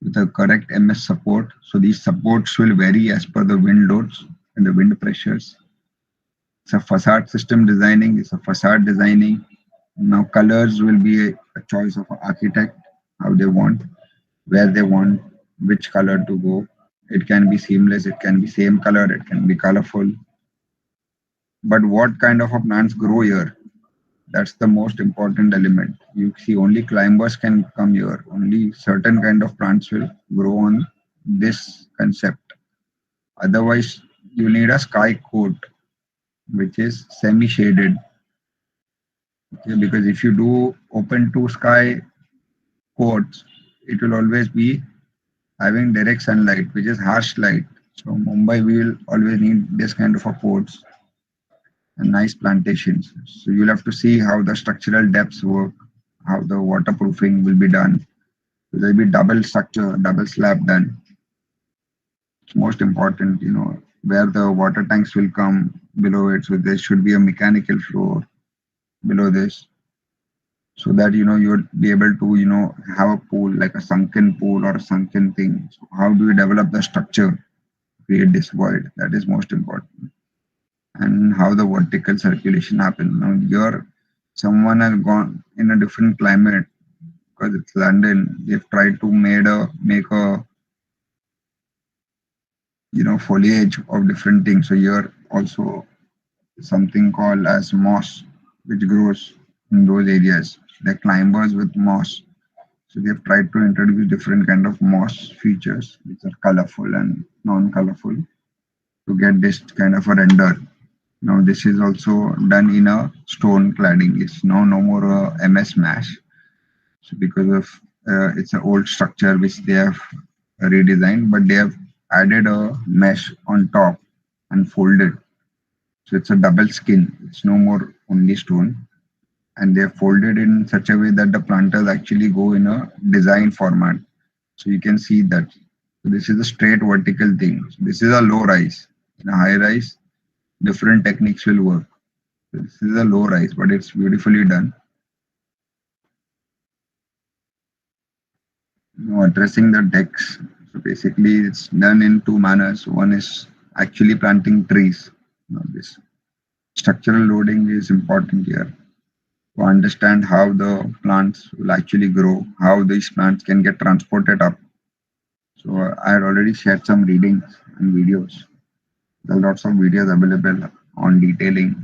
with the correct MS support. So these supports will vary as per the wind loads and the wind pressures. It's a facade system designing, it's a facade designing. Now colors will be a choice of an architect, how they want, where they want, which color to go. It can be seamless, it can be same color, it can be colorful. But what kind of a plants grow here? That's the most important element. You see, only climbers can come here. Only certain kind of plants will grow on this concept. Otherwise, you need a sky coat, which is semi-shaded. Okay, because if you do open to sky coats, it will always be having direct sunlight, which is harsh light. So Mumbai will always need this kind of a coats and nice plantations. So you'll have to see how the structural depths work, how the waterproofing will be done. So there'll be double structure, double slab done. It's most important, where the water tanks will come below it. So there should be a mechanical floor below this. So that, you'd be able to, have a pool, like a sunken pool or a sunken thing. So how do you develop the structure, create this void? That is most important. And how the vertical circulation happens. Now here, someone has gone in a different climate because it's London. They've tried to make a foliage of different things. So here also something called as moss, which grows in those areas. They're climbers with moss. So they've tried to introduce different kind of moss features, which are colorful and non-colorful, to get this kind of a render. Now this is also done in a stone cladding. It's no more a MS mesh. So because of it's an old structure which they have redesigned, but they have added a mesh on top and folded. So it's a double skin. It's no more only stone. And they're folded in such a way that the planters actually go in a design format. So you can see that. So this is a straight vertical thing. So this is a low rise. In a high rise, different techniques will work. So this is a low rise, but it's beautifully done. Addressing the decks. So basically, it's done in two manners. One is actually planting trees. This structural loading is important here to understand how the plants will actually grow, how these plants can get transported up. So I had already shared some readings and videos. There are lots of videos available on detailing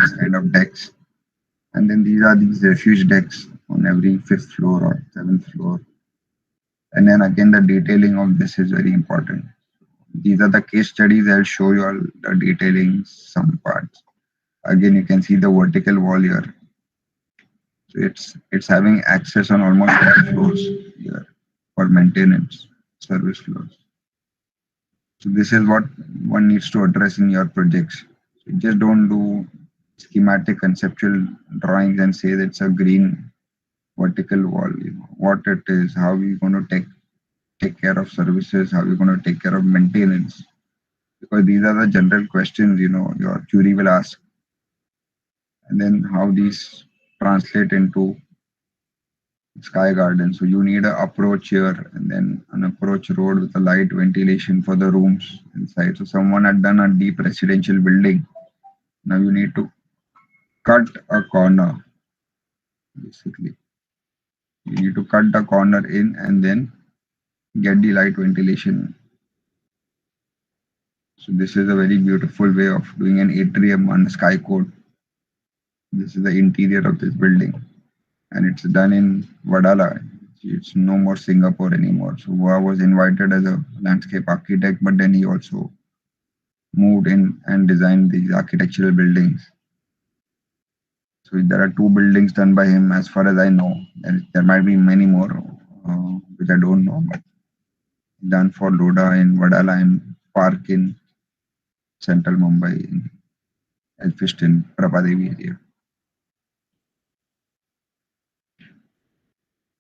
this kind of decks. And then these are these refuge decks on every 5th floor or 7th floor. And then again, the detailing of this is very important. These are the case studies. I'll show you all the detailing, some parts. Again, you can see the vertical wall here. So it's having access on almost all floors here for maintenance, service floors. So this is what one needs to address in your projects. So just don't do schematic conceptual drawings and say that it's a green vertical wall. What it is, how we're going to take care of services, how we're going to take care of maintenance. Because these are the general questions, your jury will ask. and then how these translate into sky garden. So you need an approach here and then an approach road with a light ventilation for the rooms inside. So someone had done a deep residential building. Now you need to cut a corner, basically. You need to cut the corner in and then get the light ventilation. So this is a very beautiful way of doing an atrium on sky code. This is the interior of this building, and it's done in Vadala. It's no more Singapore anymore. So Goa was invited as a landscape architect, but then he also moved in and designed these architectural buildings. So there are 2 buildings done by him, as far as I know. There might be many more, which I don't know, but done for Loda in Vadala and Park in central Mumbai, in Elphiston, Prabhadevi area.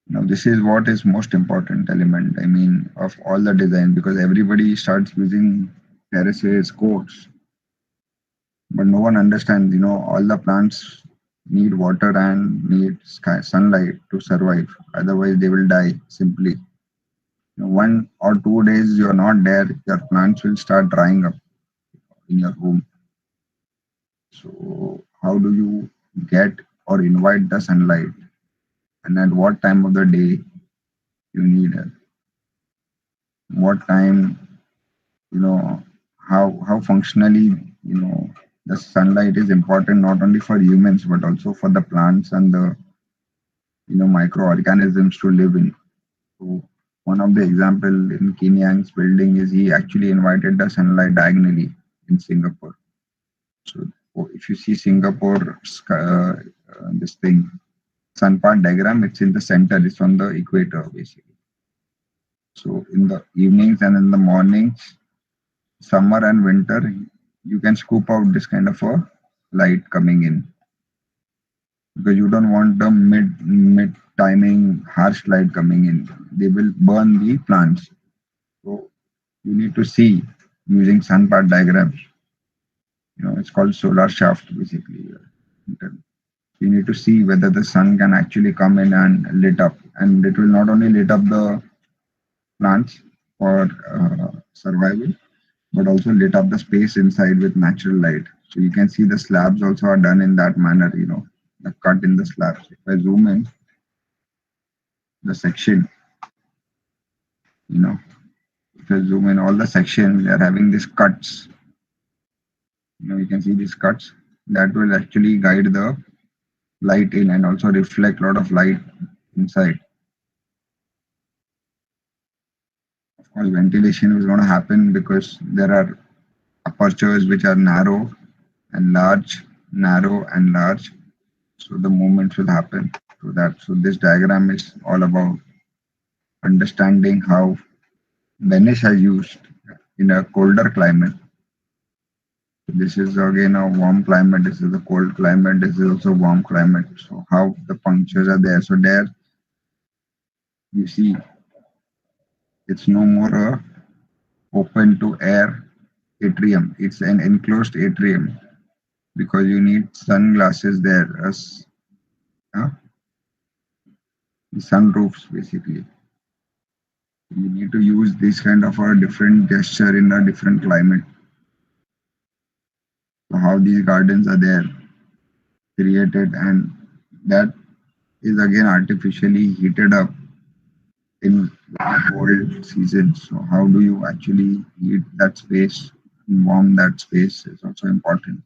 Now this is what is most important element, I mean, of all the design, because everybody starts using terraces, courts, but no one understands, all the plants need water and need sunlight to survive. Otherwise they will die simply. 1 or 2 days you're not there, your plants will start drying up in your home. So how do you get or invite the sunlight, and at what time of the day you need it? What time, how functionally, the sunlight is important not only for humans but also for the plants and the microorganisms to live in. So one of the example in Kenyang's building is he actually invited the sunlight diagonally in Singapore. So if you see Singapore, this thing, sun part diagram, it's in the center, it's on the equator basically. So in the evenings and in the mornings, summer and winter, you can scoop out this kind of a light coming in, because you don't want the mid timing harsh light coming in. They will burn the plants. So you need to see using sun part diagrams. It's called solar shaft basically. You need to see whether the sun can actually come in and lit up, and it will not only lit up the plants for survival, but also lit up the space inside with natural light. So you can see the slabs also are done in that manner, the cut in the slabs. If I zoom in, the section, if I zoom in all the sections, they are having these cuts. You can see these cuts that will actually guide the light in and also reflect a lot of light inside. Of course, ventilation is going to happen because there are apertures which are narrow and large, narrow and large. So the movement will happen to that. So this diagram is all about understanding how Venice is used in a colder climate. This is again a warm climate, this is a cold climate, this is also warm climate. So how the punctures are there. So there you see it's no more a open to air atrium, it's an enclosed atrium, because you need sunglasses there as the sunroofs basically. You need to use this kind of a different gesture in a different climate. So how these gardens are there created, and that is again artificially heated up in cold seasons. So how do you actually heat that space and warm that space is also important.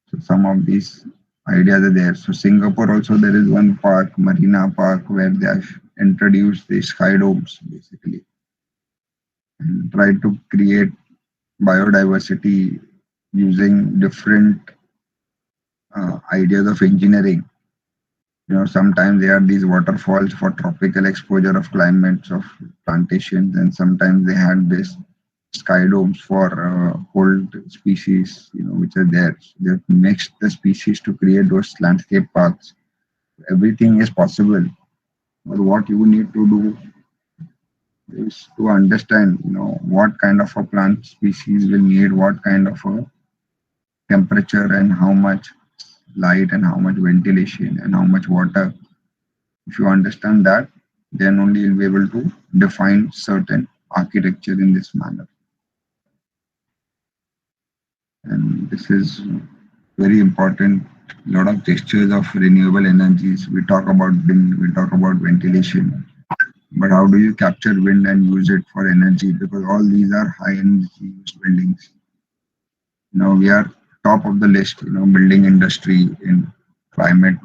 So some of these ideas are there. So Singapore also, there is one park, Marina Park, where they have introduced the sky domes basically and try to create biodiversity using different ideas of engineering. Sometimes there are these waterfalls for tropical exposure of climates of plantations, and sometimes they had this sky domes for cold species, which are there. So they have mixed the species to create those landscape parks. Everything is possible, but what you need to do is to understand, what kind of a plant species will need what kind of a temperature and how much light and how much ventilation and how much water. If you understand that, then only you'll be able to define certain architecture in this manner. And this is very important. A lot of gestures of renewable energies. We talk about wind, we talk about ventilation, but how do you capture wind and use it for energy? Because all these are high energy used buildings. We are top of the list, building industry in climate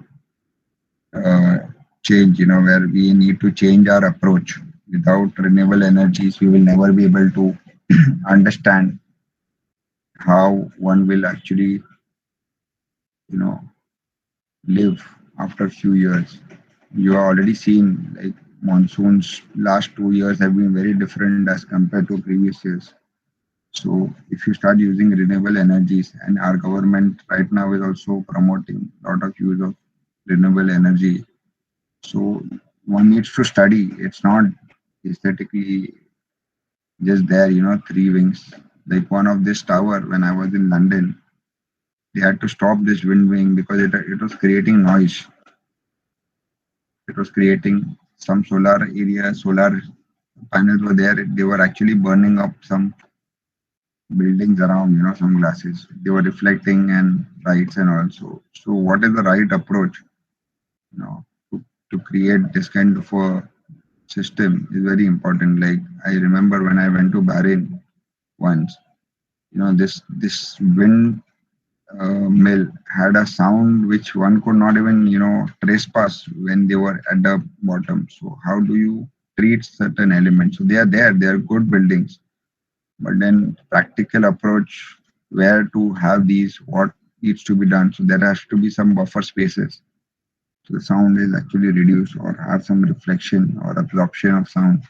uh, change, where we need to change our approach. Without renewable energies, we will never be able to understand how one will actually, you know, live after a few years. You are already seen like monsoons last 2 years have been very different as compared to previous years. So if you start using renewable energies, and our government right now is also promoting a lot of use of renewable energy. So one needs to study. It's not aesthetically just there, three wings. Like one of this tower, when I was in London, they had to stop this wind wing because it was creating noise. It was creating some solar area, solar panels were there. They were actually burning up some buildings around, some glasses. They were reflecting and lights and also. So what is the right approach, to create this kind of a system is very important. Like I remember when I went to Bahrain once, this wind mill had a sound which one could not even trespass when they were at the bottom. So how do you treat certain elements? So they are there, they are good buildings, but then practical approach where to have these, what needs to be done. So there has to be some buffer spaces, so the sound is actually reduced or have some reflection or absorption of sound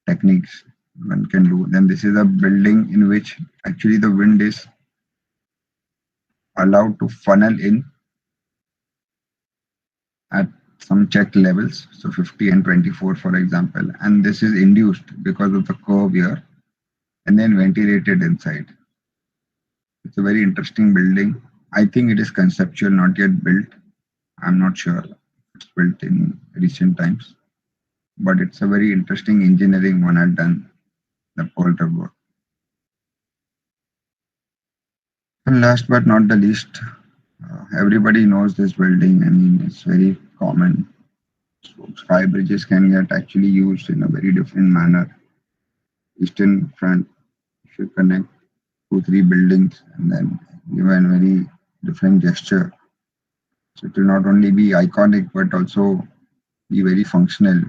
techniques one can do. Then this is a building in which actually the wind is allowed to funnel in at some checked levels, so 50 and 24 for example, and this is induced because of the curve here and then ventilated inside. It's a very interesting building. I think it is conceptual, not yet built. I'm not sure it's built in recent times, but it's a very interesting engineering one had done, the Polter work. And last but not the least, everybody knows this building. I mean, it's very common. So sky bridges can get actually used in a very different manner. Eastern front, if you connect 2-3 buildings and then give a very different gesture. So it will not only be iconic but also be very functional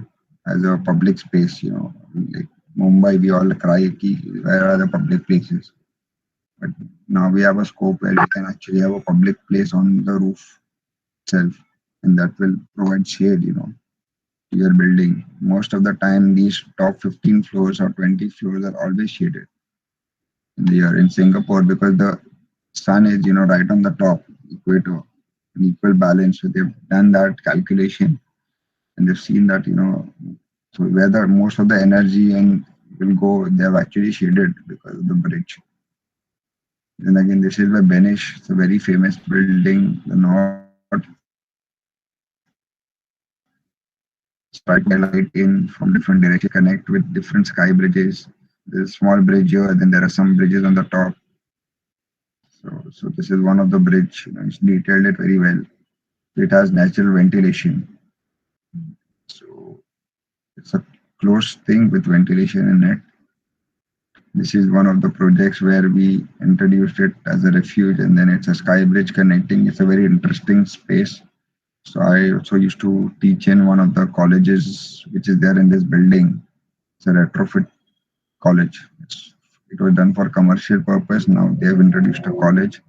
as a public space. Like Mumbai, we all cry, where are the public places? But now we have a scope where we can actually have a public place on the roof itself, and that will provide shade, to your building. Most of the time, these top 15 floors or 20 floors are always shaded in the year in Singapore because the sun is, right on the top, equator, an equal balance. So they've done that calculation and they've seen that, so where the most of the energy and will go, they have actually shaded because of the bridge. Then again, this is where Benish, it's a very famous building, the north, strike by light in from different directions, connect with different sky bridges. There's a small bridge here, then there are some bridges on the top. So this is one of the bridge, it's detailed it very well. It has natural ventilation. So it's a close thing with ventilation in it. This is one of the projects where we introduced it as a refuge, and then it's a sky bridge connecting. It's a very interesting space. So I also used to teach in one of the colleges which is there in this building. It's a retrofit college. It was done for commercial purpose. Now they have introduced a college.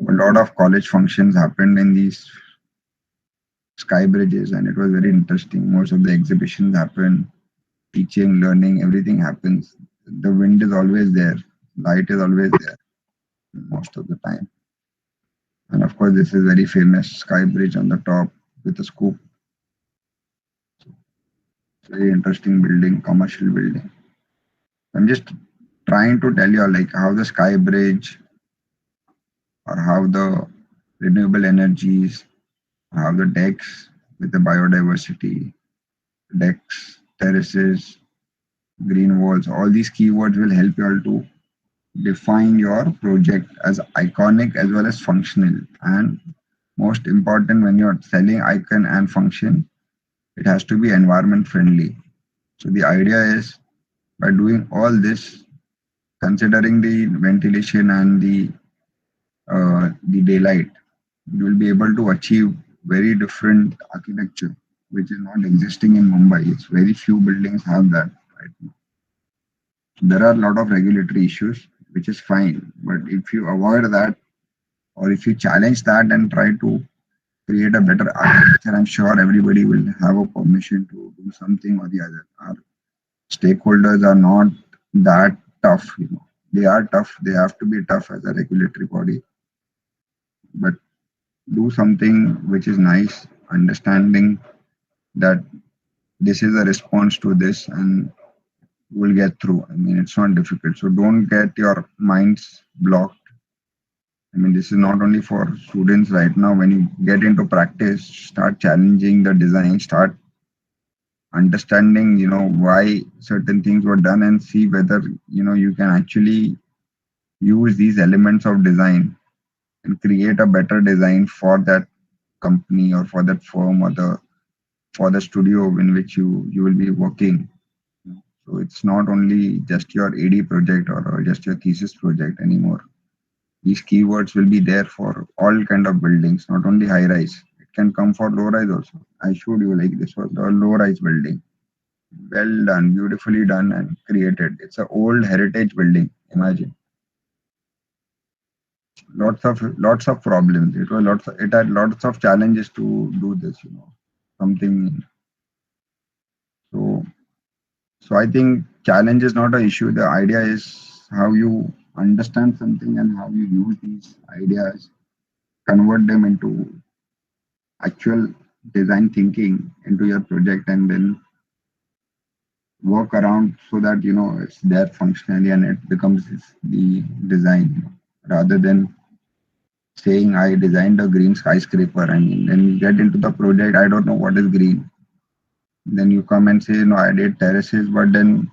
A lot of college functions happened in these sky bridges, and it was very interesting. Most of the exhibitions happen, teaching, learning, everything happens. The wind is always there, light is always there most of the time. And of course, this is very famous sky bridge on the top with a scoop. It's very interesting building, commercial building. I'm just trying to tell you like how the sky bridge or how the renewable energies, have the decks with the biodiversity, decks, terraces, green walls. All these keywords will help you all to define your project as iconic as well as functional. And most important, when you're selling icon and function, it has to be environment friendly. So the idea is, by doing all this, considering the ventilation and the daylight, you will be able to achieve very different architecture, which is not existing in Mumbai. It's very few buildings have that right now. There are a lot of regulatory issues, which is fine. But if you avoid that, or if you challenge that and try to create a better architecture, I'm sure everybody will have a permission to do something or the other. Our stakeholders are not that tough, you know. They are tough. They have to be tough as a regulatory body, but do something which is nice, understanding that this is a response to this and we'll get through. I mean, it's not difficult. So don't get your minds blocked. I mean, this is not only for students right now. When you get into practice, start challenging the design, start understanding, you know, why certain things were done and see whether, you know, you can actually use these elements of design and create a better design for that company or for that firm or the for the studio in which you will be working. So it's not only just your AD project or just your thesis project anymore. These keywords will be there for all kind of buildings, not only high rise. It can come for low rise also. I showed you, like, this was a low rise building. Well done, beautifully done and created. It's an old heritage building. Imagine. Lots of problems. It had lots of challenges to do this, you know. Something. So so I think challenge is not an issue. The idea is how you understand something and how you use these ideas, convert them into actual design thinking into your project, and then work around so that, you know, it's there functionally and it becomes the design, you know, rather than saying I designed a green skyscraper and then you get into the project, I don't know what is green. Then you come and say, no, I did terraces, but then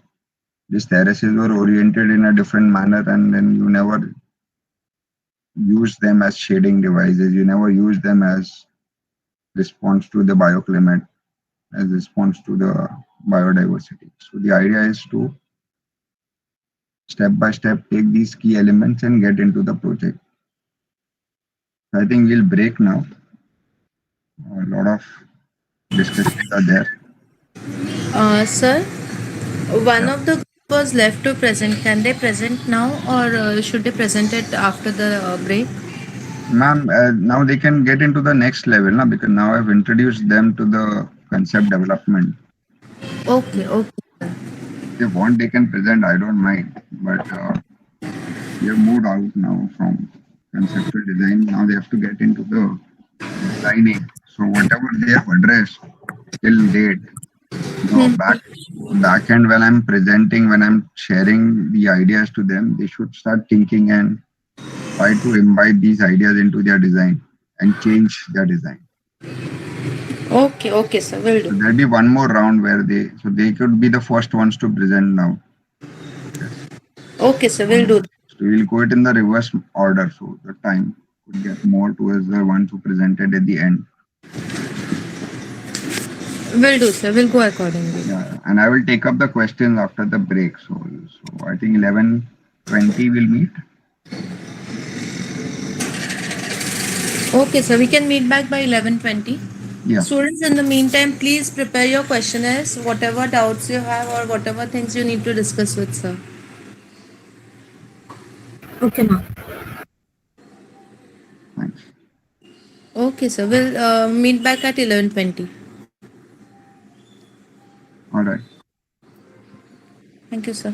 these terraces were oriented in a different manner and then you never use them as shading devices. You never use them as response to the bioclimate, as response to the biodiversity. So the idea is to step by step take these key elements and get into the project. I think we'll break now. A lot of discussions are there. Sir, one Yeah. of the group was left to present. Can they present now or should they present it after the break? Ma'am, now they can get into the next level now, because now I've introduced them to the concept development. Okay, okay. If they want, they can present. I don't mind. But we have moved out now from conceptual design. Now they have to get into the designing. So whatever they have addressed till date, you know, back end, when I'm presenting, when I'm sharing the ideas to them, they should start thinking and try to imbibe these ideas into their design and change their design. Okay, okay, sir. Will So do. there'll be one more round where they could be the first ones to present now. Yes. Okay, sir. Will do. So we'll go it in the reverse order, so the time could get more towards the ones who presented at the end. Will do, sir. Will go accordingly. Yeah, and I will take up the questions after the break. So I think 11:20 we'll meet. Okay, sir. We can meet back by 11:20. Yeah. Students, in the meantime, please prepare your questionnaires, whatever doubts you have or whatever things you need to discuss with sir. Okay, ma'am. Thanks. Okay, sir. We'll meet back at 11:20. All right. Thank you, sir.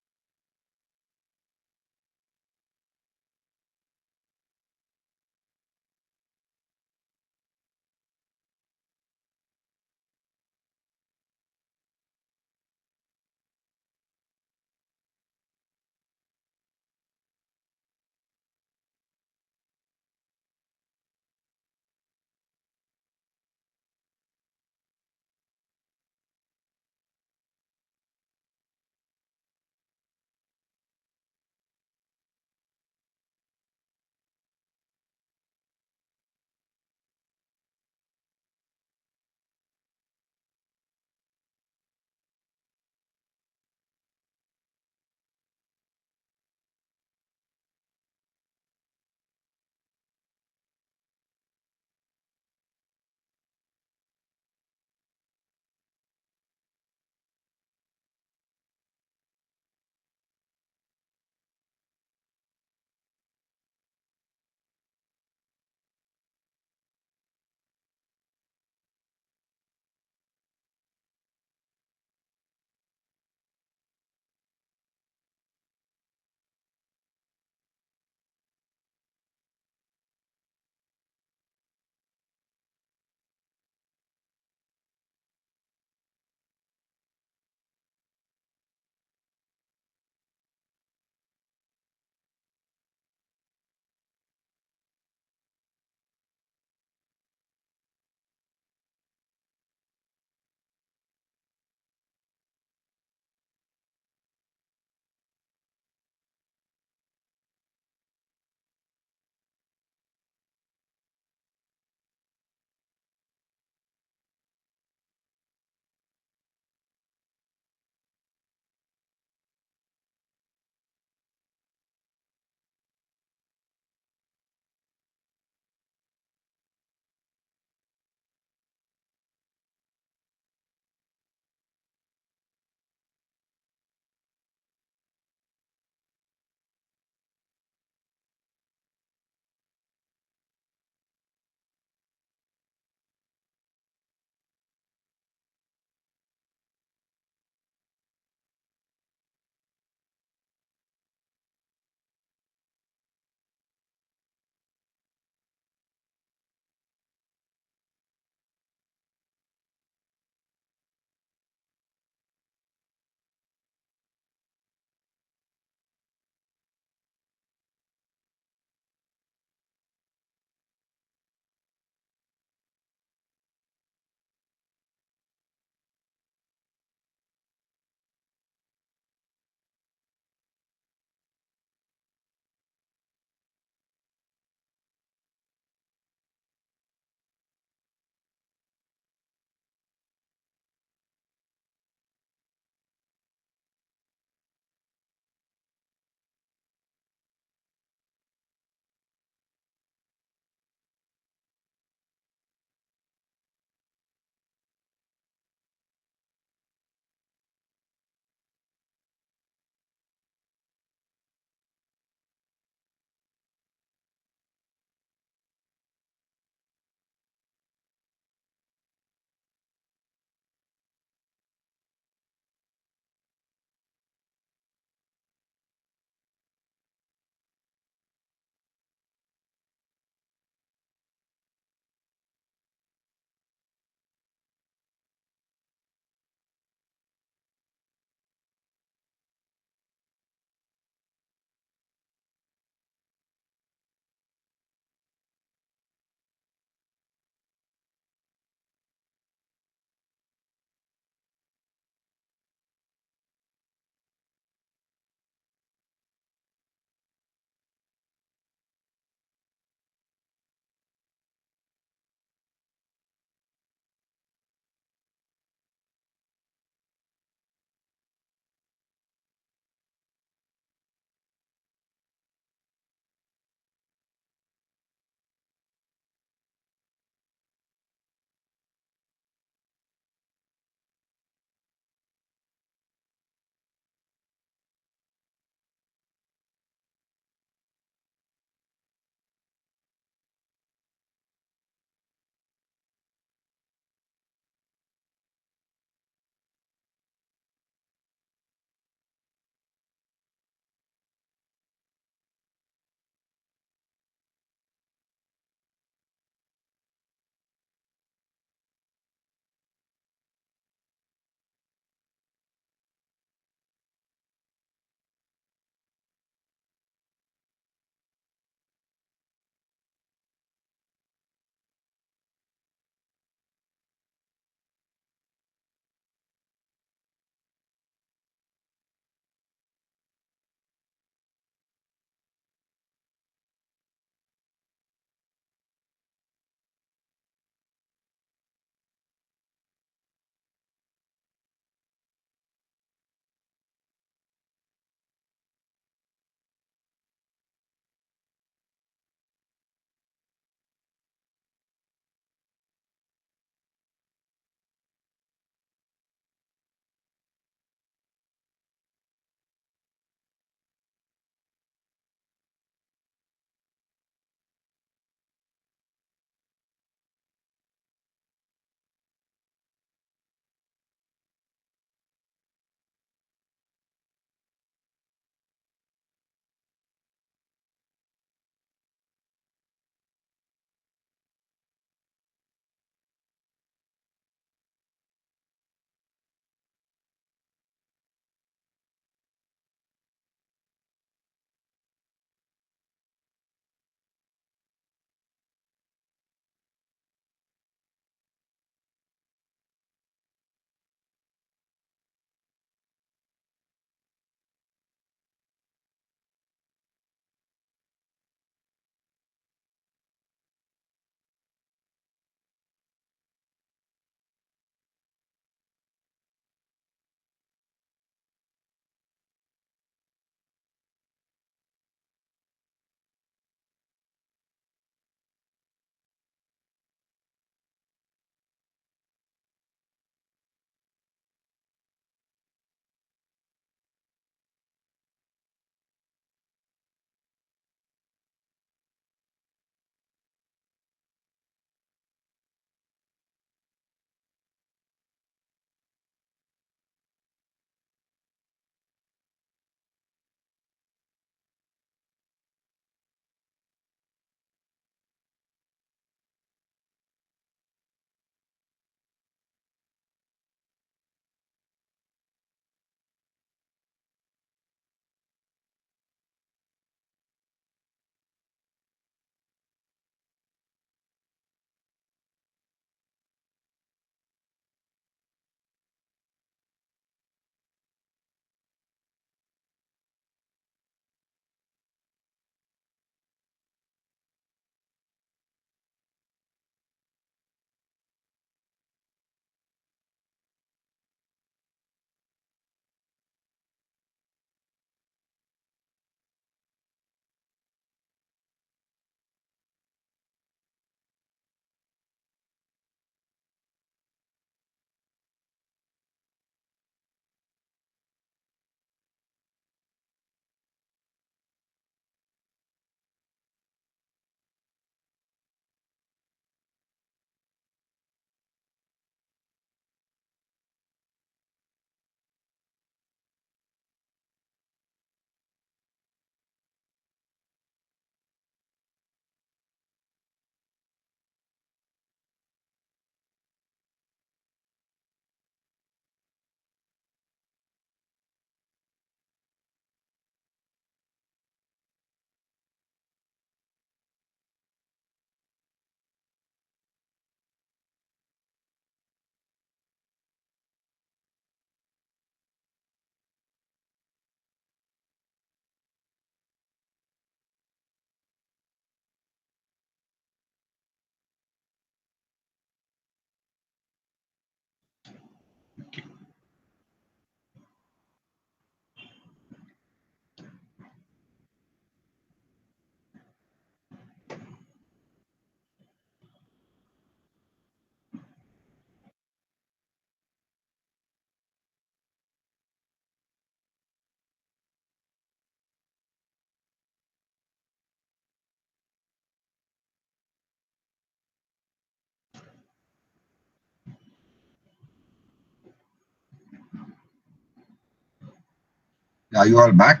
Are you all back?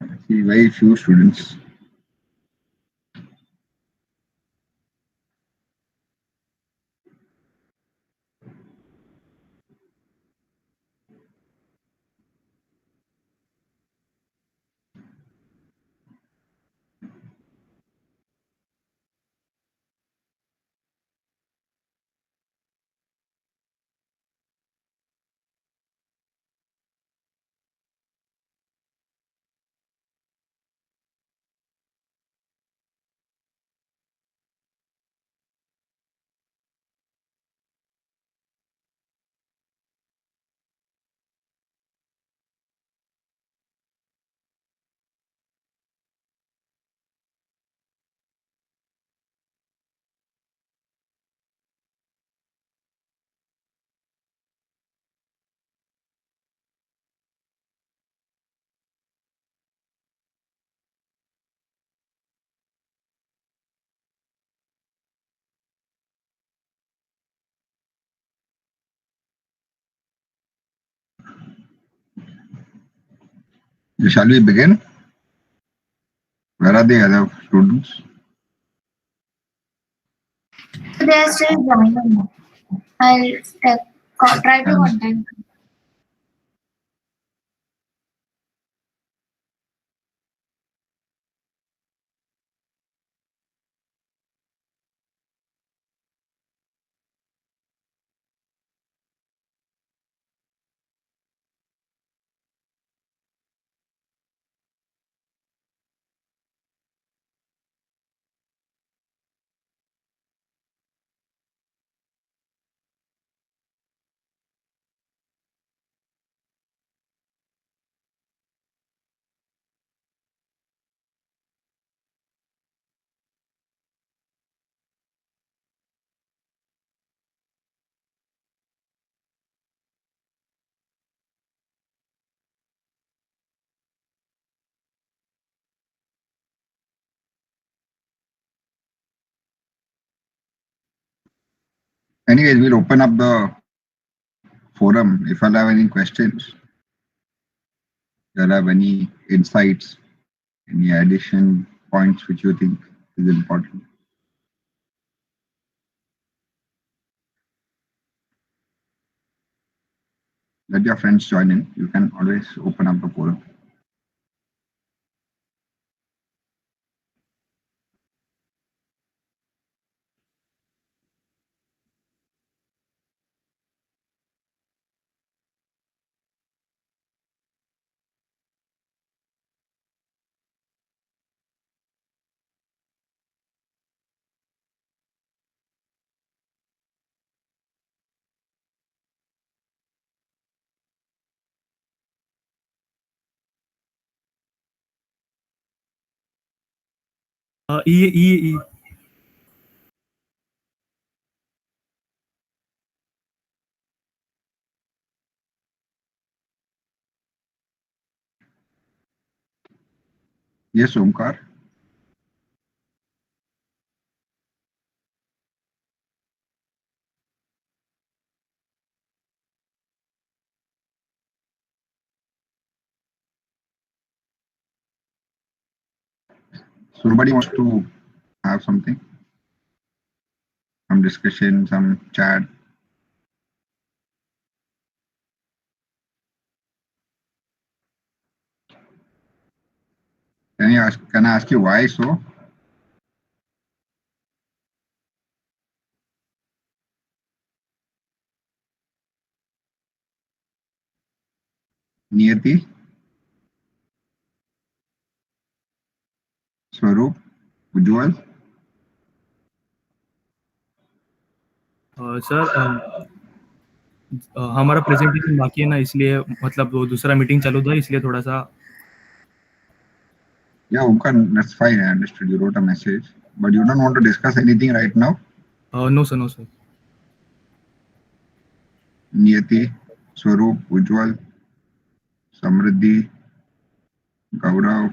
I see very few students. Shall we begin? Where are the other students? So they are still joining. I'll try to And contact. anyways, we'll open up the forum. If I'll have any questions, you'll have any insights, any addition points which you think is important. Let your friends join in. You can always open up the forum. E. Yes, Omkar. So nobody wants to have something, some discussion, some chat. Can I ask you why so? Niyati, Swaroop, Ujjwal. Sir हमारा presentation बाकी है ना, इसलिए मतलब वो दूसरा meeting चालू था, इसलिए थोड़ा सा Yeah, Omkar, that's fine. I understood. You wrote a message, but you don't want to discuss anything right now. No sir. Niyati, Swaroop, Ujjwal, Samriddhi, Gaurav.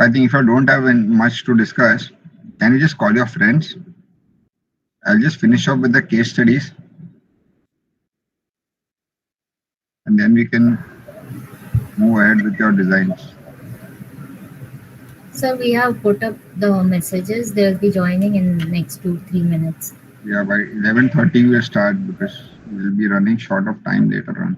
So I think if I don't have much to discuss, can you just call your friends? I'll just finish up with the case studies, and then we can move ahead with your designs. So we have put up the messages. They'll be joining in next 2-3 minutes. Yeah, by 11:30 we'll start because we'll be running short of time later on.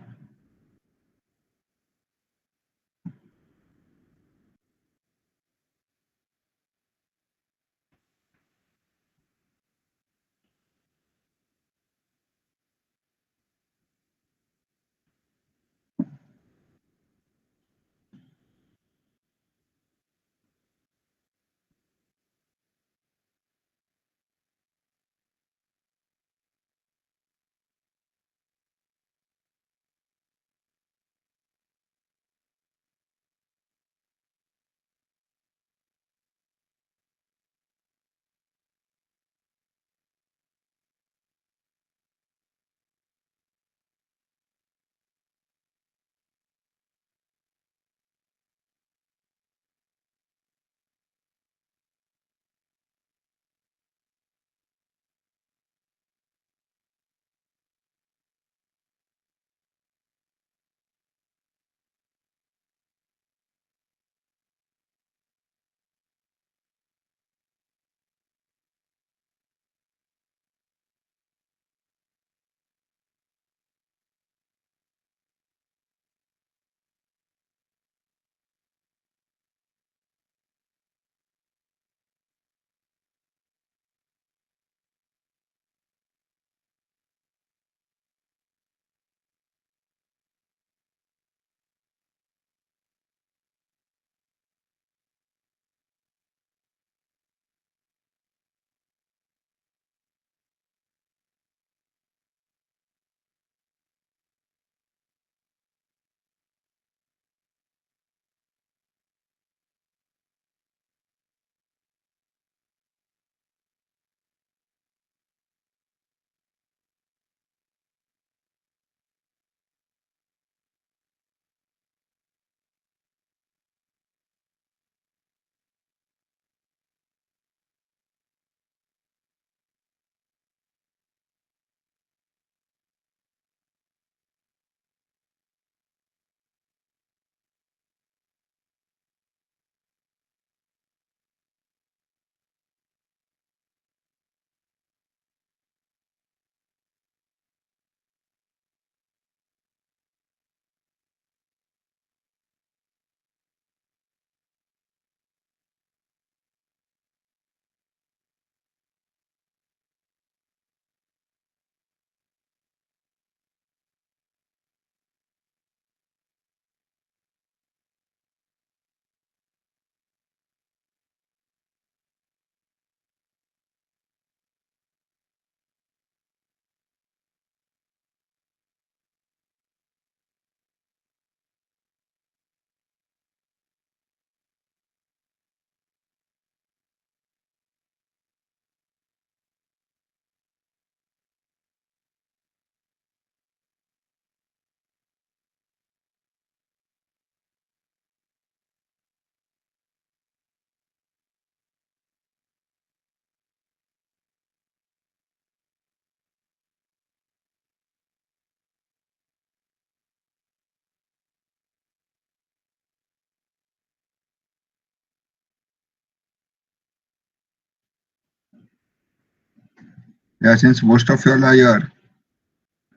Yeah, since most of you all are here,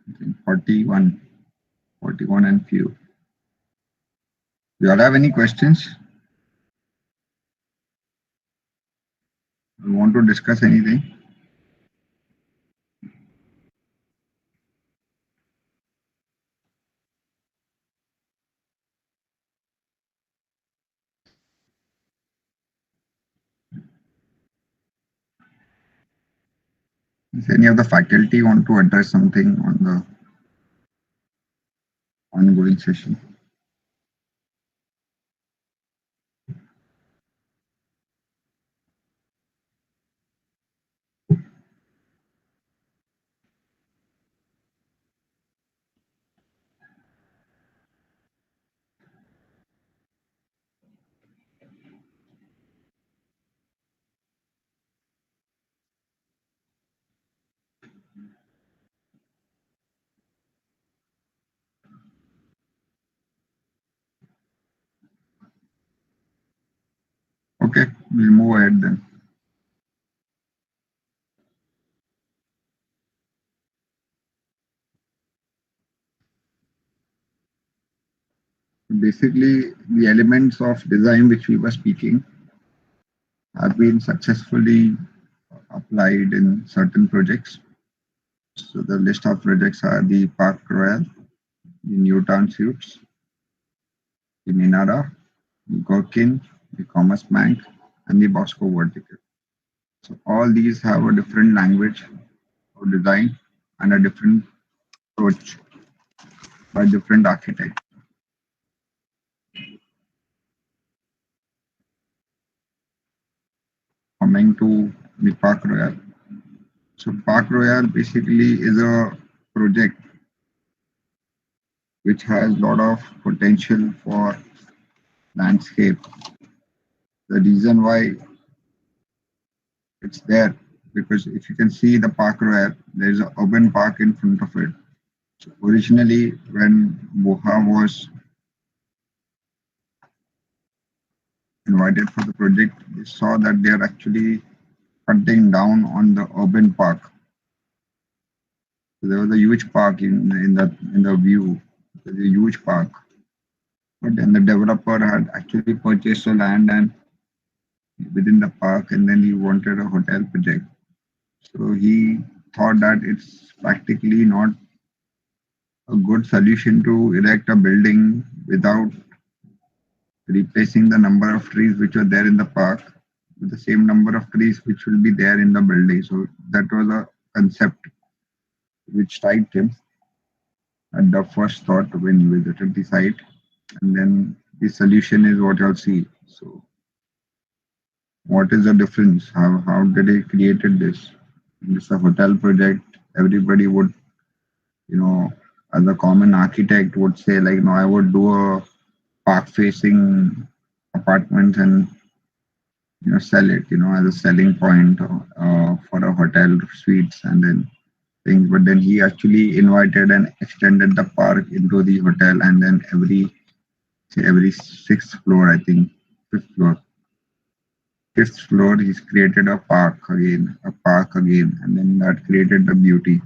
I think 41 and few. Do you all have any questions? You want to discuss anything? Does any of the faculty want to address something on the ongoing session? Okay, we'll move ahead then. Basically, the elements of design which we were speaking have been successfully applied in certain projects. So the list of projects are the Park Royal, the Newtown Suites, the Minara, the Gherkin, the Commerce Bank, and the Bosco Vertical. So all these have a different language of design and a different approach by different architects. Coming to the Park Royal. So Park Royal basically is a project which has a lot of potential for landscape. The reason why it's there, because if you can see the Park Royal, there is an urban park in front of it. So originally, when BOHA was invited for the project, they saw that they are actually cutting down on the urban park. So there was a huge park in the view. There's a huge park, but then the developer had actually purchased the land and within the park, and then he wanted a hotel project. So he thought that it's practically not a good solution to erect a building without replacing the number of trees which are there in the park with the same number of trees which will be there in the building. So that was a concept which striked him at the first thought when he visited the site. And then the solution is what you'll see. So what is the difference? How did he created this? It's a hotel project. Everybody would, as a common architect would say like, no, I would do a park facing apartment and sell it, as a selling point for a hotel suites and then things. But then he actually invited and extended the park into the hotel, and then every sixth floor, I think, fifth floor, he's created a park again, and then that created the beauty.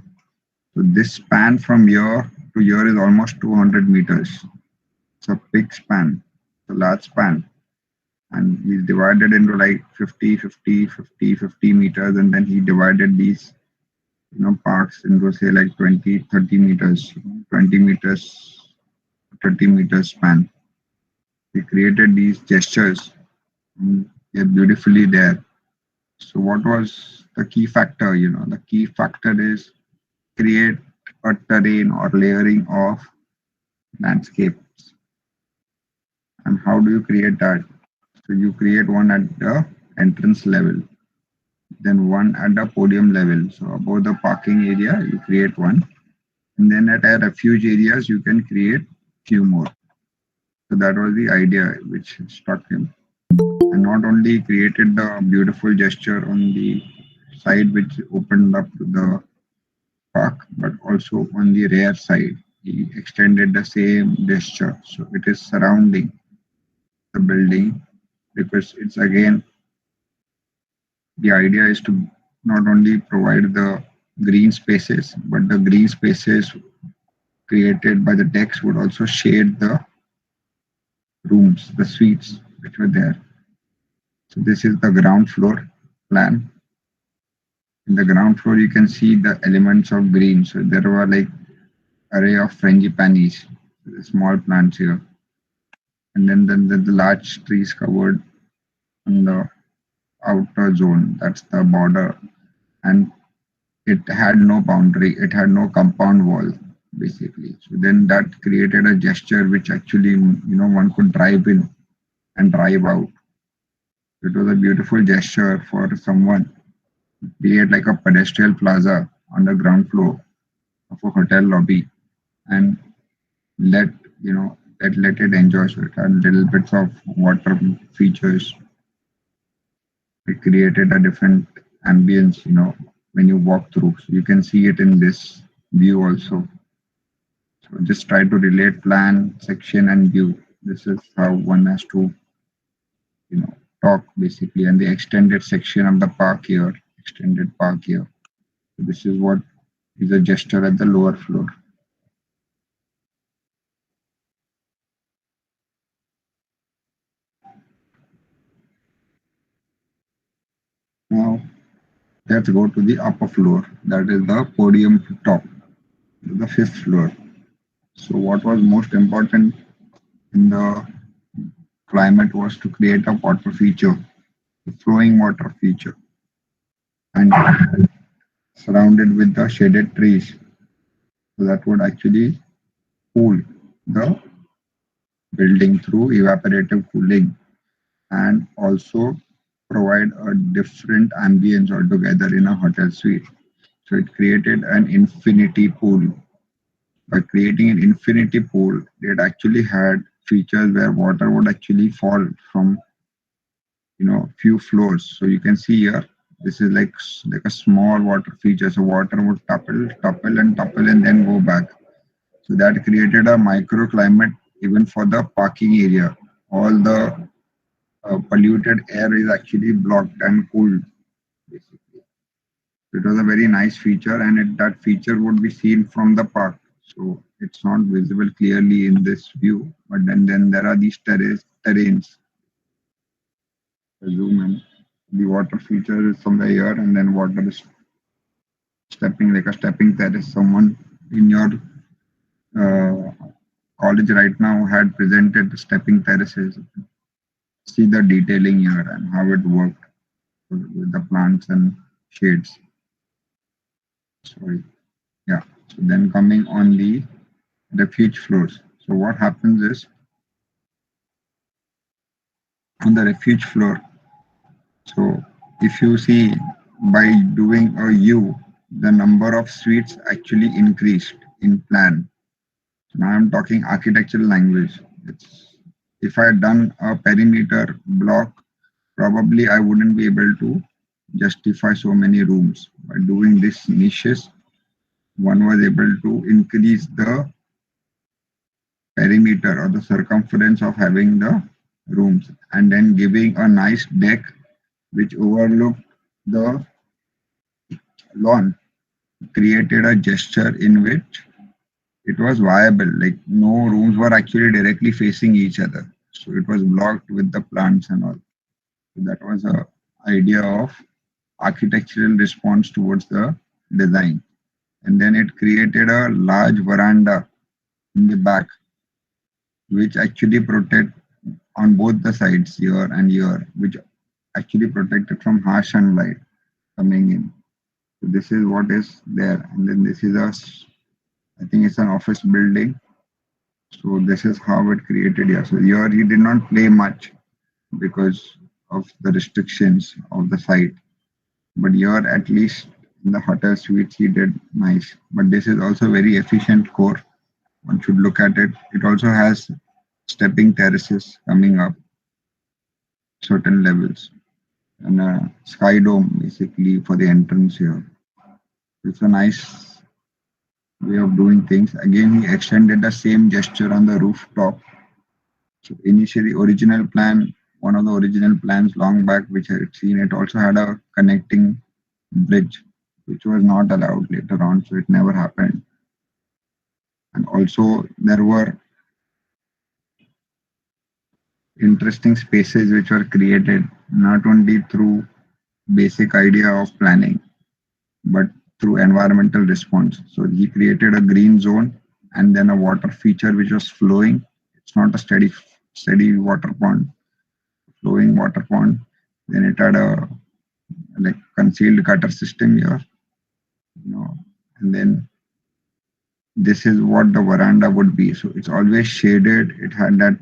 So this span from here to here is almost 200 meters. It's a big span, it's a large span. And he's divided into like 50, 50, 50, 50 meters, and then he divided these, parks into say like 20, 30 meters, 20 meters, 30 meters span. He created these gestures. They're beautifully there. So what was the key factor? The key factor is create a terrain or layering of landscapes. And how do you create that? So you create one at the entrance level, then one at the podium level. So above the parking area, you create one. And then at a refuge areas, you can create few more. So that was the idea which struck him. And not only created the beautiful gesture on the side which opened up to the park, but also on the rear side, he extended the same gesture. So it is surrounding the building, because it's again, the idea is to not only provide the green spaces, but the green spaces created by the decks would also shade the rooms, the suites which were there. So this is the ground floor plan. In the ground floor, you can see the elements of green. So there were like array of frangipanis, the small plants here. And then the large trees covered on the outer zone, that's the border. And it had no boundary, it had no compound wall, basically. So then that created a gesture which actually, one could drive in and drive out. It was a beautiful gesture for someone to create like a pedestrian plaza on the ground floor of a hotel lobby and let it enjoy. So it had little bits of water features. It created a different ambience, when you walk through. So you can see it in this view also. So just try to relate plan, section, and view. This is how one has to, talk basically, and the extended section of the park here, extended park here. So this is what is a gesture at the lower floor. Now let's go to the upper floor. That is the podium top, the fifth floor. So what was most important in the climate was to create a water feature, a flowing water feature, and surrounded with the shaded trees. So that would actually cool the building through evaporative cooling and also provide a different ambience altogether in a hotel suite. So it created an infinity pool. By creating an infinity pool, it actually had features where water would actually fall from few floors. So you can see here, this is like a small water feature. So water would topple and then go back. So that created a microclimate even for the parking area. All the polluted air is actually blocked and cooled. Basically, it was a very nice feature, and that feature would be seen from the park. So it's not visible clearly in this view, but then there are these terrains. Zoom in. The water feature is somewhere here, and then water is stepping like a stepping terrace. Someone in your uh, college right now had presented the stepping terraces. See the detailing here and how it worked with the plants and shades. Sorry. Yeah. So then coming on the refuge floors. So what happens is on the refuge floor, so if you see by doing a U, the number of suites actually increased in plan. So now I'm talking architectural language. If I had done a perimeter block, probably I wouldn't be able to justify so many rooms. By doing this niches, one was able to increase the perimeter or the circumference of having the rooms, and then giving a nice deck which overlooked the lawn, created a gesture in which it was viable. Like no rooms were actually directly facing each other, so it was blocked with the plants and all. So that was a idea of architectural response towards the design. And then it created a large veranda in the back, which actually protect on both the sides here and here, which actually protected from harsh sunlight coming in. So this is what is there. And then this is I think it's an office building. So this is how it created here. So here he did not play much because of the restrictions of the site. But here at least in the hotel suites he did nice. But this is also very efficient core. One should look at it. It also has stepping terraces coming up certain levels and a sky dome basically for the entrance here. It's a nice way of doing things. Again, he extended the same gesture on the rooftop. So initially, original plan, one of the original plans long back, which I had seen, it also had a connecting bridge, which was not allowed later on, so it never happened. And also, there were interesting spaces which were created not only through basic idea of planning, but through environmental response. So he created a green zone and then a water feature which was flowing. It's not a steady water pond, flowing water pond. Then it had a like concealed gutter system here, and then this is what the veranda would be. So it's always shaded. It had that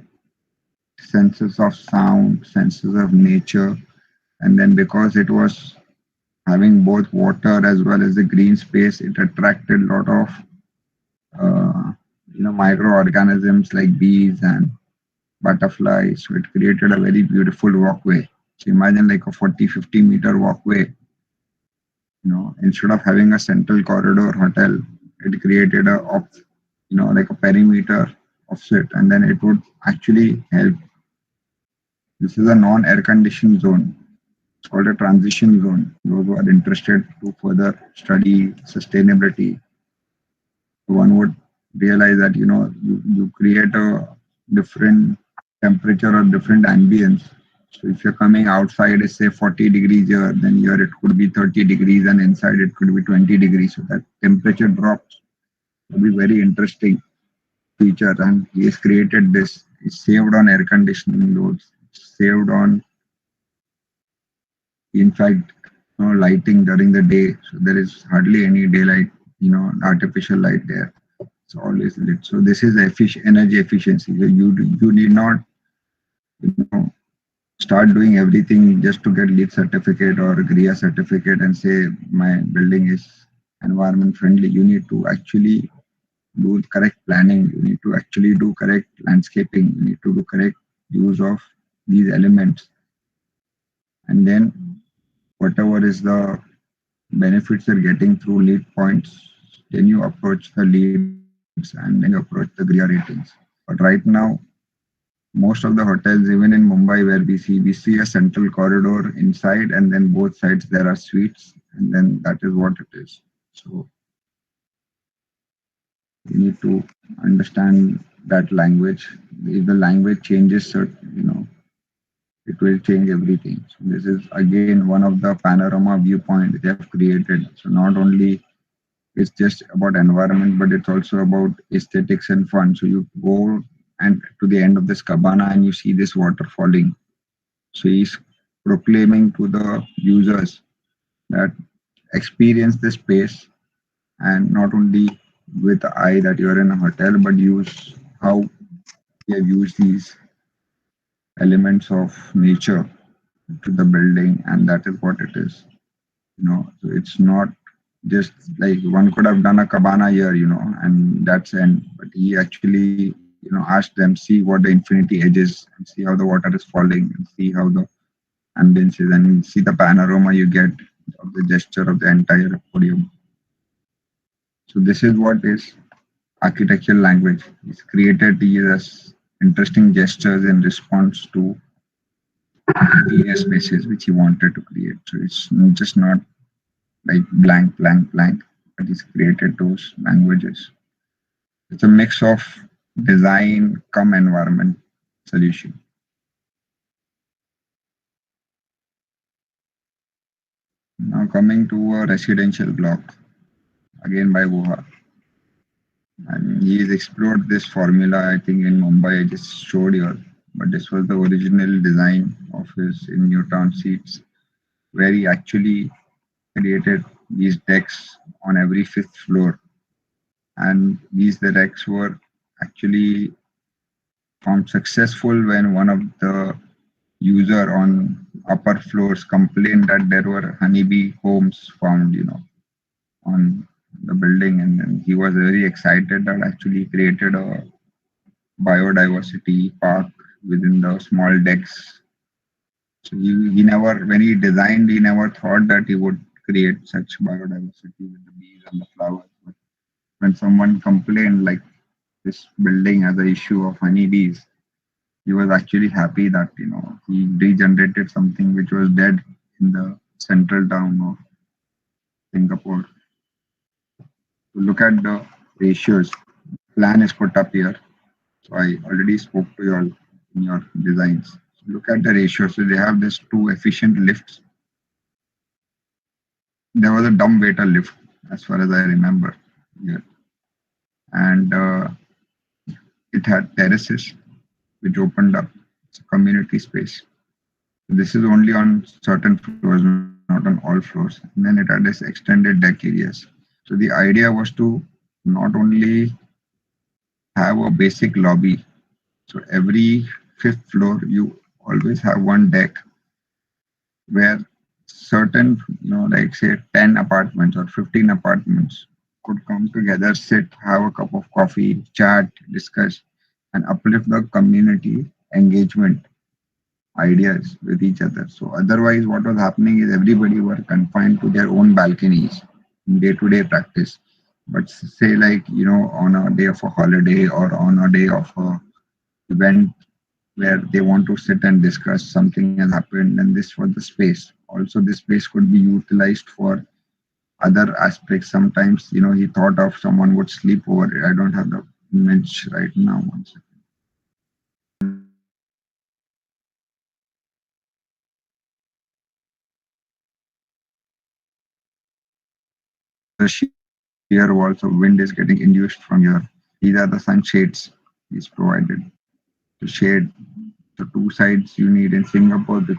senses of sound, senses of nature, and then because it was having both water as well as the green space, it attracted a lot of microorganisms like bees and butterflies. So it created a very beautiful walkway. So imagine like a 40-50 meter walkway. Instead of having a central corridor hotel, it created like a perimeter of it, and then it would actually help This is a non-air conditioned zone. It's called a transition zone. Those who are interested to further study sustainability, one would realize that you create a different temperature or different ambience. So if you're coming outside is say 40 degrees here, then here it could be 30 degrees and inside it could be 20 degrees. So that temperature drops will be very interesting feature. And he has created this. It's saved on air conditioning loads, saved on in fact lighting during the day. So there is hardly any daylight, artificial light there. It's always lit. So this is energy efficiency. You need not start doing everything just to get LEED certificate or GREA certificate and say my building is environment friendly. You need to actually do correct planning. You need to actually do correct landscaping. You need to do correct use of these elements. And then whatever is the benefits you're getting through LEED points, then you approach the leads and then you approach the GREA ratings. But right now, most of the hotels, even in Mumbai, where we see a central corridor inside, and then both sides there are suites, and then that is what it is. So you need to understand that language. If the language changes, it will change everything. So this is again one of the panorama viewpoint they have created. So not only it's just about environment, but it's also about aesthetics and fun. So you go and to the end of this cabana and you see this water falling. So he's proclaiming to the users that experience this space and not only with the eye that you're in a hotel, but use how they have used these elements of nature to the building, and that is what it is. So it's not just like one could have done a cabana here, and that's end. But he actually, asked them, see what the infinity edge is, and see how the water is falling, and see how the ambience is, and see the panorama you get of the gesture of the entire podium. So this is what is architectural language. It's created these interesting gestures in response to interior spaces which he wanted to create. So it's just not like blank, blank, blank, but he's created those languages. It's a mix of design come environment solution. Now coming to a residential block, again by Voha. And he has explored this formula, I think in Mumbai, I just showed you, but this was the original design of his in Newtown Seats, where he actually created these decks on every 5th floor. And these decks were actually found successful when one of the user on upper floors complained that there were honeybee homes found, on the building, and then he was very excited that actually created a biodiversity park within the small decks. So he never, when he designed, he never thought that he would create such biodiversity with the bees and the flowers. But when someone complained like this building has an issue of honeybees, he was actually happy that he regenerated something which was dead in the central town of Singapore. To look at the ratios, plan is put up here. So I already spoke to you all in your designs. So look at the ratios. So they have this 2 efficient lifts. There was a dumb waiter lift, as far as I remember here, and it had terraces which opened up. It's a community space. This is only on certain floors, not on all floors. And then it had this extended deck areas. So the idea was to not only have a basic lobby. So every 5th floor, you always have one deck where certain, like say 10 apartments or 15 apartments could come together, sit, have a cup of coffee, chat, discuss, and uplift the community engagement ideas with each other. So otherwise what was happening is everybody were confined to their own balconies in day-to-day practice. But say like, on a day of a holiday or on a day of a event, where they want to sit and discuss something has happened, and this was the space. Also, this space could be utilized for other aspects. Sometimes, he thought of someone would sleep over it. I don't have the image right now. One second. The sheer walls of wind is getting induced from here. These are the sunshades is provided to shade the two sides you need in Singapore. The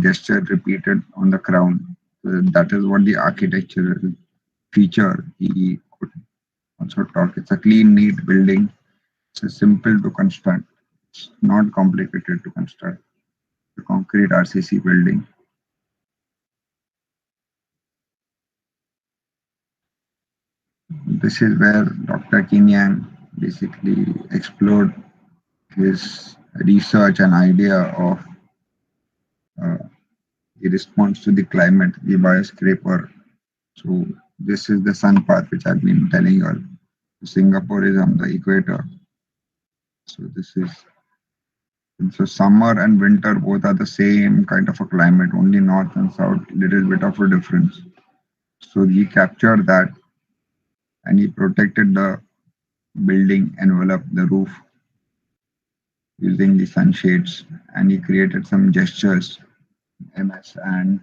gesture repeated on the crown. That is what the architectural feature he could also talk. It's a clean, neat building. It's simple to construct. It's not complicated to construct. The concrete RCC building. This is where Dr. Kinyang basically explored his research and idea of the response to the climate, the bioscraper. So this is the sun path which I've been telling you all. Singapore is on the equator. So summer and winter both are the same kind of a climate, only north and south, little bit of a difference. So he captured that and he protected the building envelope, the roof, using the sunshades, and he created some gestures, MS, and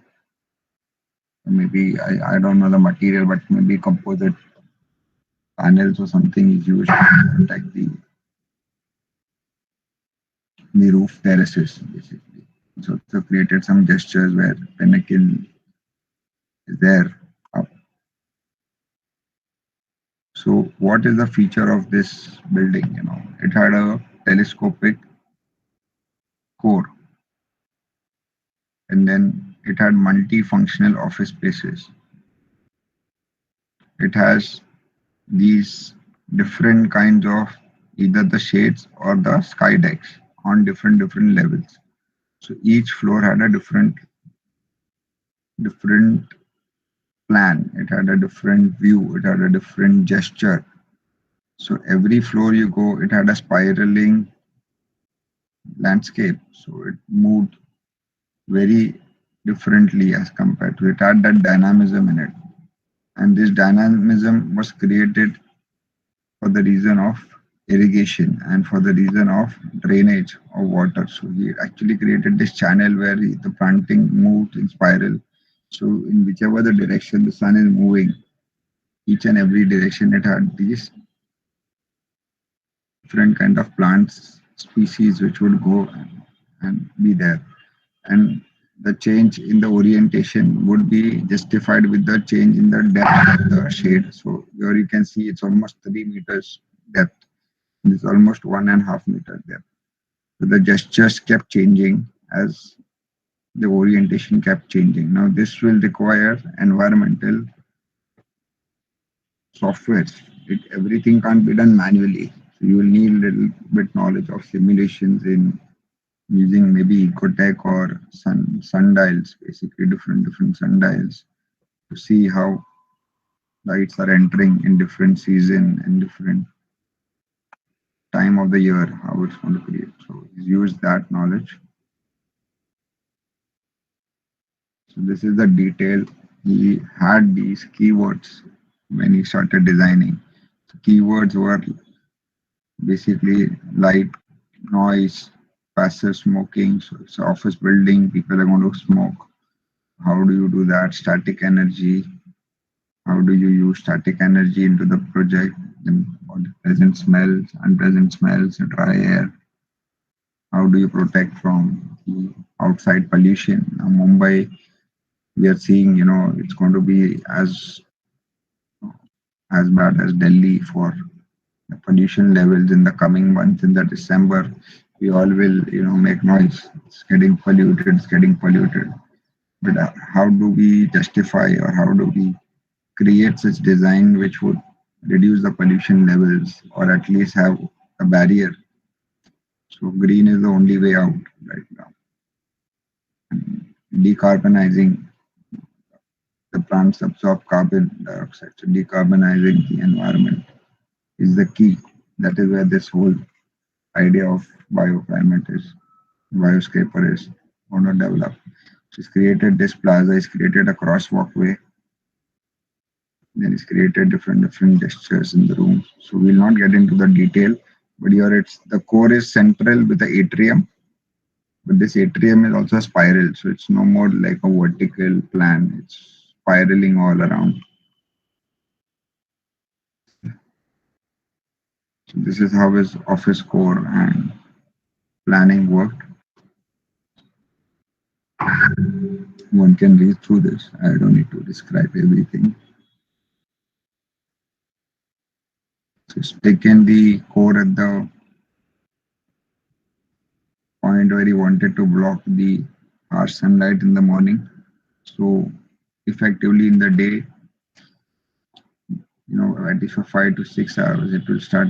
maybe I don't know the material, but maybe composite panels or something is used to protect the roof terraces, basically. So created some gestures where pinnacle is there up. So what is the feature of this building? It had a telescopic core, and then it had multifunctional office spaces. It has these different kinds of either the shades or the sky decks on different levels. So each floor had a different plan. It had a different view. It had a different gesture. So every floor you go, it had a spiraling landscape. So it moved very differently as compared to it had that dynamism in it. And this dynamism was created for the reason of irrigation and for the reason of drainage of water. So he actually created this channel where the planting moved in spiral. So in whichever the direction the sun is moving, each and every direction it had these different kind of plants species which would go and be there. And the change in the orientation would be justified with the change in the depth of the shade. So here you can see it's almost 3 meters depth. It's almost 1.5 meter depth. So the gestures kept changing as the orientation kept changing. Now this will require environmental software. Everything can't be done manually. So you will need a little bit knowledge of simulations in using maybe Ecotech or sundials, basically different sundials, to see how lights are entering in different season and different time of the year, how it's going to create. So use that knowledge. So this is the detail. He had these keywords when he started designing. So keywords were basically light, noise, passive smoking. So it's an office building, people are going to smoke. How do you do that? Static energy. How do you use static energy into the project? Then present smells, unpleasant smells, dry air. How do you protect from the outside pollution? Now, Mumbai, we are seeing, it's going to be as bad as Delhi for the pollution levels in the coming months. In the December, we all will, make noise. It's getting polluted. It's getting polluted. But how do we justify or how do we create such design which would reduce the pollution levels or at least have a barrier? So green is the only way out right now. Decarbonizing The plants absorb carbon dioxide, so decarbonizing the environment is the key. That is where this whole idea of bioclimate is, bioscaper is going to develop. So it's created this plaza, is created a crosswalkway, then it's created different gestures in the room. So we'll not get into the detail, but here it's the core is central with the atrium, but this atrium is also a spiral, so it's no more like a vertical plan, it's spiraling all around. So this is how his office core and planning worked. One can read through this. I don't need to describe everything. So it's taken the core at the point where he wanted to block the harsh sunlight in the morning. So effectively in the day, at least for 5 to 6 hours, it will start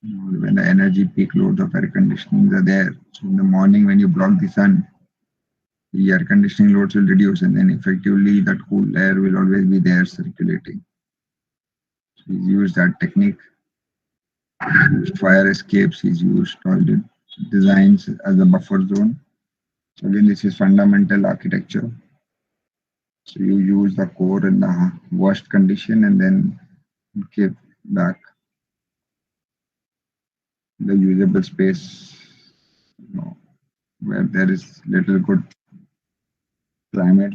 when the energy peak loads of air conditioning are there. So in the morning when you block the sun, the air conditioning loads will reduce, and then effectively that cool air will always be there circulating. So he's used that technique. He's used fire escapes, he's used all the designs as a buffer zone. So again, this is fundamental architecture. So you use the core in the worst condition and then give back the usable space, where there is little good climate.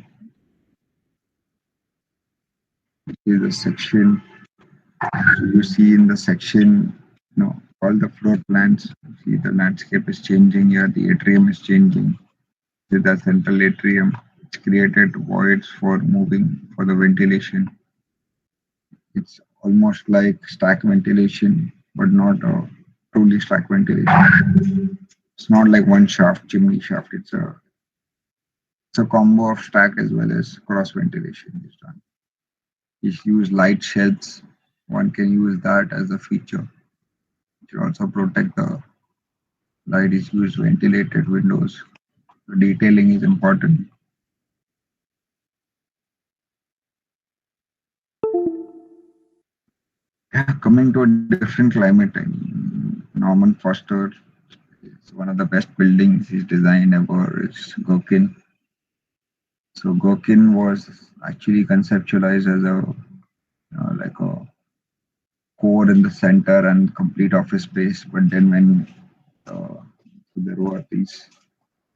This is a section. So you see in the section, all the floor plans. You see the landscape is changing here. The atrium is changing. This is the central atrium. It's created voids for moving for the ventilation. It's almost like stack ventilation, but not a truly stack ventilation. It's not like one shaft, chimney shaft. It's a combo of stack as well as cross ventilation is done. If you use light sheds, one can use that as a feature. It should also protect the light. Is used ventilated windows. The detailing is important. Yeah, coming to a different climate, Norman Foster is one of the best buildings he's designed ever. It's Gherkin. So Gherkin was actually conceptualized as like a core in the center and complete office space. But then when there were these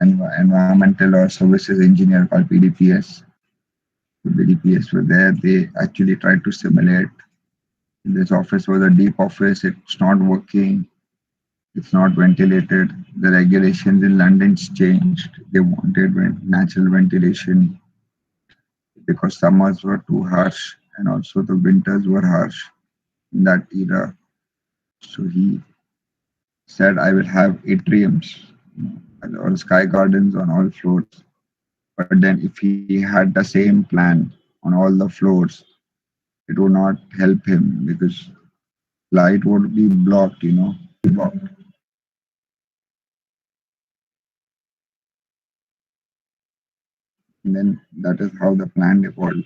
environmental or services engineer called PDPS, the BDPS were there, they actually tried to simulate. This office was a deep office. It's not working. It's not ventilated. The regulations in London's changed. They wanted natural ventilation because summers were too harsh and also the winters were harsh in that era. So he said, I will have atriums or sky gardens on all floors. But then if he had the same plan on all the floors, it would not help him because light would be blocked, blocked. And then that is how the plan evolved.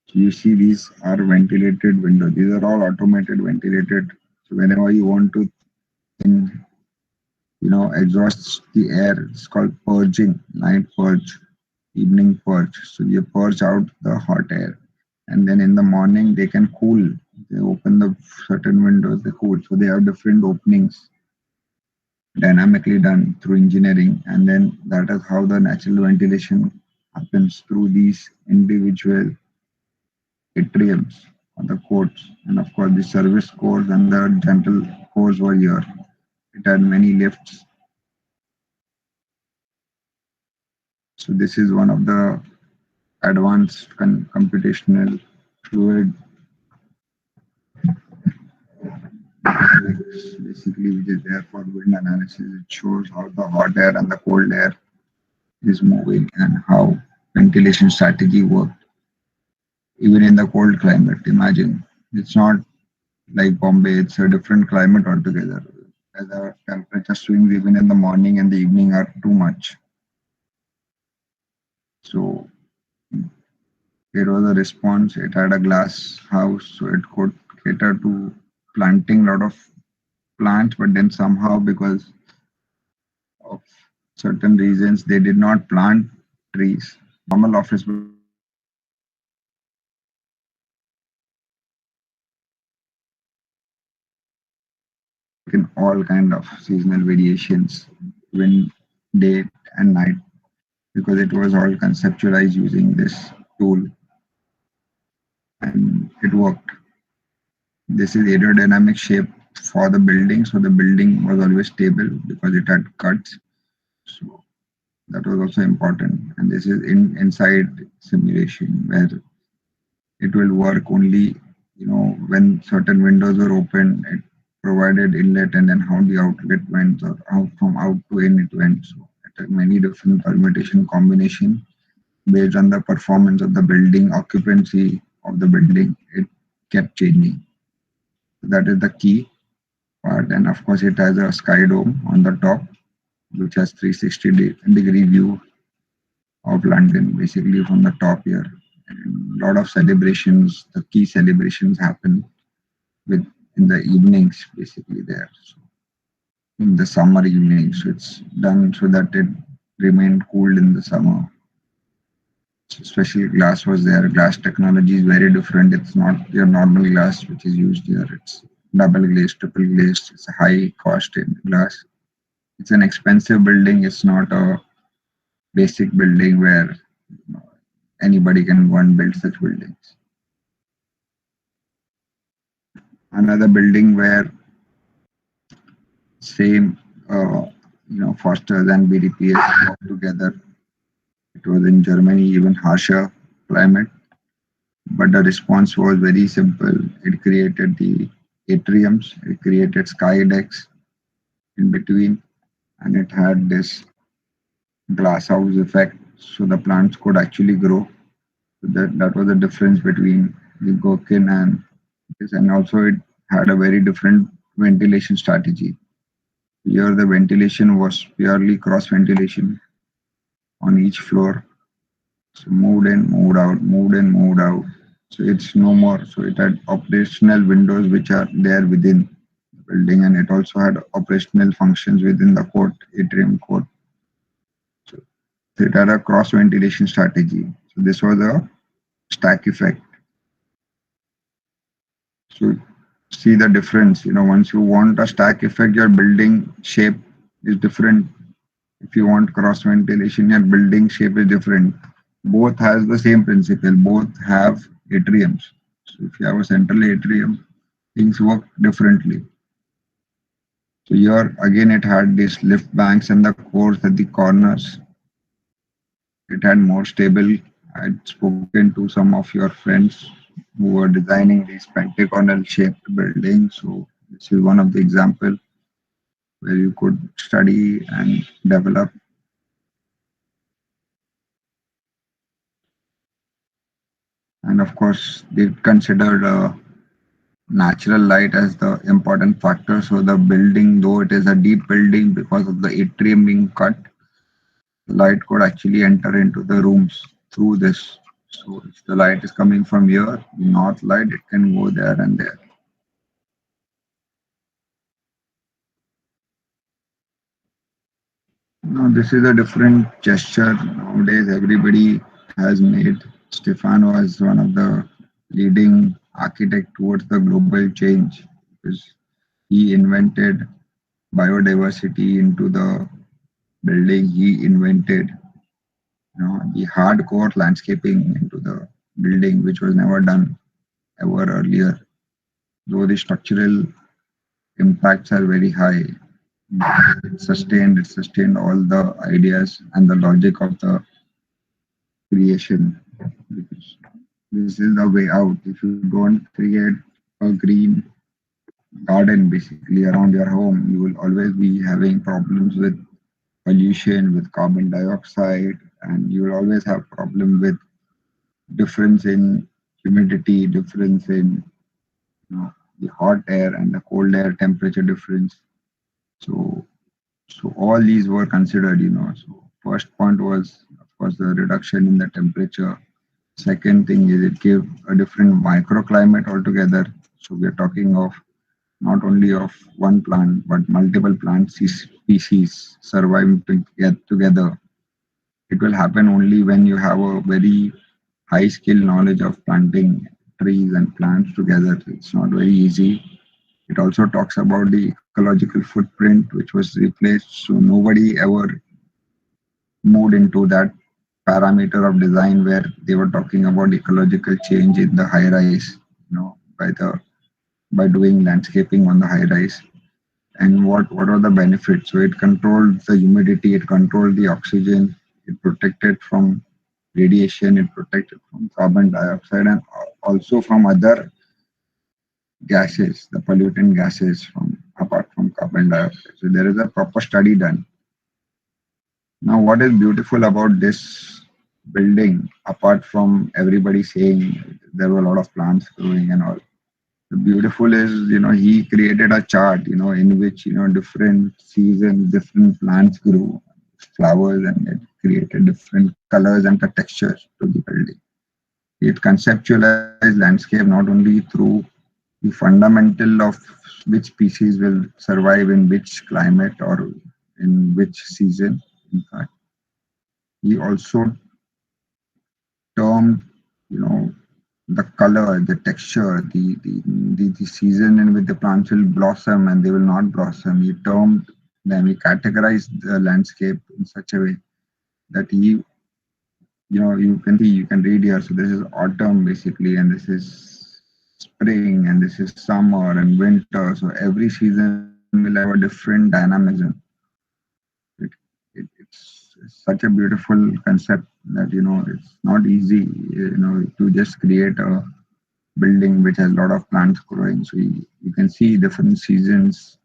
So you see these are ventilated windows. These are all automated ventilated. So whenever you want to in, exhaust the air, it's called purging, night purge, evening purge. So you purge out the hot air. And then in the morning they can cool. They open the certain windows, they cool. So they have different openings dynamically done through engineering. And then that is how the natural ventilation happens through these individual atriums on the courts. And of course, the service cores and the general cores were here. It had many lifts. So this is one of the advanced computational fluid basically, which is there for wind analysis. It shows how the hot air and the cold air is moving and how ventilation strategy worked even in the cold climate. Imagine, it's not like Bombay, it's a different climate altogether. The temperature swings even in the morning and the evening are too much. So It was a response. It had a glass house, so it could cater to planting a lot of plants, but then somehow because of certain reasons they did not plant trees. Normal office building where you can see work in all kind of seasonal variations, wind, day and night, because it was all conceptualized using this tool and it worked. This is aerodynamic shape for the building, so the building was always stable because it had cuts. So that was also important. And this is inside simulation where it will work only, when certain windows were open, it provided inlet and then how the outlet went or out from out to in it went. So it had many different permutation combination based on the performance of the building, occupancy of the building, it kept changing. That is the key part. And of course, it has a sky dome on the top, which has 360-degree view of London, basically from the top here. And a lot of celebrations, the key celebrations happen with in the evenings, basically there. So in the summer evenings, so it's done so that it remained cool in the summer. So special glass was there. Glass technology is very different. It's not your normal glass which is used here. It's double glazed, triple glazed. It's a high cost in glass. It's an expensive building. It's not a basic building where anybody can go and build such buildings. Another building where same, Foster and BDPS worked together. It was in Germany, even harsher climate, but the response was very simple. It created the atriums, it created sky decks in between, and it had this glass house effect, so the plants could actually grow. So that was the difference between the Gherkin and this, and also it had a very different ventilation strategy. Here the ventilation was purely cross ventilation on each floor. So moved in, moved out, moved in, moved out. So it's no more. So it had operational windows which are there within the building, and it also had operational functions within the court, atrium court. So it had a cross ventilation strategy. So this was a stack effect. So see the difference. Once you want a stack effect, your building shape is different. If you want cross ventilation, your building shape is different. Both has the same principle. Both have atriums. So if you have a central atrium, things work differently. So here again, it had these lift banks and the cores at the corners. It had more stable. I'd spoken to some of your friends who were designing these pentagonal shaped buildings. So this is one of the example where you could study and develop. And of course, they considered natural light as the important factor. So the building, though it is a deep building, because of the atrium being cut, light could actually enter into the rooms through this. So if the light is coming from here, north light, it can go there and there. Now this is a different gesture. Nowadays, everybody has made. Stefano as one of the leading architect towards the global change, because he invented biodiversity into the building. He invented the hardcore landscaping into the building, which was never done ever earlier. Though the structural impacts are very high, it sustained all the ideas and the logic of the creation. This is the way out. If you don't create a green garden basically around your home, you will always be having problems with pollution, with carbon dioxide, and you will always have problem with difference in humidity, difference in the hot air and the cold air temperature difference. So all these were considered. So first point was of course the reduction in the temperature. Second thing is it gave a different microclimate altogether. So we are talking of not only of one plant, but multiple plant species surviving together. It will happen only when you have a very high skill knowledge of planting trees and plants together. It's not very easy. It also talks about the ecological footprint, which was replaced. So nobody ever moved into that parameter of design where they were talking about ecological change in the high rise, by doing landscaping on the high rise. And what are the benefits? So it controlled the humidity, it controlled the oxygen, it protected from radiation, it protected from carbon dioxide, and also from other gases, the pollutant gases from apart from carbon dioxide. So there is a proper study done. Now, what is beautiful about this building, apart from everybody saying there were a lot of plants growing and all, the beautiful is, he created a chart, in which, different seasons, different plants grew, flowers, and it created different colors and the textures to the building. It conceptualized landscape not only through the fundamental of which species will survive in which climate or in which season. In fact, he also termed, you know, the color, the texture, the season in which the plants will blossom and they will not blossom. He termed them, he categorized the landscape in such a way that you can see, you can read here. So this is autumn basically, and this is spring, and this is summer and winter. So every season will have a different dynamism. It's such a beautiful concept that it's not easy to just create a building which has a lot of plants growing. So you can see different seasons.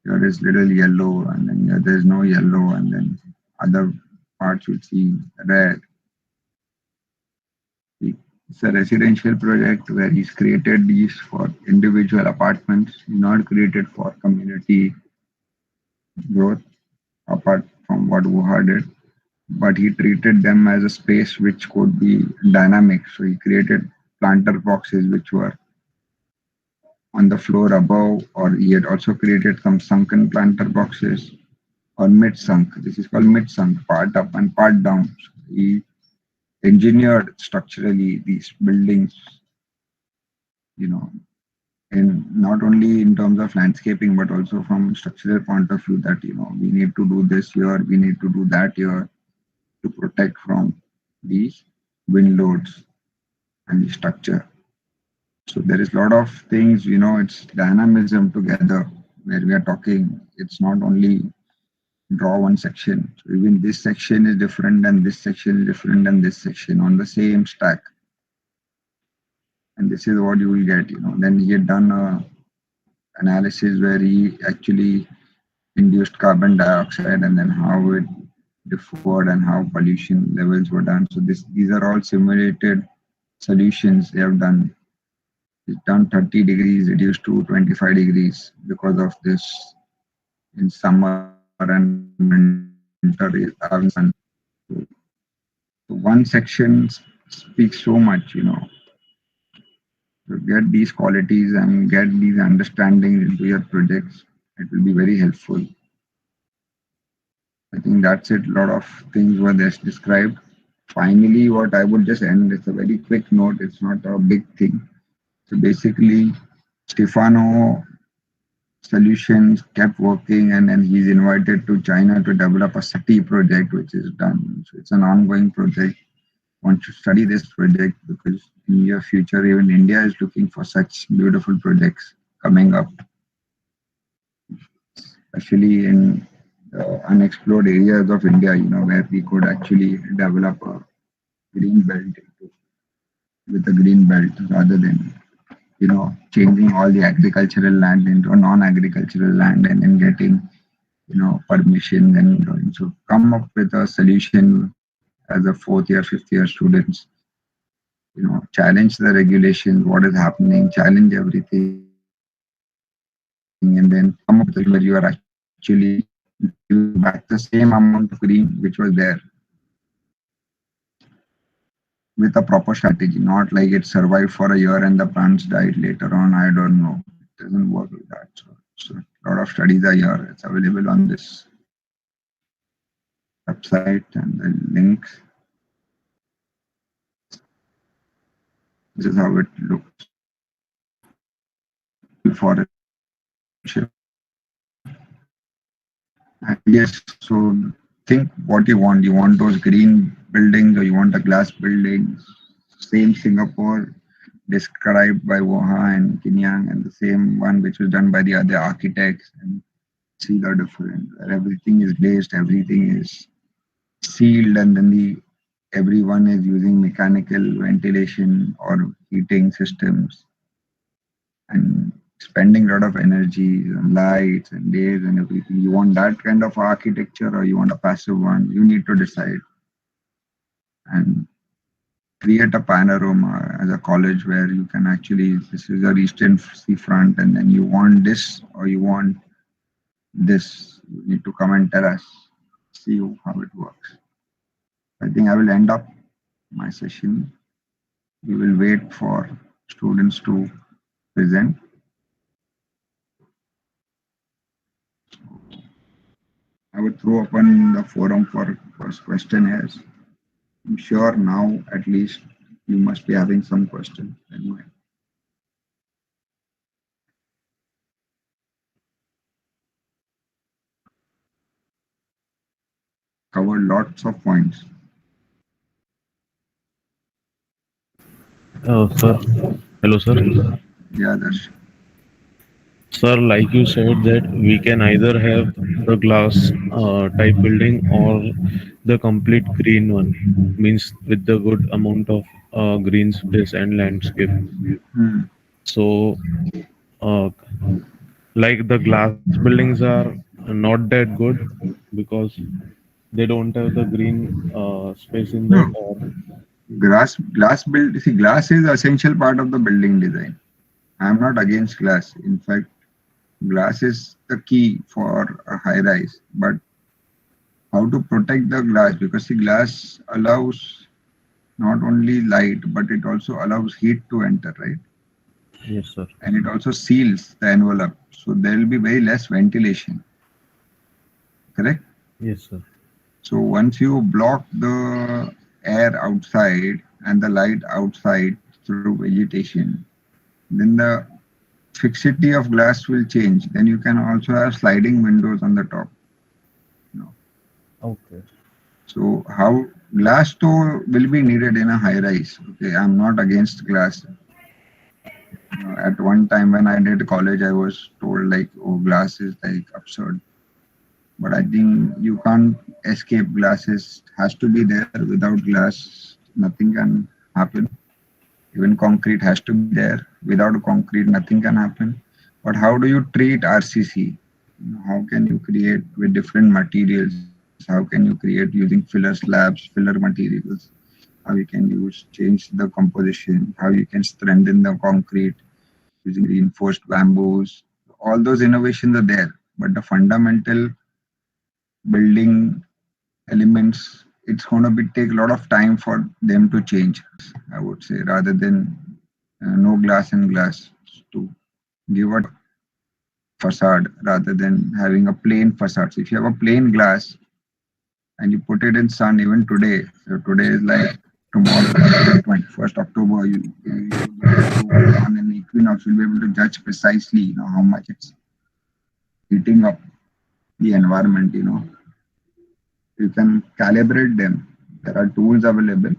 Here is little yellow, and then here there is no yellow, and then other parts you'll see red. It's a residential project where he's created these for individual apartments, not created for community growth, apart from what Wuha did. But he treated them as a space which could be dynamic. So he created planter boxes which were on the floor above, or he had also created some sunken planter boxes or mid-sunk. This is called mid-sunk, part up and part down. So he engineered structurally these buildings, and not only in terms of landscaping, but also from structural point of view that, we need to do this here, we need to do that here to protect from these wind loads and the structure. So there is a lot of things, it's dynamism together where we are talking. It's not only draw one section. So even this section is different and this section is different and this section on the same stack. And this is what you will get, Then he had done a analysis where he actually induced carbon dioxide and then how it differed and how pollution levels were done. So these are all simulated solutions they have done. It's done 30 degrees reduced to 25 degrees because of this in summer and winter having sun. So one section speaks so much, to get these qualities and get these understandings into your projects. It will be very helpful. I think that's it. A lot of things were described. Finally, what I would just end, it's a very quick note. It's not a big thing. So basically, Stefano solutions kept working, and then he's invited to China to develop a SETI project, which is done. So it's an ongoing project. Want to study this project because in your future, even India is looking for such beautiful projects coming up, especially in unexplored areas of India, where we could actually develop a green belt with a green belt rather than, changing all the agricultural land into a non-agricultural land and then getting, permission and going. So come up with a solution as a fourth year, fifth year students, challenge the regulations, what is happening, challenge everything, and then come up with a where you are actually giving back the same amount of green which was there. with a proper strategy, not like it survived for a year and the plants died later on. I don't know. It doesn't work like that. So a lot of studies are here. It's available on this website and the links. This is how it looks. For and yes, so think what you want. You want those green buildings or you want the glass buildings. Same Singapore described by Woha and Kinyang, and the same one which was done by the other architects, and see the difference. Everything is glazed, everything is sealed, and then the everyone is using mechanical ventilation or heating systems and spending a lot of energy and lights and days and everything. You want that kind of architecture or you want a passive one? You need to decide and create a panorama as a college where you can actually, this is our eastern seafront, and then you want this or you want this. You need to come and tell us, see how it works. I think I will end up my session. We will wait for students to present. I would throw open the forum for first question is. I'm sure now at least you must be having some questions anyway. Covered lots of points. Sir, hello, sir. Yeah, that's Sir, like you said that we can either have the glass type building or the complete green one, means with the good amount of green space and landscape. So, uh, like the glass buildings are not that good because they don't have the green space in that, no or glass build. See, glass is essential part of the building design. I'm not against glass. In fact, glass is the key for a high rise. But how to protect the glass? Because the glass allows not only light, but it also allows heat to enter, right? yes, sir. And it also seals the envelope. So there will be very less ventilation. Correct? Yes, sir. So once you block the air outside and the light outside through vegetation, then the fixity of glass will change. Then you can also have sliding windows on the top. Okay. So how glass though will be needed in a high rise. Okay, I'm not against glass. At one time when I did college, I was told like, oh, glass is like absurd. But I think you can't escape glasses. Has to be there. Without glass, nothing can happen. Even concrete has to be there. Without concrete, nothing can happen. But how do you treat RCC? How can you create with different materials? How can you create using filler slabs, filler materials? How you can use change the composition? How you can strengthen the concrete using reinforced bamboos? All those innovations are there, but the fundamental building elements, it's going to be take a lot of time for them to change, I would say, rather than no glass and glass, to give a facade rather than having a plain facade. So if you have a plain glass and you put it in sun, even today, so today is like tomorrow, 21st October, you go on an equinox, you'll be able to judge precisely, how much it's heating up the environment, You can calibrate them. There are tools available.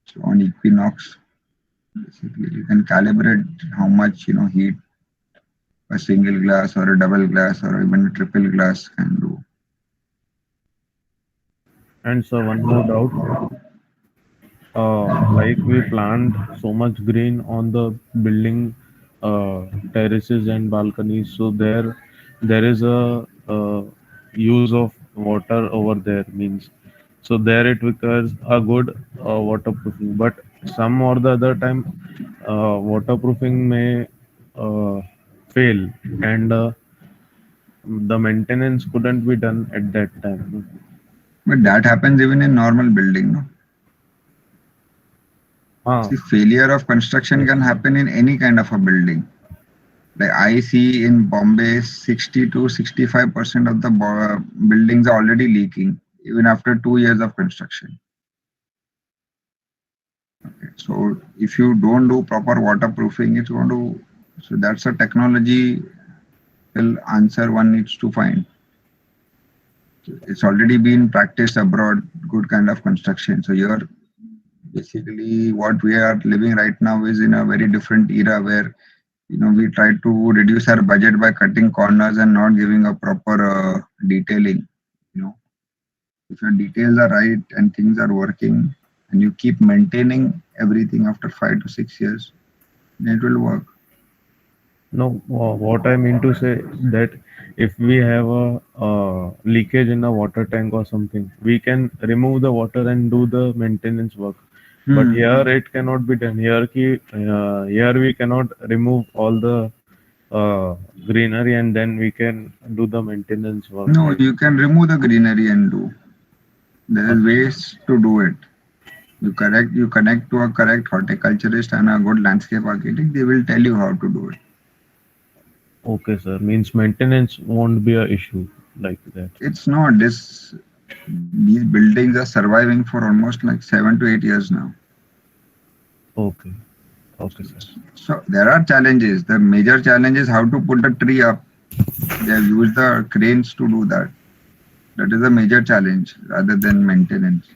So on equinox, basically, you can calibrate how much, heat a single glass or a double glass or even a triple glass can do. And so one more doubt. Like we plant so much green on the building terraces and balconies, so there is a use of water over there, means so there it requires a good waterproofing, but some or the other time waterproofing may uh, fail, and the maintenance couldn't be done at that time. But that happens even in normal building, no? See, failure of construction can happen in any kind of a building. Like I see in Bombay, 60 to 65% of the buildings are already leaking, even after 2 years of construction. Okay. So if you don't do proper waterproofing, it's going to. So that's a technology answer one needs to find. It's already been practiced abroad, good kind of construction. So you're basically what we are living right now is in a very different era where we try to reduce our budget by cutting corners and not giving a proper detailing. If your details are right and things are working and you keep maintaining everything after 5 to 6 years, then it will work. No, what I mean to say that if we have a leakage in a water tank or something, we can remove the water and do the maintenance work. But here it cannot be done. Here we cannot remove all the greenery and then we can do the maintenance work. No, you can remove the greenery and do. There is ways to do it. You connect to a correct horticulturist and a good landscape architect. They will tell you how to do it. Okay, sir. Means maintenance won't be an issue like that. It's not. These buildings are surviving for almost like 7 to 8 years now. Okay. Okay, sir. So there are challenges. The major challenge is how to put the tree up. They have used the cranes to do that. That is a major challenge rather than maintenance.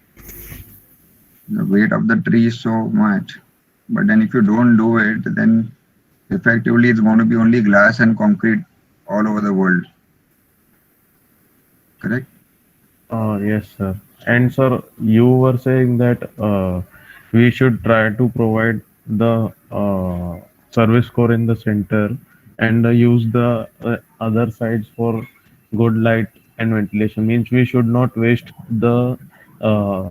The weight of the tree is so much. But then if you don't do it, then effectively it's going to be only glass and concrete all over the world. Correct? Yes, sir. And sir, you were saying that we should try to provide the service core in the center and use the other sides for good light and ventilation. Means we should not waste the uh,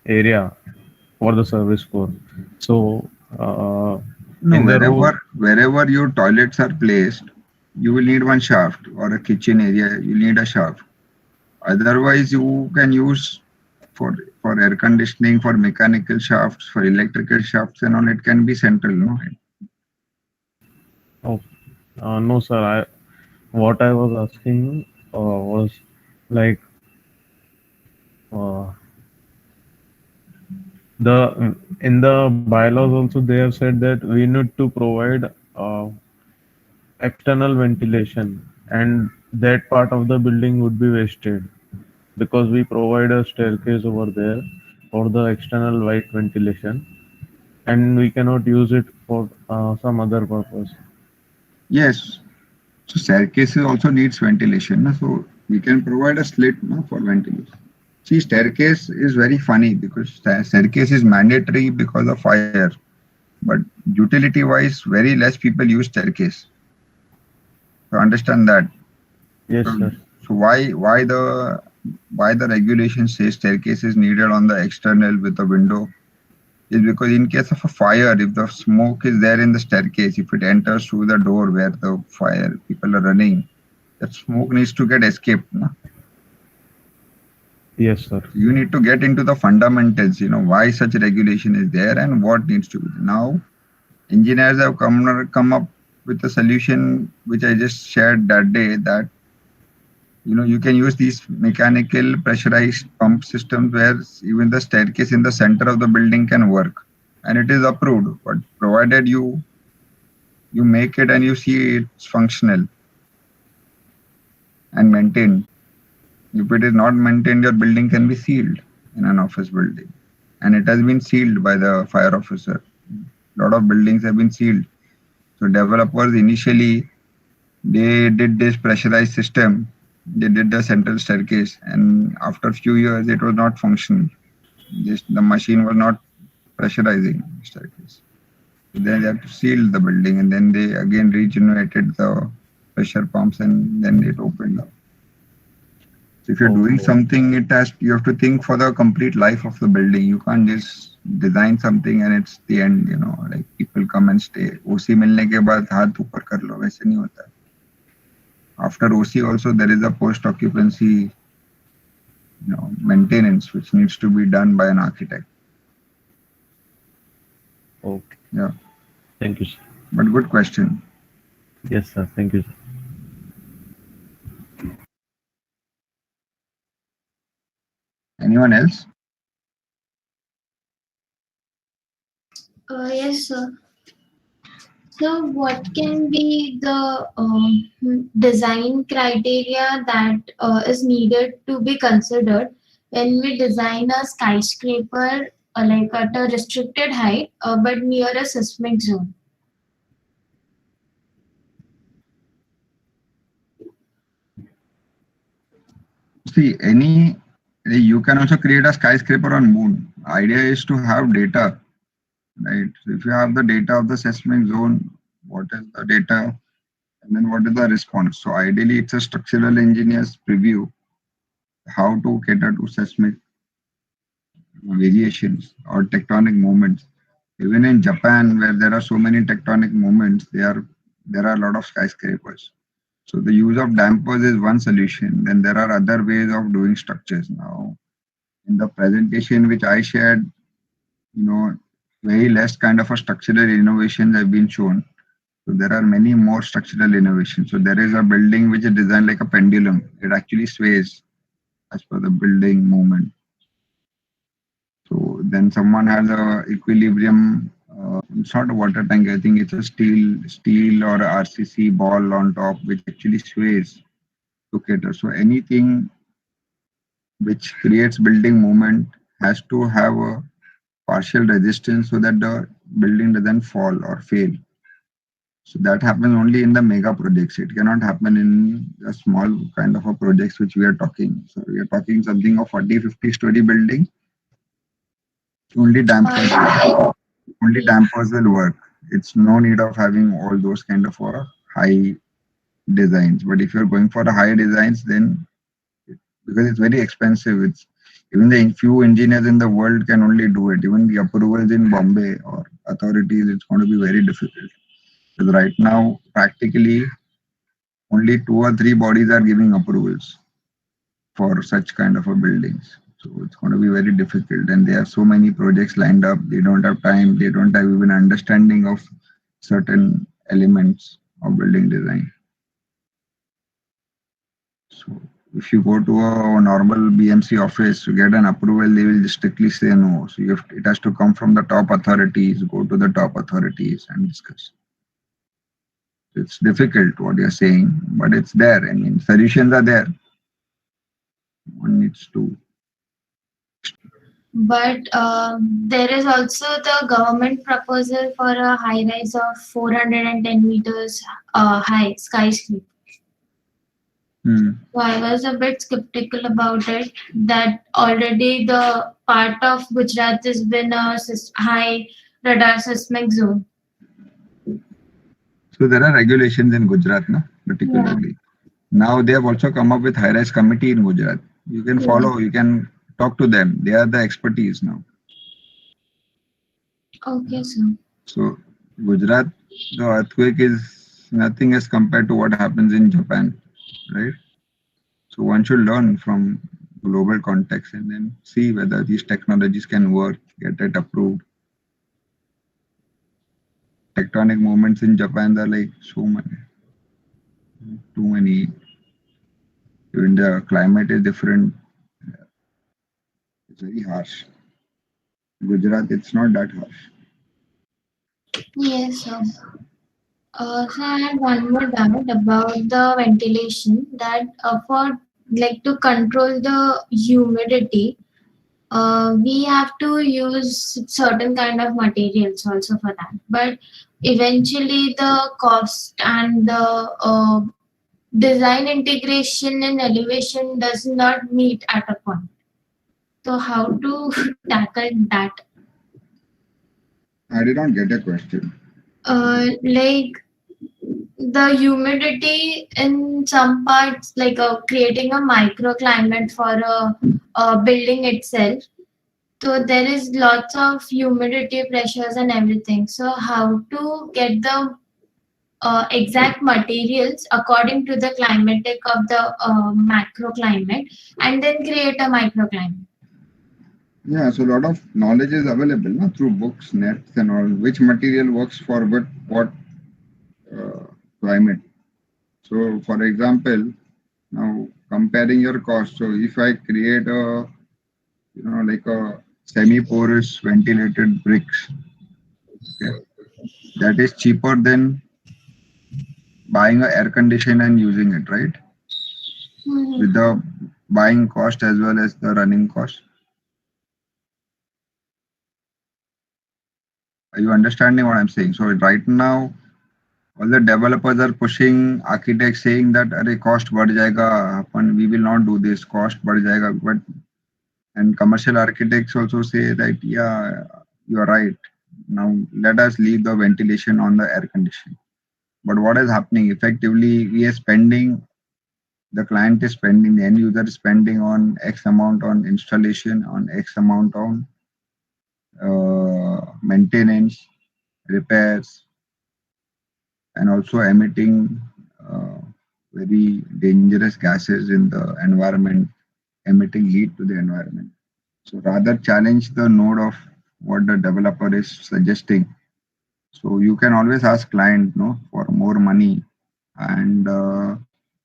area for the service core. So No, in the room, wherever your toilets are placed, you will need one shaft, or a kitchen area, you need a shaft. Otherwise, you can use for air conditioning, for mechanical shafts, for electrical shafts, and all. It can be central, no? oh, no, sir. What I was asking was like uh, the in the bylaws also they have said that we need to provide external ventilation, and that part of the building would be wasted because we provide a staircase over there for the external light ventilation, and we cannot use it for some other purpose. Yes. So staircases also needs ventilation, no? So we can provide a slit, no, for ventilation. See, staircase is very funny because staircase is mandatory because of fire, but utility-wise, very less people use staircase. So understand that. Yes, sir. So why the regulation says staircase is needed on the external with the window is because in case of a fire, if the smoke is there in the staircase, if it enters through the door where the fire people are running, that smoke needs to get escaped. No? Yes, sir. You need to get into the fundamentals, why such regulation is there and what needs to be done. Now, engineers have come up with a solution which I just shared that day, that you can use these mechanical pressurized pump systems where even the staircase in the center of the building can work, and it is approved, but provided you make it and you see it's functional and maintained. If it is not maintained, your building can be sealed in an office building, and it has been sealed by the fire officer. A lot of buildings have been sealed. So developers initially, they did this pressurized system. They did the central staircase, and after a few years, it was not functional. The machine was not pressurizing the staircase. So then they had to seal the building, and then they again regenerated the pressure pumps, and then it opened up. So if you're doing something, you have to think for the complete life of the building. You can't just design something and it's the end. Like people come and stay. OC मिलने के बाद हाथ ऊपर कर लो, वैसे नहीं होता. After OC also there is a post occupancy maintenance which needs to be done by an architect. Thank you, sir. But good question. Yes, sir. Thank you, sir. Anyone else? Yes, sir. So, what can be the design criteria that is needed to be considered when we design a skyscraper like at a restricted height but near a seismic zone? See, you can also create a skyscraper on moon. Idea is to have data, right? So if you have the data of the seismic zone, what is the data, and then what is the response? So ideally, it's a structural engineer's preview how to cater to seismic variations or tectonic movements. Even in Japan, where there are so many tectonic movements, there are a lot of skyscrapers. So the use of dampers is one solution. Then there are other ways of doing structures. Now, in the presentation which I shared, very less kind of a structural innovations have been shown. So there are many more structural innovations. So there is a building which is designed like a pendulum. It actually sways as per the building movement. So then someone has a equilibrium. It's not a water tank. I think it's a steel or a RCC ball on top, which actually sways to cater. So anything which creates building movement has to have a partial resistance so that the building doesn't fall or fail. So that happens only in the mega projects. It cannot happen in a small kind of a projects which we are talking. So we are talking something of 40, 50 story building. Only dampers, only dampers will work. It's no need of having all those kind of high designs. But if you're going for a high designs, then because it's very expensive, it's even the few engineers in the world can only do it. Even the approvals in Bombay or authorities, it's going to be very difficult. Because right now, practically only 2 or 3 bodies are giving approvals for such kind of a buildings. So it's going to be very difficult. And they have so many projects lined up. They don't have time. They don't have even understanding of certain elements of building design. So if you go to a normal BMC office to get an approval, they will just strictly say no. So it has to come from the top authorities, go to the top authorities and discuss. It's difficult what you're saying, but it's there. I mean, solutions are there. One needs to. But there is also the government proposal for a high rise of 410 meters high skyscraper. So I was a bit skeptical about it, that already the part of Gujarat has been a high radar seismic zone. So there are regulations in Gujarat, no? Particularly. Yeah. Now they have also come up with high-rise committee in Gujarat. You can follow, you can talk to them. They are the expertise now. Okay, sir. So Gujarat, the earthquake is nothing as compared to what happens in Japan, right? So one should learn from global context and then see whether these technologies can work, get it approved. Tectonic movements in Japan are like so many, too many. Even the climate is different. It's very harsh. Gujarat, it's not that harsh. Yes, sir. So I had one more doubt about the ventilation, that for like to control the humidity, we have to use certain kind of materials also for that. But eventually the cost and the design integration and elevation does not meet at a point. So how to tackle that? I did not get a question. Like the humidity in some parts, like creating a microclimate for a building itself. So there is lots of humidity pressures and everything. So how to get the exact materials according to the climatic of the macroclimate and then create a microclimate? Yeah, so a lot of knowledge is available no, through books, nets, and all. Which material works for what climate? So, for example, now comparing your cost. So, if I create a like a semi-porous ventilated bricks, okay, that is cheaper than buying a air conditioner and using it, right? With the buying cost as well as the running cost. Are you understanding what I'm saying? So right now, all the developers are pushing architects saying that अरे cost बढ़ जाएगा, अपन we will not do this, cost बढ़ जाएगा. But and commercial architects also say that yeah, you are right. Now let us leave the ventilation on the air condition. But what is happening effectively? We are spending. The client is spending. The end user is spending on X amount on installation, on X amount on maintenance, repairs, and also emitting uh, very dangerous gases in the environment, emitting heat to the environment. So rather challenge the node of what the developer is suggesting. So you can always ask client no for more money and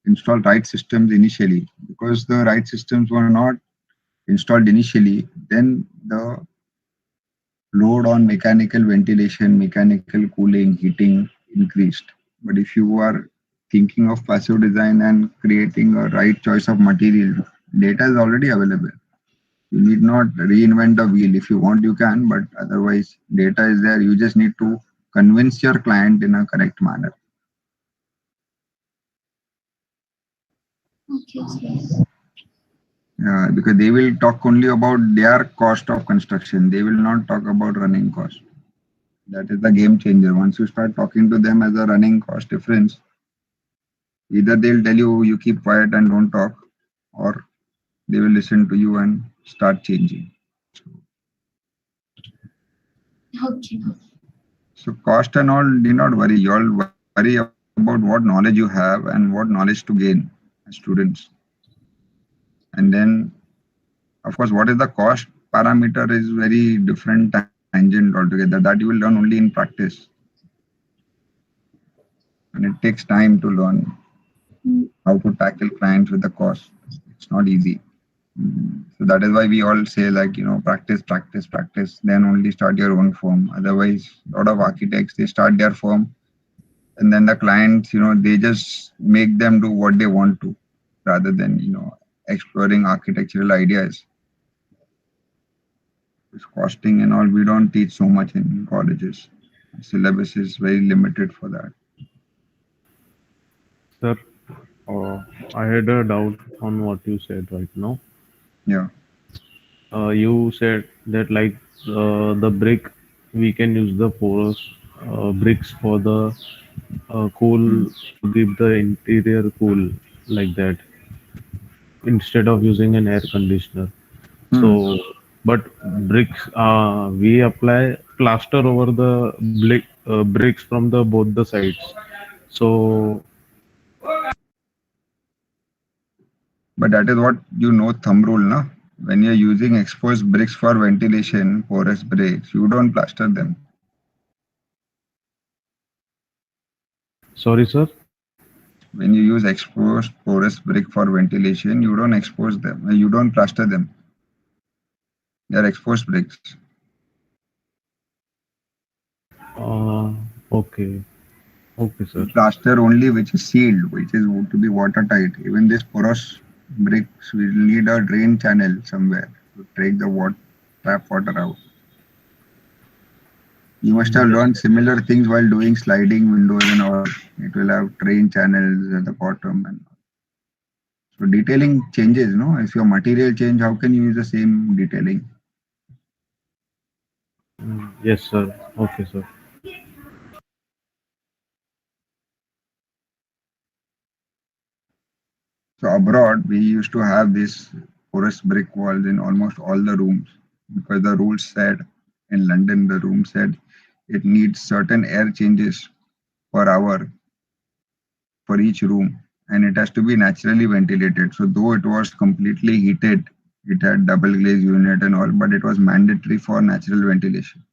install right systems initially, because the right systems were not installed initially. Then the load on mechanical ventilation, mechanical cooling, heating increased. But if you are thinking of passive design and creating a right choice of material, data is already available. You need not reinvent the wheel. If you want, you can, but otherwise, data is there. You just need to convince your client in a correct manner. Okay, sir. Because they will talk only about their cost of construction. They will not talk about running cost. That is the game changer. Once you start talking to them as a running cost difference, either they'll tell you keep quiet and don't talk, or they will listen to you and start changing. Okay. So cost and all, do not worry. You all worry about what knowledge you have and what knowledge to gain as students. And then, of course, what is the cost parameter is very different tangent altogether. That you will learn only in practice. And it takes time to learn how to tackle clients with the cost. It's not easy. So that is why we all say like, practice, practice, practice, then only start your own firm. Otherwise, a lot of architects, they start their firm and then the clients, they just make them do what they want to rather than, exploring architectural ideas. It's costing and all, we don't teach so much in colleges. Syllabus is very limited for that. Sir, I had a doubt on what you said right now. Yeah. You said that like the brick, we can use the porous bricks for the cool to keep the interior cool like that instead of using an air conditioner. So, but bricks, we apply plaster over the bricks from the both the sides. So, But that is what thumb rule, no? When you're using exposed bricks for ventilation, porous bricks, you don't plaster them. sorry, sir. When you use exposed porous brick for ventilation, you don't expose them. You don't plaster them. They are exposed bricks. Okay, okay, sir. Plaster only which is sealed, which is to be watertight. Even this porous bricks will need a drain channel somewhere to take the tap water out. You must have learned similar things while doing sliding windows and all. It will have drain channels at the bottom and so detailing changes, no? If your material change, how can you use the same detailing? Yes, sir. Okay, sir. So abroad, we used to have these porous brick walls in almost all the rooms because the rules said in London, the room said it needs certain air changes per hour for each room and it has to be naturally ventilated. So though it was completely heated It had double glaze unit and all, but it was mandatory for natural ventilation.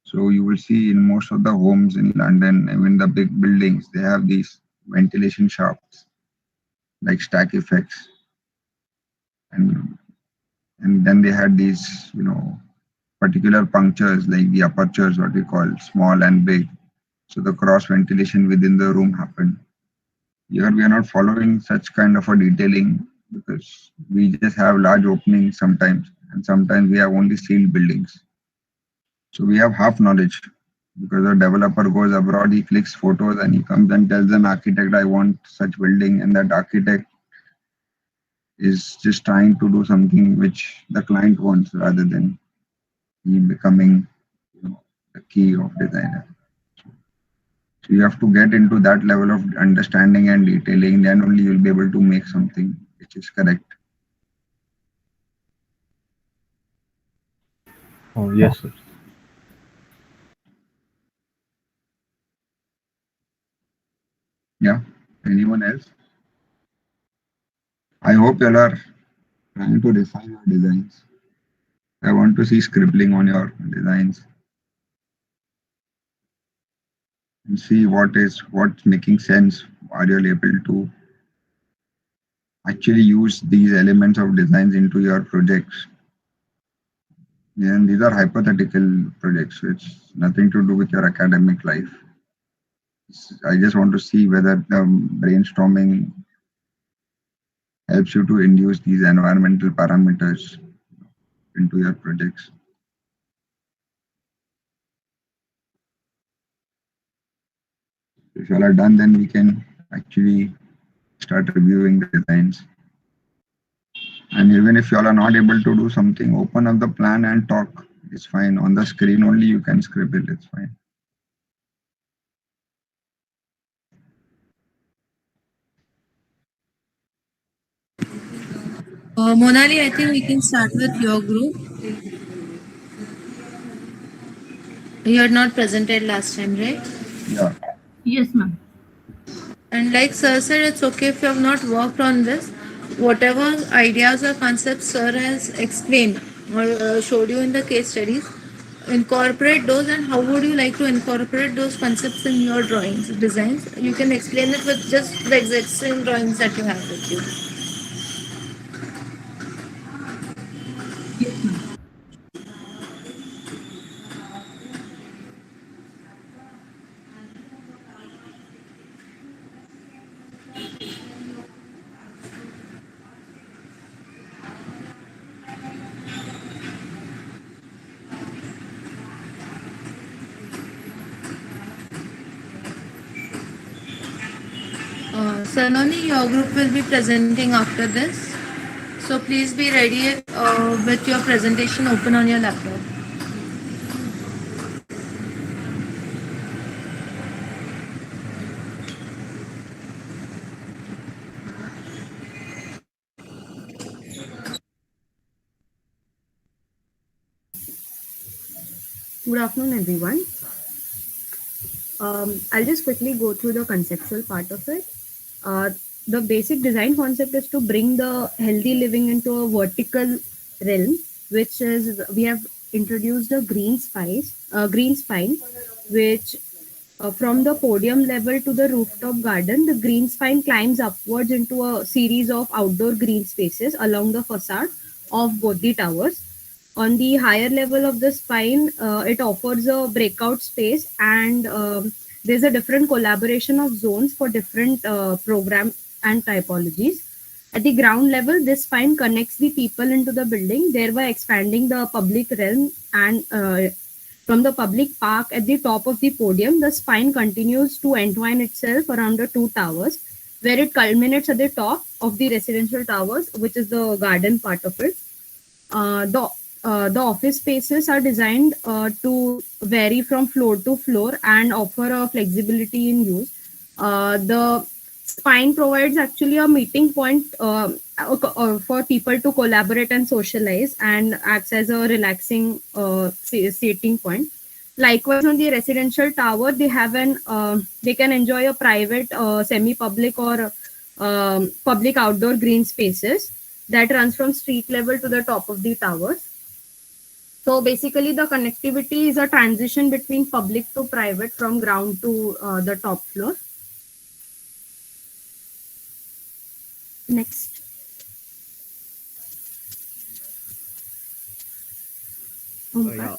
So you will see in most of the homes in London, even the big buildings, they have these ventilation shafts, like stack effects, and then they had these, particular punctures, like the apertures, what we call small and big. So the cross ventilation within the room happened. Here we are not following such kind of a detailing because we just have large openings sometimes, and sometimes we have only sealed buildings. So we have half knowledge because the developer goes abroad, he clicks photos and he comes and tells an architect, I want such building, and that architect is just trying to do something which the client wants rather than he becoming the key of designer. So you have to get into that level of understanding and detailing, then only you'll be able to make something which is correct. Oh, yes, sir. Yeah. Anyone else? I hope you all are trying to refine your designs. I want to see scribbling on your designs and see what's making sense. Are you able to actually use these elements of designs into your projects? And these are hypothetical projects, which nothing to do with your academic life. I just want to see whether the brainstorming helps you to induce these environmental parameters into your projects. If you all are done, then we can actually start reviewing the designs. And even if you all are not able to do something, open up the plan and talk. It's fine. On the screen only you can scribble. It's fine. Monali, I think we can start with your group. You had not presented last time, right? Yeah. Yes, ma'am. And like Sir said, it's okay if you have not worked on this. Whatever ideas or concepts Sir has explained or showed you in the case studies, incorporate those. And how would you like to incorporate those concepts in your drawings, designs? You can explain it with just the exact same drawings that you have with you. Yes, ma'am. Saloni, your group will be presenting after this. So please be ready with your presentation open on your laptop. Good afternoon, everyone. I'll just quickly go through the conceptual part of it. Uh, the basic design concept is to bring the healthy living into a vertical realm, which is we have introduced a green spine, which from the podium level to the rooftop garden, the green spine climbs upwards into a series of outdoor green spaces along the facade of both the towers. On the higher level of the spine, it offers a breakout space, and there's a different collaboration of zones for different program and typologies. At the ground level, this spine connects the people into the building, thereby expanding the public realm. And from the public park at the top of the podium, the spine continues to entwine itself around the two towers, where it culminates at the top of the residential towers, which is the garden part of it. The office spaces are designed to vary from floor to floor and offer a flexibility in use. The spine provides actually a meeting point for people to collaborate and socialize, and acts as a relaxing seating point. Likewise, on the residential tower, they can enjoy a private, semi-public or public outdoor green spaces. that runs from street level to the top of the towers. So basically, the connectivity is a transition between public to private from ground to the top floor. Next. Yeah.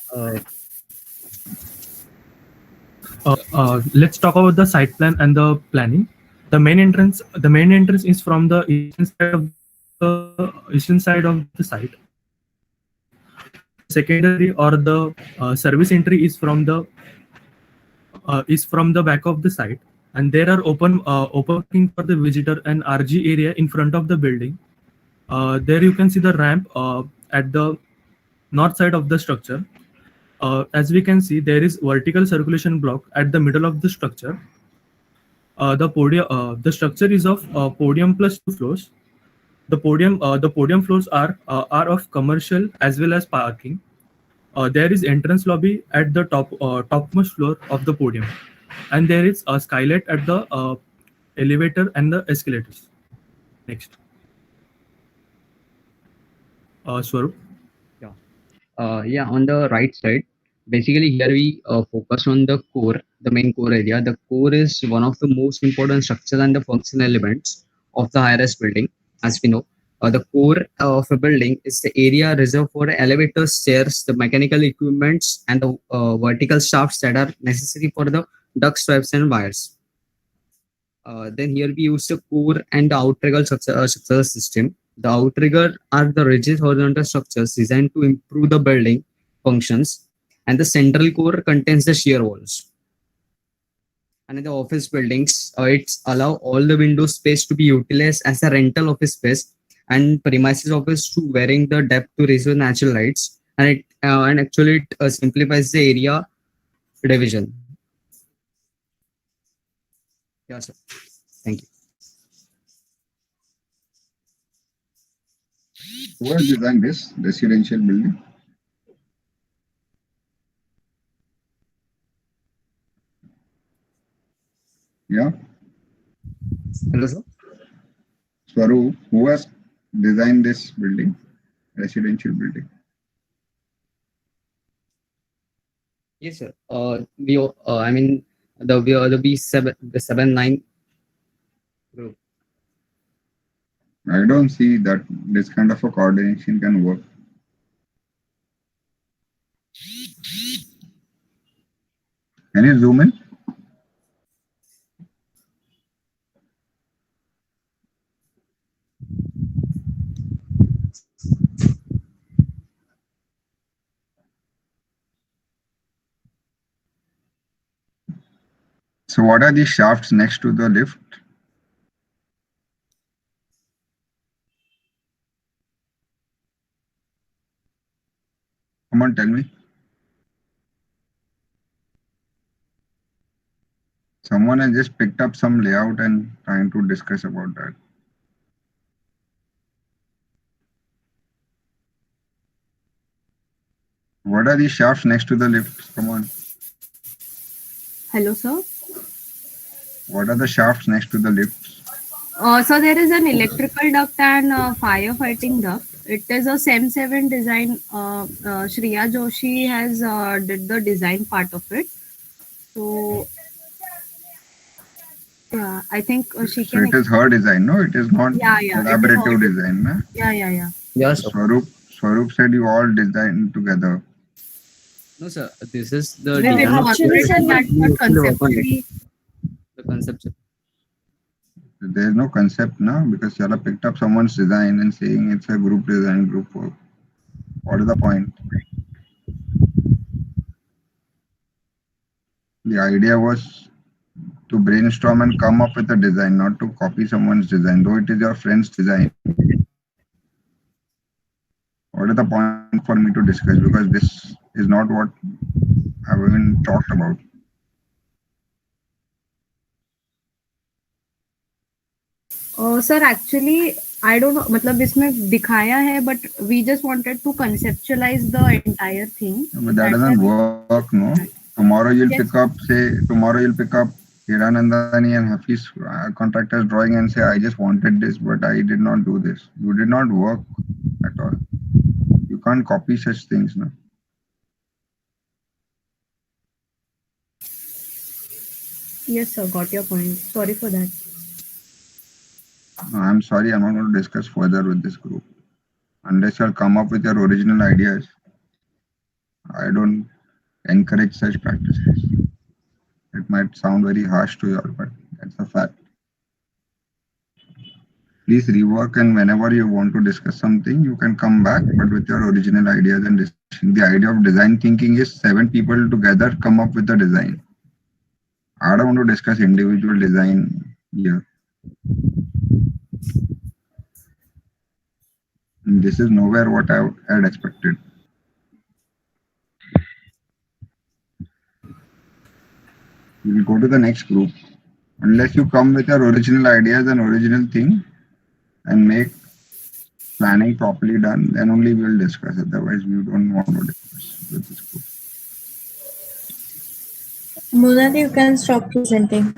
Let's talk about the site plan and the planning. The main entrance is from the eastern side of the site. The secondary or the service entry is from the back of the site, and there are open parking for the visitor and RG area in front of the building. There you can see the ramp at the north side of the structure. As we can see, there is vertical circulation block at the middle of the structure. The structure is of podium plus 2 floors. The podium floors are of commercial as well as parking. There is entrance lobby at the topmost floor of the podium, and there is a skylight at the elevator and the escalators. Next, Swarup. Yeah, on the right side, basically here we focus on the core, the main core area. The core is one of the most important structures and the functional elements of the high-rise building. As we know, the core of a building is the area reserved for elevators, stairs, the mechanical equipments, and the vertical shafts that are necessary for the duct stripes and wires. Then here we use the core and the outrigger structure system. The outrigger are the rigid horizontal structures designed to improve the building functions, and the central core contains the shear walls. And in the office buildings, it's allow all the window space to be utilized as a rental office space and premises office to varying the depth to receive natural lights, and actually it simplifies the area division. Yeah, sir. Thank you. Who has designed this residential building? Yeah. Hello, sir. Swaroop, who has designed this building, residential building? Yes, sir. I mean the B7 the 7-9 group. I don't see that this kind of a coordination can work. Can you zoom in? So what are these shafts next to the lift? Come on, tell me. Someone has just picked up some layout and trying to discuss about that. What are these shafts next to the lifts? Come on. Hello, sir. What are the shafts next to the lifts? So there is an electrical duct and firefighting duct. It is a SEM7 design. Shreya Joshi has did the design part of it. So yeah, I think she So can. it is her design, no? It is not Yeah, collaborative design, no? Yeah. Yes, Swaroop said you all designed together. No, sir. This is the There is design. conceptually. The concept. There is no concept now because Chala picked up someone's design and saying it's a group design, group work. What is the point? The idea was to brainstorm and come up with a design, not to copy someone's design, though it is your friend's design. What is the point for me to discuss? Because this is not what I've even talked about. Sir, actually, I don't know. मतलब इसमें दिखाया है, but we just wanted to conceptualize the entire thing. But that doesn't work, no. Tomorrow you'll pick up Hiranandani and Hafiz contractors drawing and say, I just wanted this, but I did not do this. You did not work at all. You can't copy such things now. Yes, sir, got your point. Sorry for that. No, I'm sorry, I'm not going to discuss further with this group. Unless you'll come up with your original ideas, I don't encourage such practices. It might sound very harsh to you all, but that's a fact. Please rework, and whenever you want to discuss something, you can come back, but with your original ideas and discussion. The idea of design thinking is 7 people together come up with a design. I don't want to discuss individual design here. And this is nowhere what I had expected. We will go to the next group. Unless you come with your original ideas and original thing and make planning properly done, then only we will discuss. Otherwise, we don't want to discuss with this group. Munad, you can stop presenting.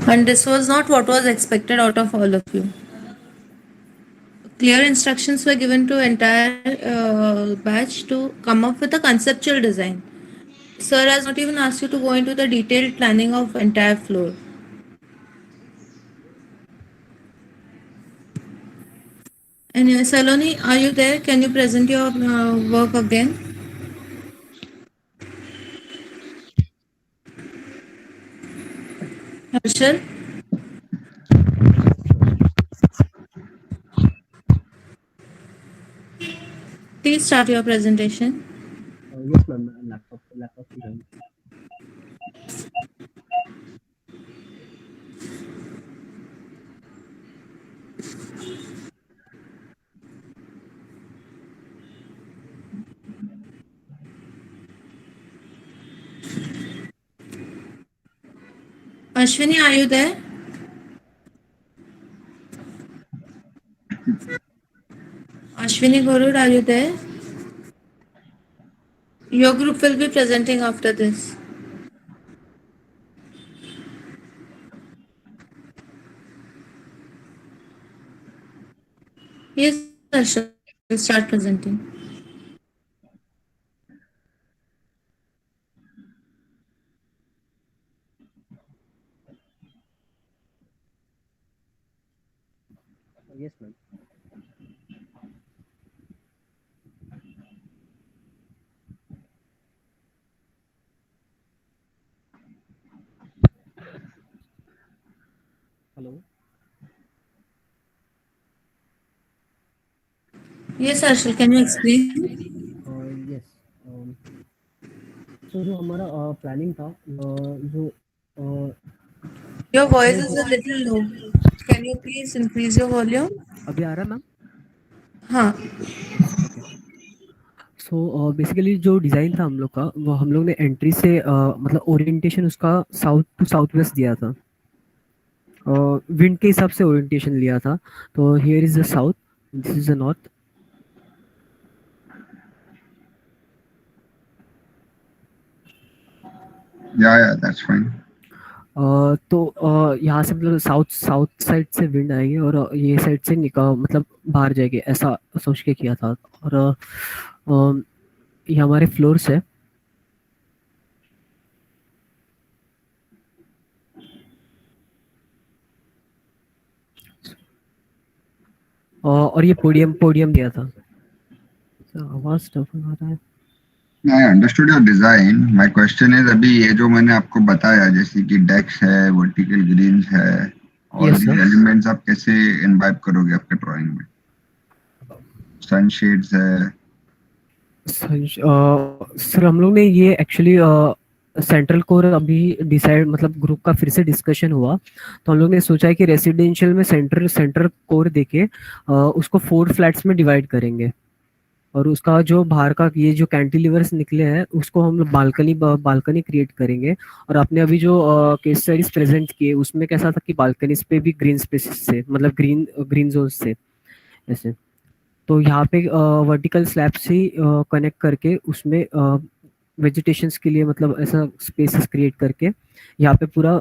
And this was not what was expected out of all of you. Clear instructions were given to entire batch to come up with a conceptual design. Sir has not even asked you to go into the detailed planning of entire floor. And Saloni, are you there? Can you present your work again? Harshal? Please start your presentation. Yes, ma'am. Laptop is on. Ashwini, are you there? Ashwini Gorud, are you there? Your group will be presenting after this. Yes, Harshal, start presenting. Yes, ma'am. Hello. Yes, Harshal, can you explain? Yes. So जो हमारा planning था जो Your voice जो is a little low. Can you please increase your volume? अभी आ रहा है ma'am? हाँ. Okay. So basically जो डिज़ाइन था हम लोग का वो हम लोग ने एंट्री से मतलब ओरिएंटेशन उसका साउथ टू साउथ वेस्ट दिया था. विंड के हिसाब से ओरिएंटेशन लिया था. तो here is the south, this is the north. Yeah, that's fine. तो यहाँ से मतलब साउथ साइड से विंड आएगी और ये साइड से मतलब बाहर जाएगी, ऐसा सोच के किया था. और ये हमारे फ्लोर्स है. और ये पोडियम दिया था. आवाज टफ आ रहा है. I understood your design. My question is अभी ये जो मैंने आपको बताया जैसे कि डेक्स है, वर्टिकल ग्रीन्स है, और Yes, ये sir. एलिमेंट्स आप कैसे इनवाइब करोगे आपके ड्राइंग में? सनशेड्स है. सर हम लोग ने ये एक्चुअली सेंट्रल कोर अभी डिसाइड मतलब ग्रुप का फिर से डिस्कशन हुआ, तो हम लोग ने सोचा है कि रेसिडेंशियल में सेंटर कोर देके उसको 4 फ्लैट्स में डिवाइड करेंगे. और उसका जो बाहर का ये जो कैंटिलीवर्स निकले हैं उसको हम लोग बालकनी क्रिएट करेंगे. और आपने अभी जो केस स्टडीज प्रेजेंट किए उसमें कैसा था कि बालकनीज पे भी ग्रीन स्पेसेस से मतलब ग्रीन जोन से ऐसे. तो यहाँ पे वर्टिकल स्लैब से कनेक्ट करके उसमें वेजिटेशंस के लिए मतलब ऐसा स्पेसेस क्रिएट करके यहाँ पे पूरा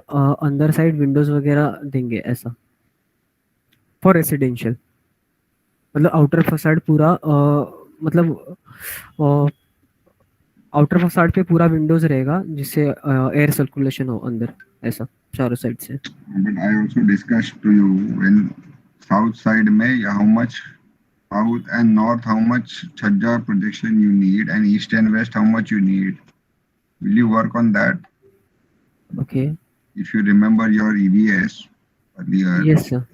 अंदर साइड विंडोज वगैरह देंगे ऐसा फॉर रेसिडेंशियल। मतलब आउटर फसाड पूरा मतलब आउटर फसाड पे पूरा विंडोज रहेगा जिससे एयर सर्कुलेशन हो अंदर ऐसा चारों साइड से। But I also discussed to you when south side में how much south and north how much chhajja projection you need and east and west how much you need. Will you work on that? Okay. If you remember your EVS earlier, Yes sir.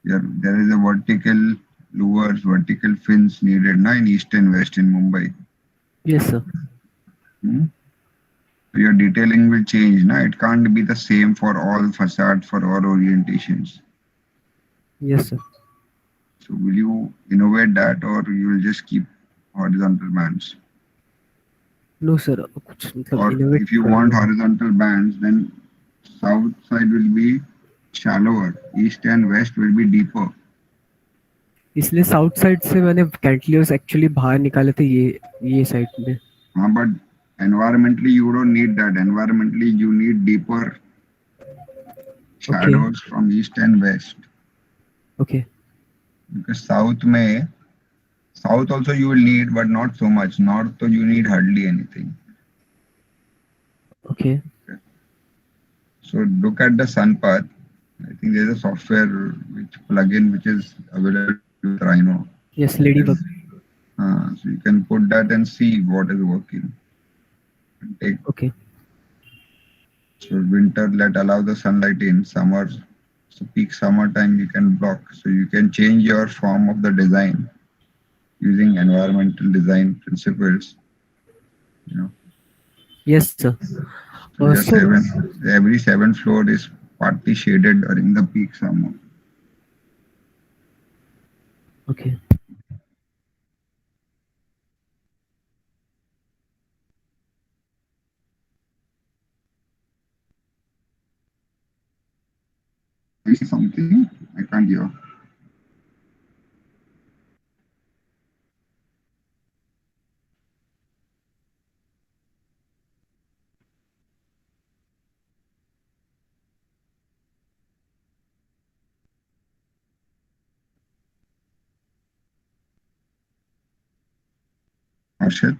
There is a vertical louvers, vertical fins needed na, in east and west in Mumbai. Yes sir. Your detailing will change. Na? It can't be the same for all facades, for all orientations. Yes sir. So will you innovate that or you will just keep horizontal bands? No sir, कुछ मतलब Or innovate if you करना want है। horizontal bands, then south side will be shallower, east and west will be deeper. इसलिए south side से मैंने cantilevers actually बाहर निकाले थे ये साइड में। But environmentally you don't need that. Environmentally you need deeper shadows from east and west. Okay. Because south also you will need, but not so much. North so you need hardly anything. Okay. So look at the sun path. I think there's a software which plugin which is available with Rhino. Yes, Ladybug. So you can put that and see what is working. Okay. So winter allow the sunlight in. Summer, so peak summer time you can block. So you can change your form of the design using environmental design principles. You know. Yes sir. So every 7th floor is partly shaded during the peak summer. Okay. Something I can't hear. Arshad?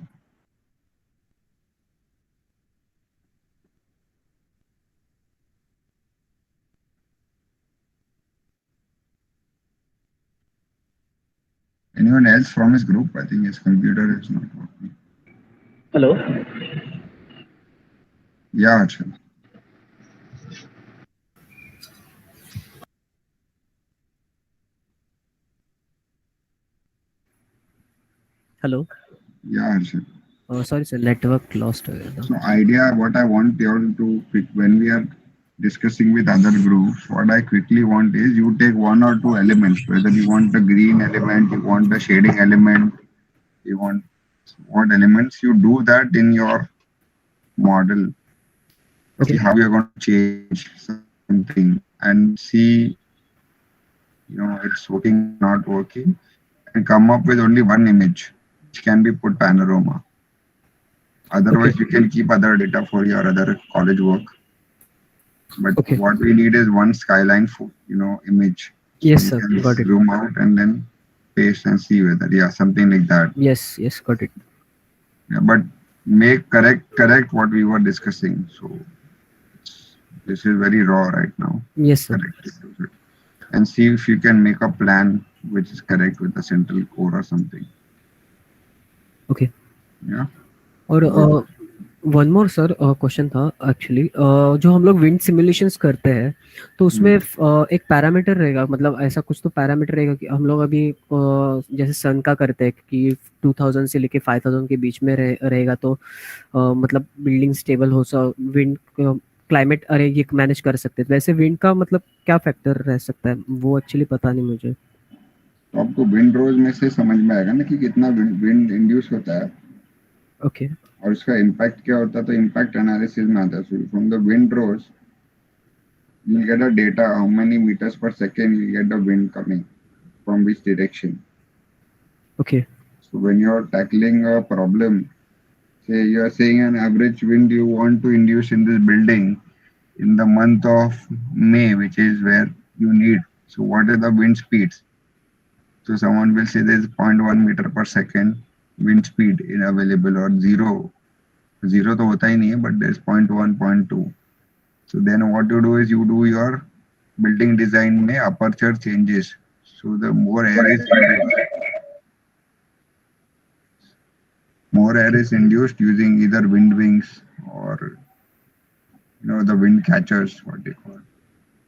Anyone else from his group? I think his computer is not working. Hello? Yeah, Arshad. Hello. Yeah, Arshad. Sorry sir, network lost हो गया था। So idea what I want you all to pick when we are discussing with other groups, what I quickly want is you take one or two elements, whether you want the green element, you want the shading element, you want what elements, you do that in your model. See how you're going to change something and see, it's working, not working, and come up with only one image, which can be put panorama. Otherwise, you can keep other data for your other college work. But what we need is one skyline, image. Yes, so sir. you can Got it. zoom out and then paste and see whether, something like that. Yes, got it. Yeah, but make correct what we were discussing. So this is very raw right now. Yes, sir. Correct it. And see if you can make a plan which is correct with the central core or something. Okay. Yeah. और one more sir question था actually, जो हम लोग wind simulations करते हैं तो उसमें एक पैरामीटर रहेगा, मतलब ऐसा कुछ तो पैरामीटर रहेगा कि हम लोग अभी जैसे सन का करते हैं कि 2000 से लेके 5000 के बीच में रहेगा तो मतलब बिल्डिंग स्टेबल हो विंड क्लाइमेट अरे ये मैनेज कर सकते हैं, वैसे विंड का मतलब क्या फैक्टर रह सकता है वो एक्चुअली पता नहीं मुझे। तो आपको विंड रोज में से समझ में आएगा ना कि कितना विंड इंड्यूस होता है। ओके। और इसका इम्पैक्ट क्या होता है, तो इम्पैक्ट एनालिसिस में आता है। From the wind rose you will get a data how many meters per second you get the wind coming from which direction. Okay. So when you're tackling a problem, say you are saying an average wind you want to induce in this building in the month of May, which is where you need. So what are the wind speeds? So someone will say there is zero point 0.1 meter per second wind speed in available or zero. Zero तो होता ही नहीं है, but there is zero point 0.1, zero point 0.2. So then what you do is you do your building design में aperture changes. So the more air is induced using either wind wings or the wind catchers, what they call.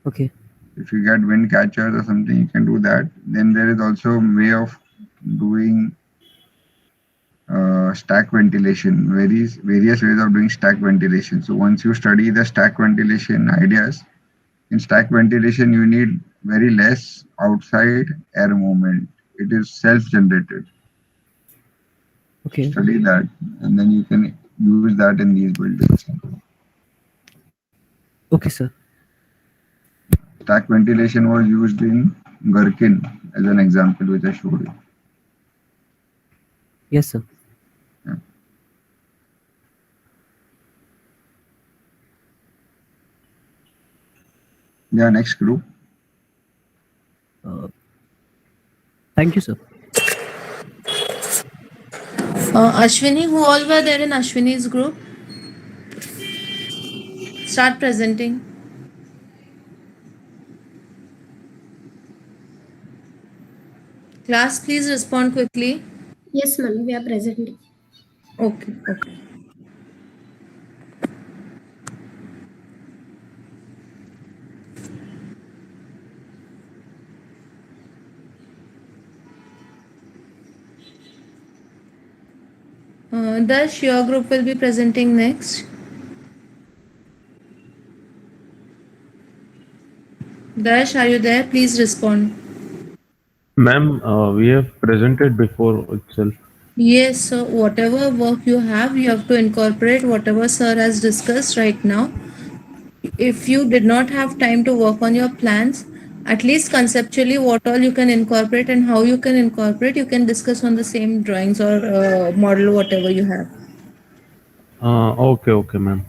Okay. If you get wind catchers or something, you can do that. Then there is also a way of doing stack ventilation, various ways of doing stack ventilation. So once you study the stack ventilation ideas, in stack ventilation you need very less outside air movement. It is self-generated. Okay. Study that, and then you can use that in these buildings. Okay, sir. Stack ventilation was used in Gherkin as an example, which I showed you. Yes, sir. Yeah. Yeah, next group. Thank you, sir. Ashwini, who all were there in Ashwini's group? Start presenting. Class, please respond quickly. Yes, ma'am, we are present. Okay, okay. Dash, your group will be presenting next. Dash, are you there? Please respond. Ma'am, we have presented before itself. Yes, so whatever work you have to incorporate whatever sir has discussed right now. If you did not have time to work on your plans, at least conceptually what all you can incorporate and how you can incorporate, you can discuss on the same drawings or model, whatever you have. Okay, okay, ma'am.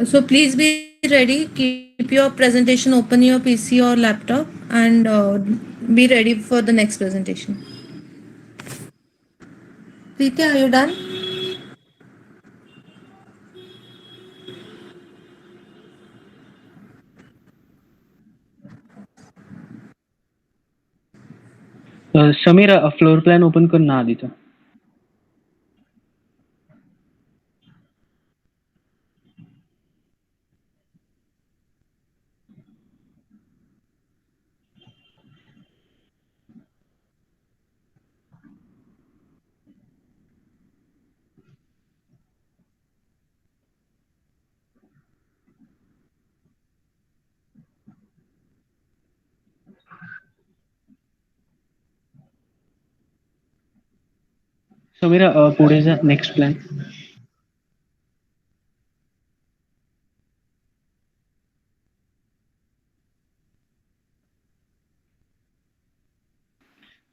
So please be ready. Keep your presentation open in your PC or laptop and be ready for the next presentation. Preeti, are you done? Sameer floor plan open कर ना आधीचा. समीर पुढे जा, next plan.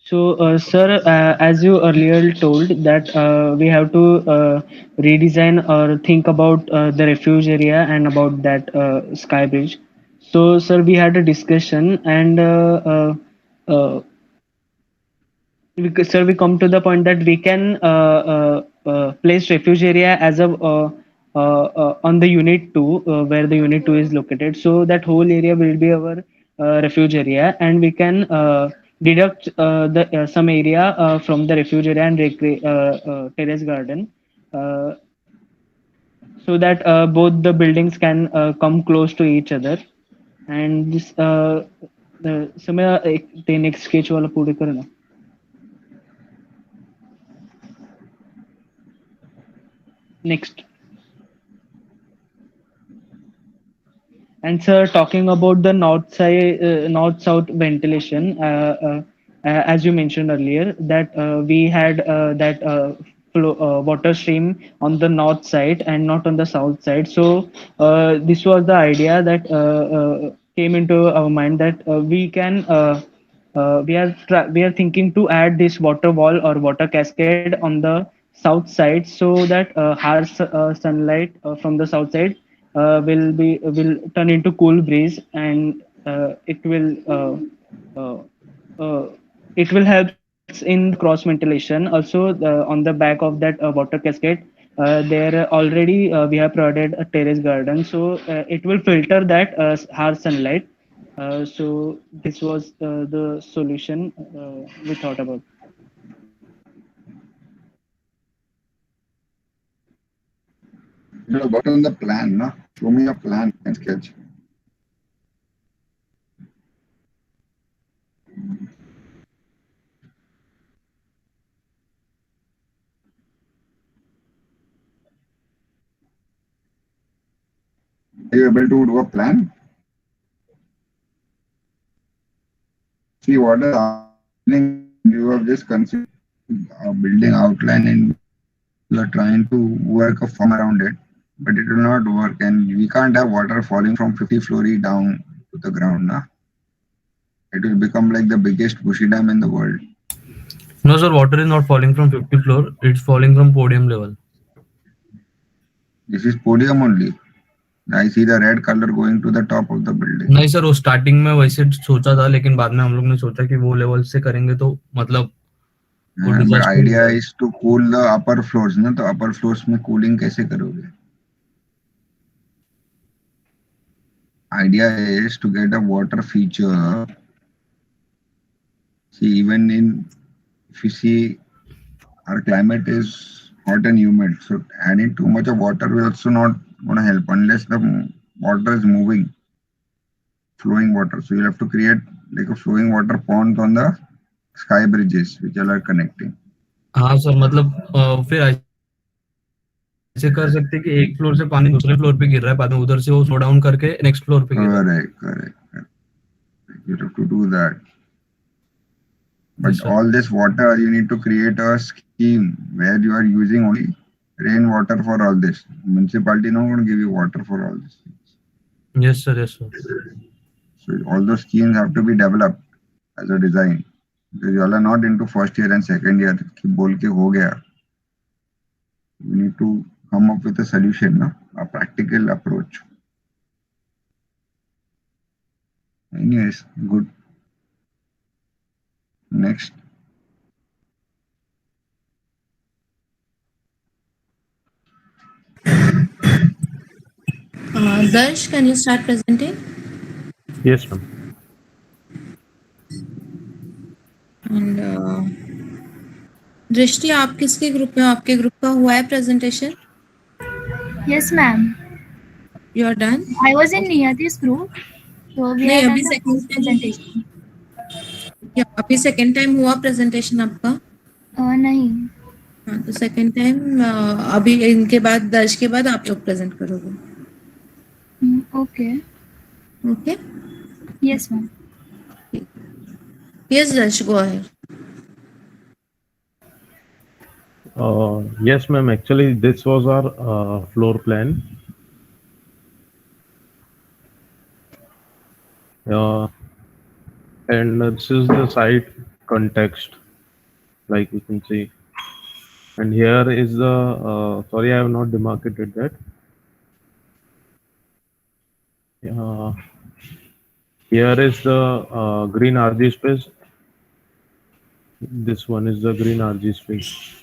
So, sir, as you earlier told that we have to redesign or think about the refuge area and about that sky bridge. So, sir, we had a discussion and sir, we come to the point that we can place refuge area as a on the unit 2 where the unit 2 is located. So that whole area will be our refuge area, and we can deduct the some area from the refuge area and terrace garden, uh, so that both the buildings can come close to each other. And this समय ते next sketch वाला पुढे कर ना. Next. And sir, talking about the north side, north south ventilation, as you mentioned earlier, that we had that water stream on the north side and not on the south side. So this was the idea that came into our mind that we are thinking to add this water wall or water cascade on the south side so that harsh sunlight from the south side will turn into cool breeze, and uh, uh, it will helps in the cross ventilation. Also, on the back of that water cascade, there already we have provided a terrace garden, so it will filter that harsh sunlight. So this was the solution we thought about. You have worked on the plan, no? Show me a plan and sketch. Are you able to do a plan? See what is happening. You have just considered a building outline and you are trying to work a form around it, but it will not work. And we can't have water falling from 50 flory down to the ground. Nah? It will become like the biggest bushy dam in the world. No, sir, water is not falling from 50th floor. It's falling from podium level. This is podium only. I see the red color going to the top of the building. नहीं sir, वो starting में वैसे सोचा था, लेकिन बाद में हम लोग ने सोचा कि वो लेवल से करेंगे तो मतलब But idea is to cool the upper floors, ना? तो upper floors में cooling कैसे करोगे? Idea is to get a water feature. See, even if you see, our climate is hot and humid, so adding too much of water will also not going to help unless the water is moving, flowing water. So you'll have to create like a flowing water pond on the sky bridges which all are connecting. हाँ sir, मतलब फिर ऐसे कर सकते कि एक floor से पानी दूसरे फ्लोर पे गिर रहा है, बाद में उधर से वो स्लो डाउन करके नेक्स्ट फ्लोर पे गिर रहा है. Correct. You have to do that. But yes, all this water, you need to create a scheme where you are using only rainwater for all this. Municipality not going to give you water for all this. Yes, sir. Yes, sir. So all those schemes have to be developed as a design. Because you all are not into first year and second year. कि बोल के हो गया. You need to come up with a solution, no? A practical approach. Anyways, good. Next. Darsh, can you start presenting? Yes, ma'am. And दृष्टि, आप किसके group में हो? आपके ग्रुप का हुआ है presentation? Yes, ma'am. You are done? I was in Niyati's group. So we नहीं, have अभी done the सेकंड presentation. अभी सेकंड टाइम हुआ प्रेजेंटेशन आपका? नहीं. हाँ, तो सेकंड टाइम अभी इनके बाद, दर्श के बाद आप लोग प्रेजेंट करोगे. Okay. Okay? Yes, ma'am. Yes, Darsh, go ahead. Yes, ma'am. Actually, this was our floor plan. And this is the site context, like you can see. And here is the, sorry, I have not demarcated that. Here is the green RG space. This one is the green RG space.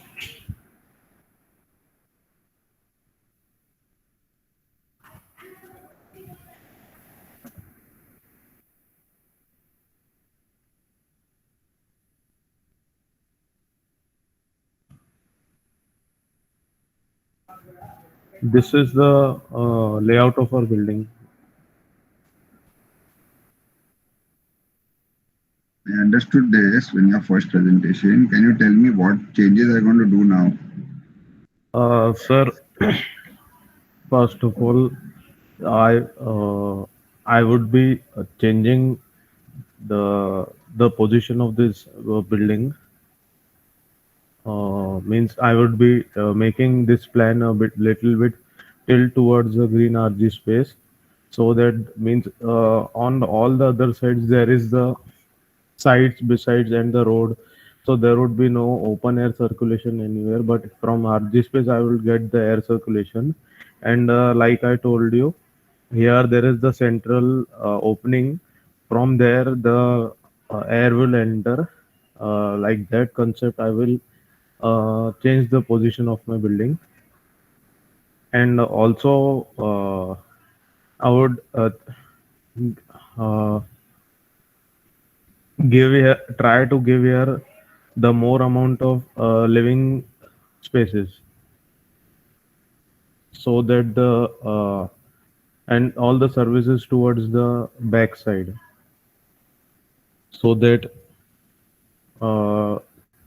This is the layout of our building. I understood this when your first presentation. Can you tell me what changes are going to do now? Sir, first of all, I would be changing the position of this building. Means I would be making this plan a little bit tilt towards the green RG space, so that means on all the other sides there is the sites besides and the road, so there would be no open air circulation anywhere. But from RG space, I will get the air circulation, and like I told you, here there is the central opening. From there, the air will enter. Like that concept, I will change the position of my building, and also I would uh, try to give here the more amount of living spaces, so that the and all the services towards the back side, so that uh,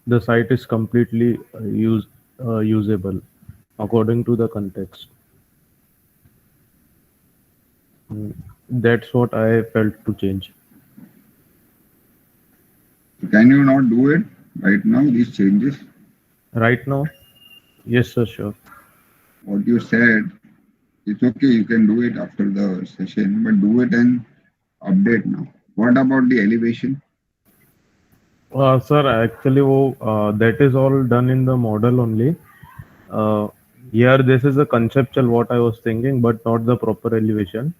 the site is completely usable according to the context. Mm, that's what I felt to change. Can you not do it right now, these changes? Right now? Yes, sir, sure. What you said, it's okay, you can do it after the session, but do it and update now. What about the elevation? Sir, actually, that is all done in the model only. Uh, Here, this is a conceptual what I was thinking, but not the proper elevation.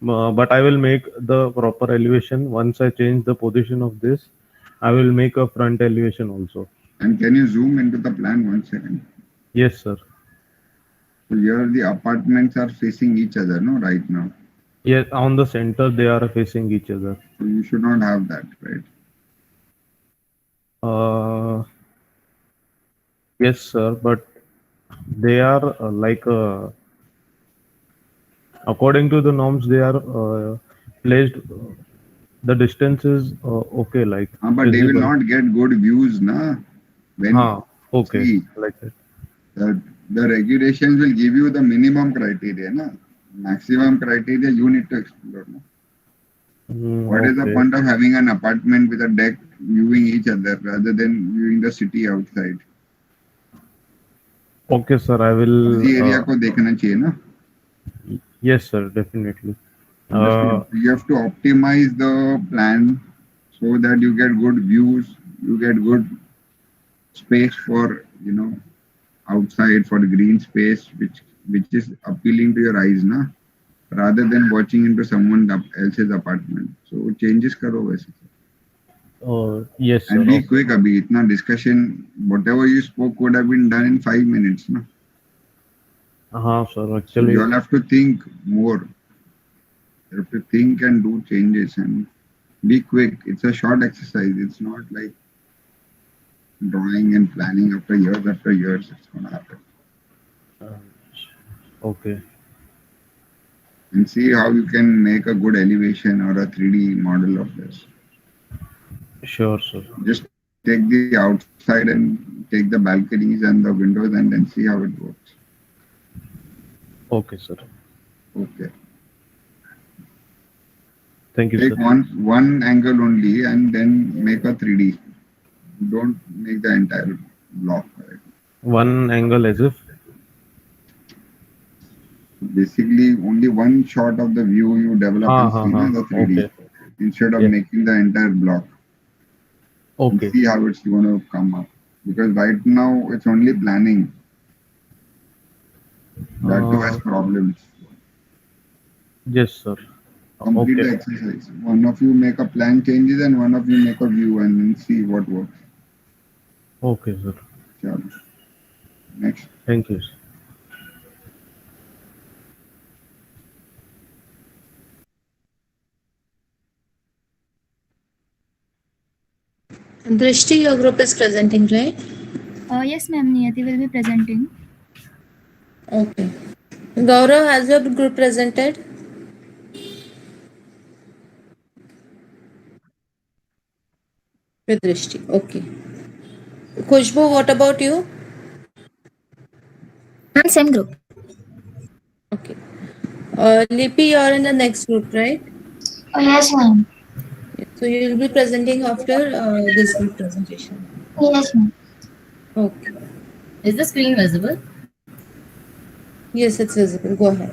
But I will make the proper elevation once I change the position of this. I will make a front elevation also. And can you zoom into the plan 1 second? Yes, sir. So here the apartments are facing each other, no, right now. Yes, on the center they are facing each other. So you should not have that, right? Yes, sir, but they are according to the norms, they are placed. The distance is okay, like But they will visible. not get good views, na. When Okay, see, like that. the regulations will give you the minimum criteria, na. Maximum criteria you need to explore. No? What is the Okay. point of having an apartment with a deck viewing each other rather than viewing the city outside? Okay, sir, I will. उसी area को देखना चाहिए ना. Yes, sir, definitely. You have to optimize the plan so that you get good views, you get good space for outside, for the green space, which is appealing to your eyes, na, rather than watching into someone else's apartment. So changes karo वैसे. Yes, sir. And be quick, abhi. Itna discussion, whatever you spoke would have been done in 5 minutes, na. Sir, So actually. you all have to think more. You have to think and do changes and be quick. It's a short exercise. It's not like drawing and planning after years. It's going to happen. Okay. And see how you can make a good elevation or a 3D model of this. Sure, sir. Just take the outside and take the balconies and the windows and then see how it works. Okay, sir. Okay. Thank you, Take sir. one angle only and then make a 3D. Don't make the entire block. Right? One angle as if. Basically, only one shot of the view you develop and see the 3D Okay. instead of Yeah. making the entire block. Okay. And see how it's going to come up. Because right now it's only planning. That too has problems. Yes, sir. Complete the exercise. One of you make a plan changes and one of you make a view and then see what works. Okay, sir. Chalo. Next. Thank you, sir. Drishti, your group is presenting, right? Yes, ma'am. Niyati will be presenting. Okay. Gaurav, has your group presented? With Drishti. Okay. Khushbu, what about you? Ma'am, same group. Okay. Lipi, you're in the next group, right? Yes, ma'am. So you will be presenting after this group presentation. Yes, ma'am. Okay. Is the screen visible? Yes, it's visible. Go ahead.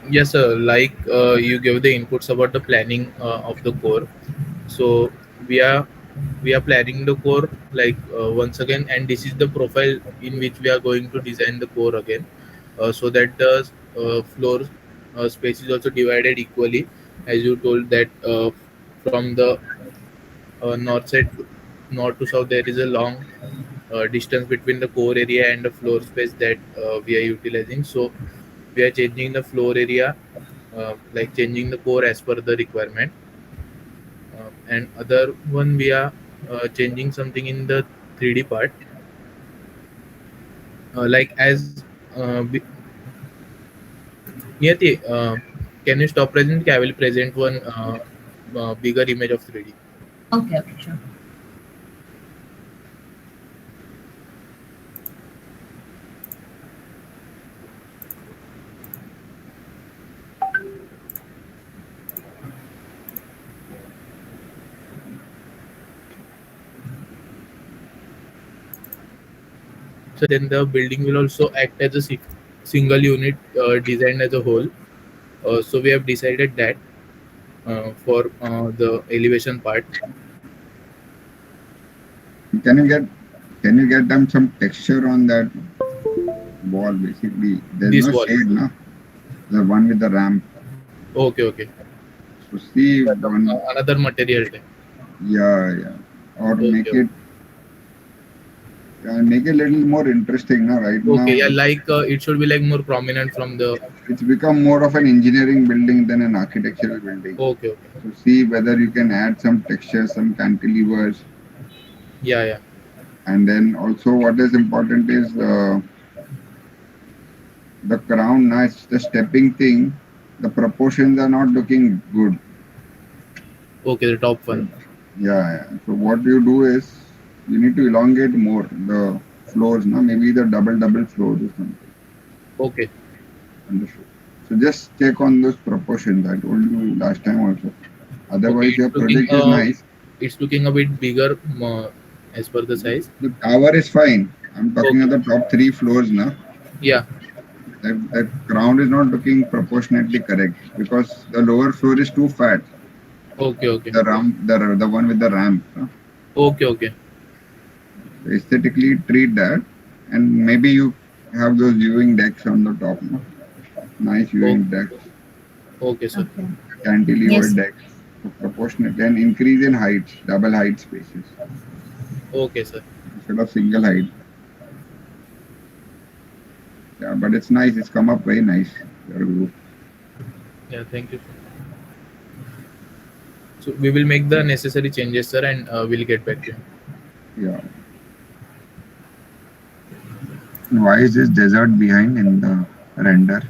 Yes, sir. Like you gave the inputs about the planning of the core. So we are we are planning the core like once again, and this is the profile in which we are going to design the core again, so that the floor space is also divided equally, as you told that from the north side, north to south, there is a long distance between the core area and the floor space that we are utilizing. So we are changing the floor area, like changing the core as per the requirement. And other one, we are changing something in the 3D part, like as Niyati, can you stop present? I will present one bigger image of 3D. Okay, okay, sure. So then the building will also act as a single unit designed as a whole. So we have decided that for the elevation part. Can you get can you get them some texture on that wall? Basically, there's This no wall. shade, no. The one with the ramp. Okay, okay. So see But, one. another material type. Yeah, yeah. Or Okay, okay. make it little more interesting, no. Right Okay, now, yeah, like it should be like more prominent from the. it's become more of an engineering building than an architectural building. Okay, okay. So see whether you can add some texture, some cantilevers. Yeah, yeah. And then also what is important is the crown. Now it's the stepping thing. The proportions are not looking good. Okay, the top So, one. yeah. So what you do is you need to elongate more the floors. Now maybe the double floors or something. Okay. Understood. So just check on those proportions. I told you last time also. Okay, Otherwise, your project is nice. it's looking a bit bigger as per the size. The tower is fine. I'm talking Okay. about the top 3 floors now. Yeah. That ground is not looking proportionately correct because the lower floor is too fat. Okay, okay. The one with the ramp. Okay, okay. So aesthetically treat that, and maybe you have those viewing decks on the top. No? Nice viewing decks, Okay, sir. Okay. cantilever Yes. decks. So proportionate and increase in heights, double height spaces Okay, sir. instead of single height. Yeah, but it's nice. It's come up very nice. Your group. Yeah, thank you. So we will make the necessary changes, sir, and we'll get back to you. Yeah. Why is this desert behind in the render?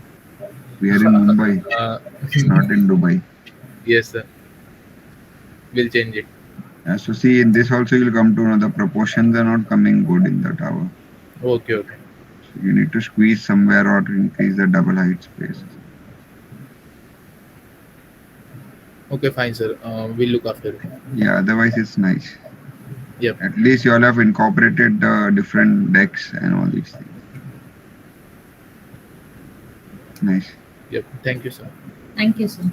We are in Mumbai. uh, It's not in Dubai. yes, sir. We'll change it. Yeah, so see, in this also you'll come to know the proportions are not coming good in the tower. Okay, okay. So you need to squeeze somewhere or increase the double height space. Okay, fine, sir. We'll look after it. Yeah, otherwise it's nice. Yep. At least you all have incorporated the different decks and all these things. Nice. Yep. Thank you, sir. Thank you, sir.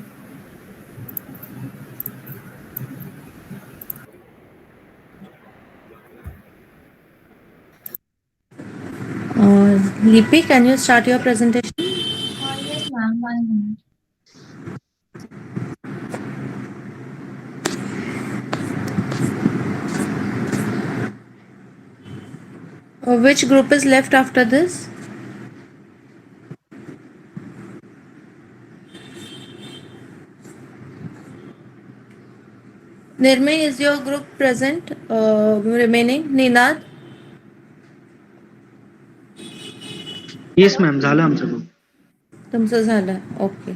Lipi, can you start your presentation? Yes, ma'am. 1 minute. Which group is left after this? Nirmay, is your group present? Remaining? Ninad? Yes ma'am झालं आमचं group. तुमचं झालं. Okay.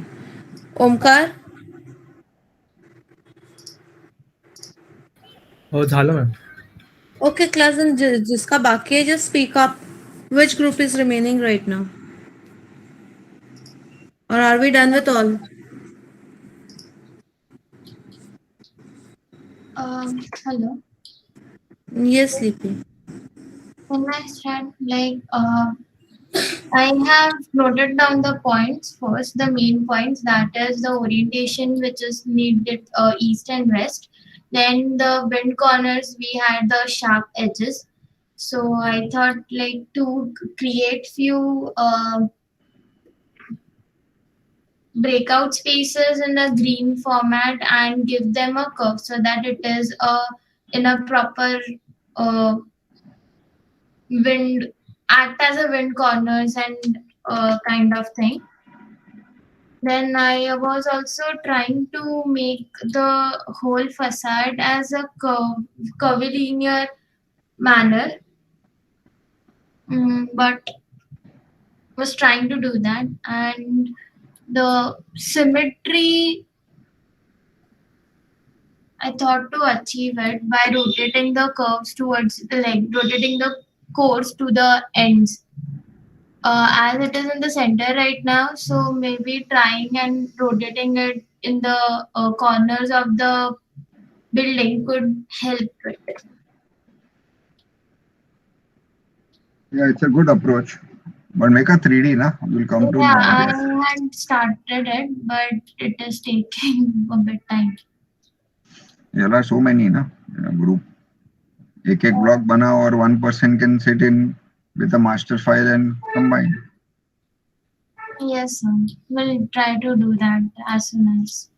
Omkar? हो झालं ma'am. Okay, class, and जिसका बाकी है, just speak up. Which group is remaining right now? Or are we done with all? Hello. Yes, Sleepy. Can I start? I have noted down the points first, the main points, that is the orientation which is needed east and west. Then the bend corners, we had the sharp edges. So I thought to create few breakout spaces in the green format and give them a curve so that it is in a proper uh, wind, act as a wind corners and kind of thing. Then I was also trying to make the whole facade as a curvilinear manner, but was trying to do that. And the symmetry, I thought to achieve it by rotating the curves towards rotating the cores to the ends. As it is in the center right now, so maybe trying and rotating it in the corners of the building could help it. Yeah, it's a good approach. But make a 3D, na? You'll come to Yeah, know I this. had started it, but it is taking a bit time. There are so many, na, in a group. एक block bana or one person can sit in with a master file and combine. Yes, sir. We'll try to do that as soon as.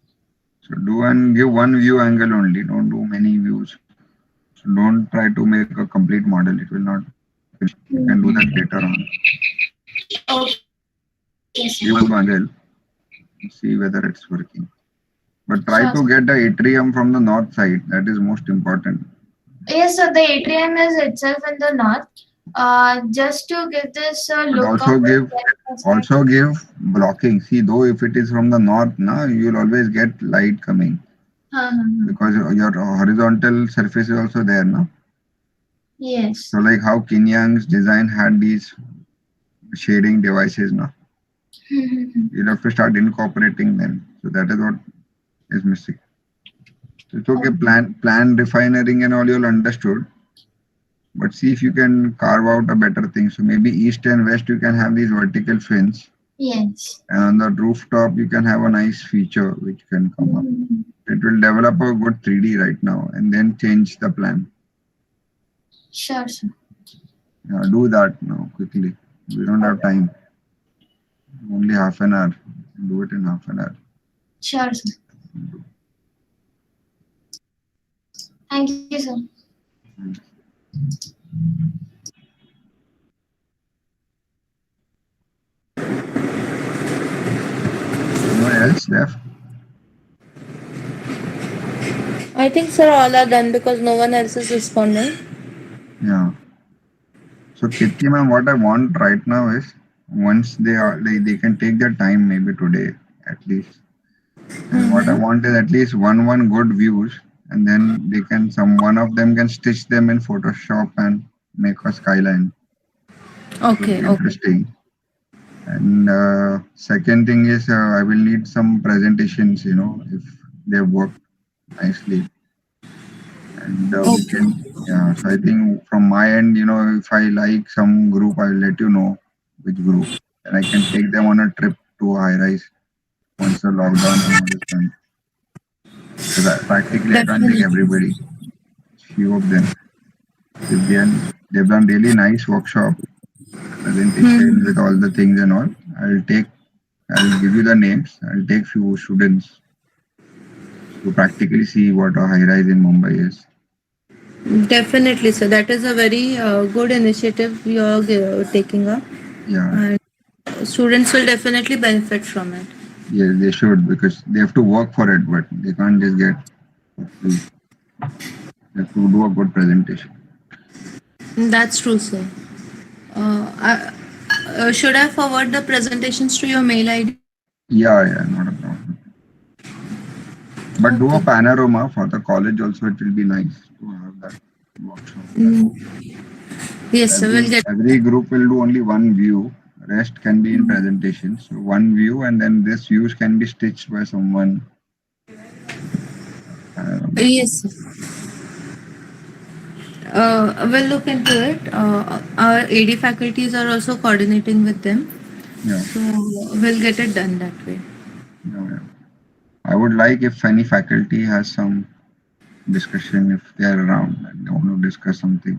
So do and give one view angle only. Don't do many views. So don't try to make a complete model. It will not finish. You can do that later on. Okay. Yes, Give one angle. See whether it's working. But try to get the atrium from the north side. That is most important. Yes, so the atrium is itself in the north. Just to give this look Also give blocking. See, though if it is from the north, na, you'll always get light coming because your horizontal surface is also there, na. Yes. So like how Kin Yang's design had these shading devices, na. You'll have to start incorporating them. So that is what is missing. So it's okay, plan refining and all you'll understood. But see if you can carve out a better thing. So maybe east and west you can have these vertical fins. Yes. And on the rooftop you can have a nice feature which can come up. It will develop a good 3D right now and then change the plan. Sure, sir. Yeah, do that now quickly. We don't have time. Only half an hour. Do it in half an hour. Sure, sir. Thank you, sir. Anyone else left? I think, sir, all are done because no one else is responding. Yeah. So Kirti ma'am, what I want right now is once they are they can take their time maybe today at least. And what I want is at least one good views and then they can one of them can stitch them in Photoshop and make a skyline. Okay. Interesting. And second thing is I will need some presentations, you know, if they work nicely. And we can, yeah, so I think from my end, you know, if I like some group, I'll let you know which group. And I can take them on a trip to HIGHRISE once the lockdown and all is done. Because practically I can't take everybody. Few of them. If they've done really nice workshop presentation with all the things and all, I'll give you the names. I'll take few students to practically see what a HIGHRISE in Mumbai is. Definitely, sir. That is a very good initiative you are taking up. Yeah. And students will definitely benefit from it. Yes, they should because they have to work for it, but they can't just get free. They have to do a good presentation. That's true, sir. Should I forward the presentations to your mail ID? Yeah, not a problem. But do a panorama for the college also. It will be nice to have that workshop. Yes, sir. We'll get. Every group will do only one view. Rest can be in presentation. So one view, and then this views can be stitched by someone. Yes, we'll look into it. Our AD faculties are also coordinating with them, Yeah. so we'll get it done that way. Yeah. I would like if any faculty has some discussion, if they are around and they want to discuss something,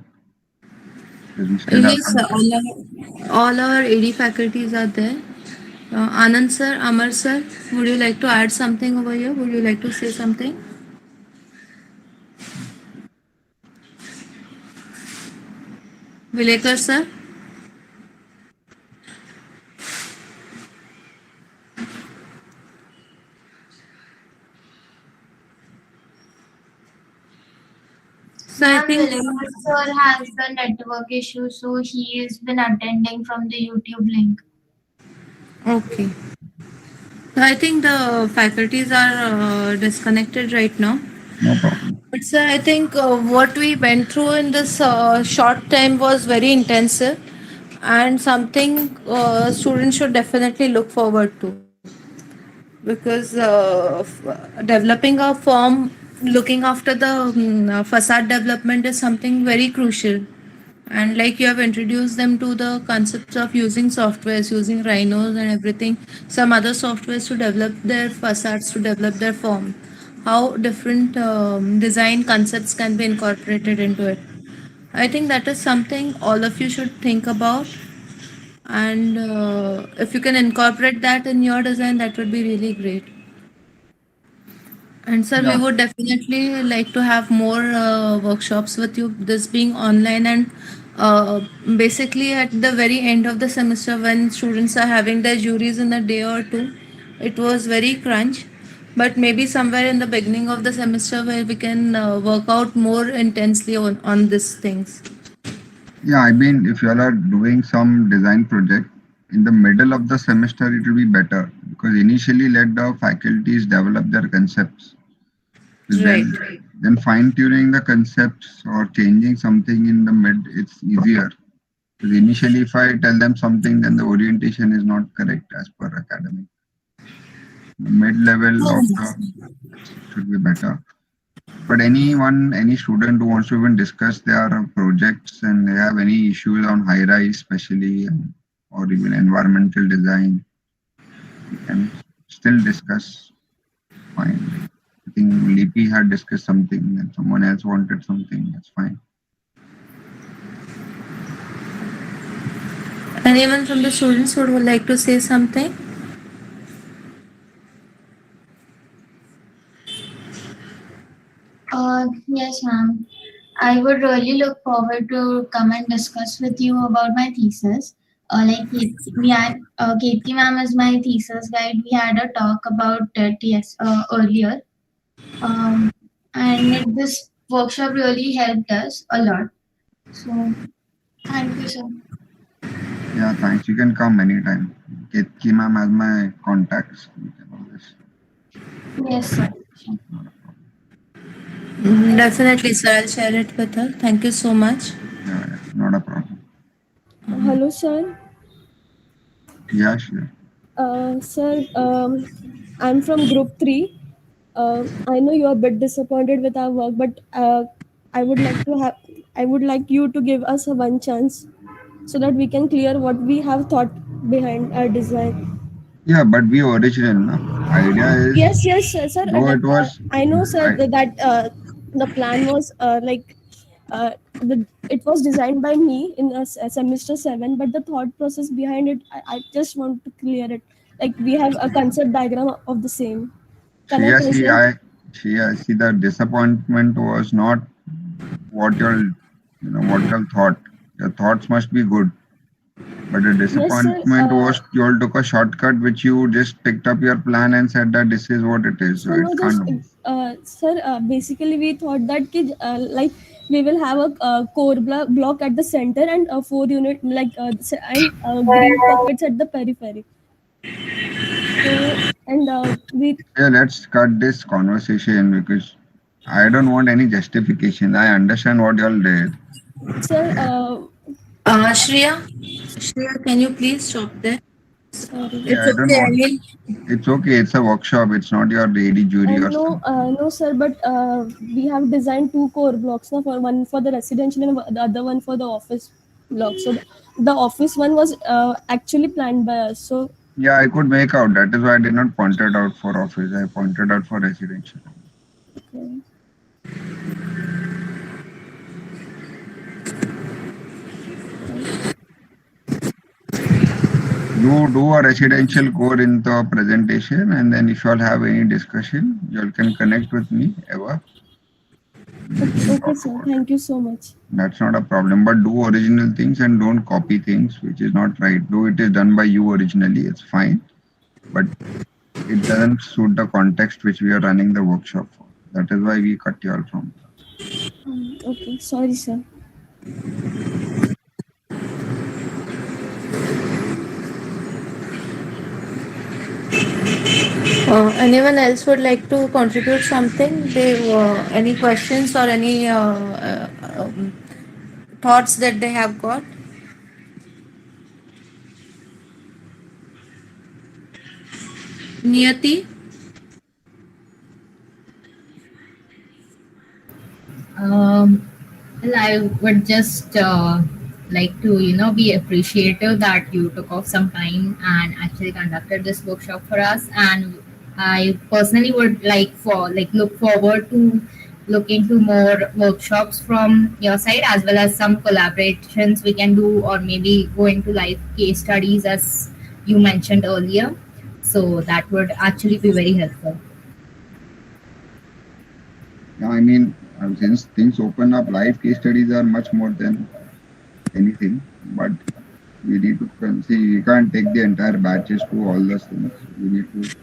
because we still have Yes, some time. all our AD faculties are there. Anand sir, Amar sir, would you like to add something over here? Would you like to say something? Vilekar sir? So I Ma'am, think. Vilekar sir has the network issue, so he has been attending from the YouTube link. Okay. So I think the faculties are disconnected right now. No problem. But sir, I think what we went through in this short time was very intensive and something students should definitely look forward to, because developing a form, looking after the facade development is something very crucial. And like you have introduced them to the concepts of using softwares, using rhinos and everything, some other softwares to develop their facades, to develop their form, how different design concepts can be incorporated into it. I think that is something all of you should think about. And if you can incorporate that in your design, that would be really great. And sir, we Yeah. would definitely like to have more workshops with you. This being online and basically at the very end of the semester, when students are having their juries in a day or two, it was very crunch. But maybe somewhere in the beginning of the semester where we can work out more intensely on these things. Yeah, I mean, if you all are doing some design project in the middle of the semester, it will be better because initially let the faculties develop their concepts. Right. Then fine tuning the concepts or changing something in the mid, it's easier. Because initially, if I tell them something, then the orientation is not correct as per academic. The mid level of the should be better. But anyone, any student who wants to even discuss their projects and they have any issues on high rise, especially, or even environmental design, we can still discuss. Fine. Like, I think Lipi had discussed something and someone else wanted something. That's fine. Anyone from the students who would like to say something? Yes, ma'am. I would really look forward to come and discuss with you about my thesis. We had Ketki ma'am as my thesis guide. We had a talk about it earlier, and this workshop really helped us a lot. So thank you, sir. Yeah, thanks. You can come anytime. Ketki ma'am has my contacts. You can always. Yes, sir. Definitely, sir. I'll share it with her. Thank you so much. Yeah, not a problem. Hello, sir. Yeah, sure. Sir, I'm from Group 3. I know you are a bit disappointed with our work, but I would like to have, I would like you to give us a one chance so that we can clear what we have thought behind our design. Yeah, but be original, na? Idea is, Yes, sir. though it was, I know, sir, I, that the plan was it was designed by me in semester 7, but the thought process behind it, I just want to clear it. Like we have a concept diagram of the same. Can I Shia, see, present? Shia, see, the disappointment was not what what you all thought. Your thoughts must be good. But the Yes, sir. disappointment was you all took a shortcut which you just picked up your plan and said that this is what it is. So So it no, just can't. sir. Basically, we thought that like we will have a core block at the center and a 4 unit and green pockets at the periphery. So and we Yeah, let's cut this conversation because I don't want any justification. I understand what you all did. sir. Shreya, can you please stop there? Sorry. Yeah, It's I don't okay. I want. mean, It's okay. It's a workshop. It's not your AD jury or No, something. no, sir. But we have designed two core blocks, na, for one for the residential and the other one for the office block. So the office one was actually planned by us. So Yeah, I could make out. That is why I did not point it out for office. I pointed out for residential. okay. You do a residential core in the presentation, and then if you all have any discussion, you all can connect with me, Eva. We Okay, can okay, talk sir. about it. Thank you so much. That's not a problem. But do original things and don't copy things, which is not right. Though it is done by you originally, it's fine. But it doesn't suit the context which we are running the workshop for. That is why we cut you all from class. Okay, sorry, sir. anyone else would like to contribute something? They any questions or any thoughts that they have got? Niyati? Well, I would just like to, be appreciative that you took off some time and actually conducted this workshop for us. And I personally would look forward to look into more workshops from your side as well as some collaborations we can do, or maybe go into live case studies as you mentioned earlier. So that would actually be very helpful. Yeah, I mean, since things open up, live case studies are much more than anything. But we need to see, we can't take the entire batches to all those things. We need to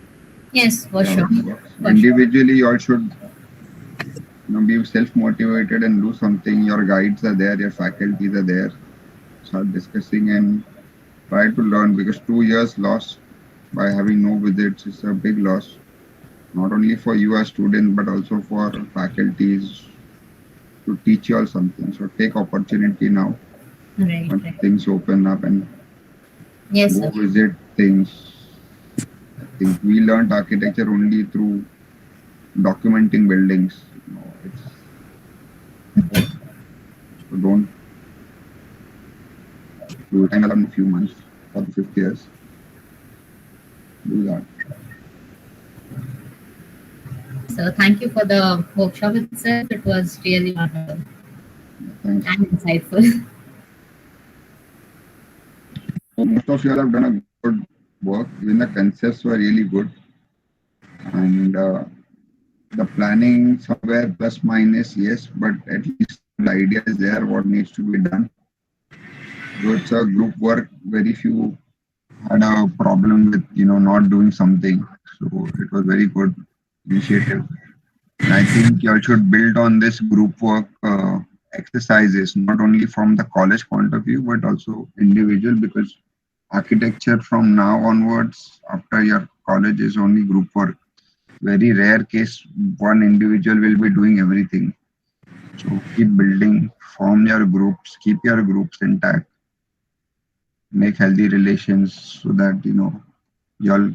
Yes, for see how sure. it works. For sure. Individually, you all should be self-motivated and do something. Your guides are there, your faculties are there. Start discussing and try to learn, because 2 years lost by having no visits is a big loss, not only for you as students but also for faculties to teach you all something. So take opportunity now Right, once right. things open up and Yes, go sir. visit things. I think we learned architecture only through documenting buildings. It's more. So don't do time alone a few months for the 5 years. Do that. So thank you for the workshop itself. It was really wonderful Thanks. and insightful. Most of you all have done a good work. Even the concepts were really good. And the planning somewhere plus minus, yes, but at least the idea is there what needs to be done. So it's a group work. Very few had a problem with not doing something. So it was very good initiative. And I think you all should build on this group work exercises, not only from the college point of view, but also individual, because architecture from now onwards, after your college, is only group work. Very rare case one individual will be doing everything. So keep building, form your groups, keep your groups intact, make healthy relations so that you'll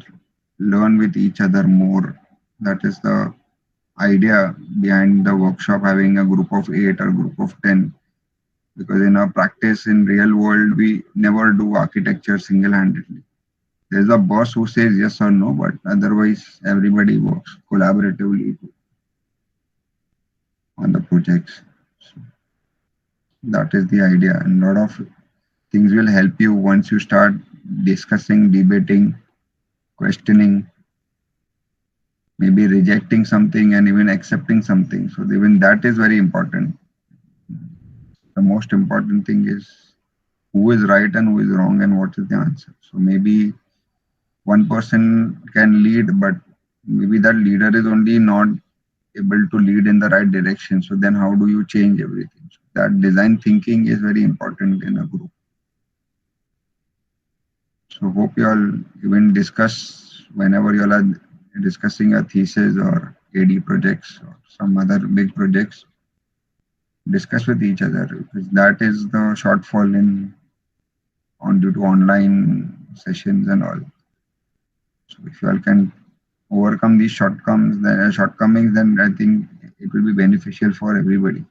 learn with each other more. That is the idea behind the workshop, having a group of 8 or group of 10. Because in our practice in real world, we never do architecture single-handedly. There's a boss who says yes or no, but otherwise everybody works collaboratively on the projects. So that is the idea, and a lot of things will help you once you start discussing, debating, questioning, maybe rejecting something and even accepting something. So even that is very important. The most important thing is who is right and who is wrong and what is the answer. So maybe one person can lead, but maybe that leader is only not able to lead in the right direction. So then how do you change everything? So that design thinking is very important in a group. So hope you all even discuss whenever you all are discussing a thesis or AD projects or some other big projects, discuss with each other, because that is the shortfall in on due to online sessions and all. So if you all can overcome these shortcomings, then I think it will be beneficial for everybody.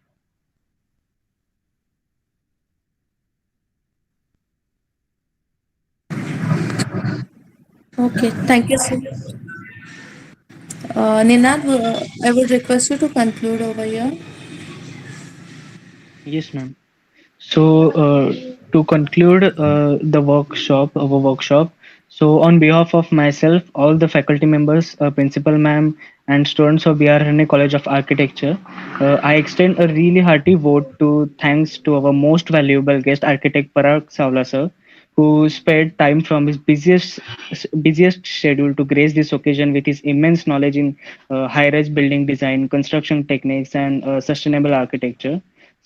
Okay, thank you, sir. Ninad, I would request you to conclude over here. Yes, ma'am. So, to conclude our workshop, so on behalf of myself, all the faculty members, principal ma'am, and students of B.R.Harne College of Architecture, I extend a really hearty vote to thanks to our most valuable guest, architect Parag Sawala sir, who spared time from his busiest schedule to grace this occasion with his immense knowledge in high-rise building design, construction techniques, and sustainable architecture.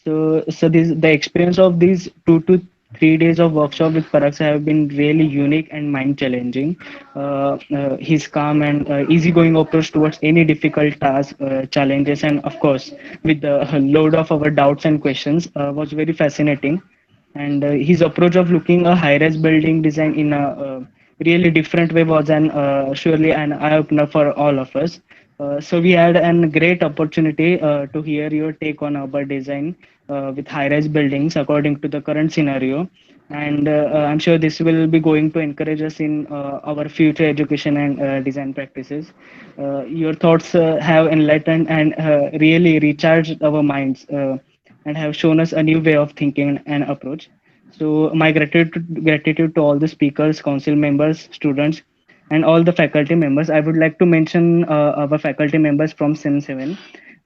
So the experience of these 2 to 3 days of workshop with Parag sir have been really unique and mind challenging. His calm and easygoing approach towards any difficult task, challenges, and of course with the load of our doubts and questions was very fascinating. And his approach of looking a high-rise building design in a really different way was an surely an eye-opener for all of us. So we had a great opportunity to hear your take on urban design with high-rise buildings according to the current scenario. And I'm sure this will be going to encourage us in our future education and design practices. Your thoughts have enlightened and really recharged our minds and have shown us a new way of thinking and approach. So my gratitude to all the speakers, council members, students, and all the faculty members. I would like to mention our faculty members from Sim 7,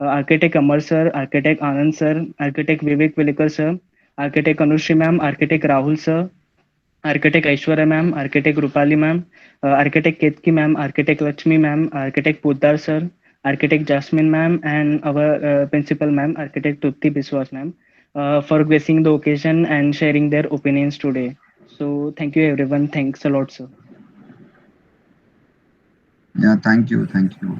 Architect Amar sir, Architect Anand sir, Architect Vivek Vilikar sir, Architect Anushri ma'am, Architect Rahul sir, Architect Aishwarya ma'am, Architect Rupali ma'am, Architect Ketki ma'am, Architect Lakshmi ma'am, Architect Poddar sir, Architect Jasmine ma'am, and our principal ma'am, Architect Trupti Biswas ma'am, for gracing the occasion and sharing their opinions today. So thank you everyone. Thanks a lot, sir. Yeah, thank you. Thank you.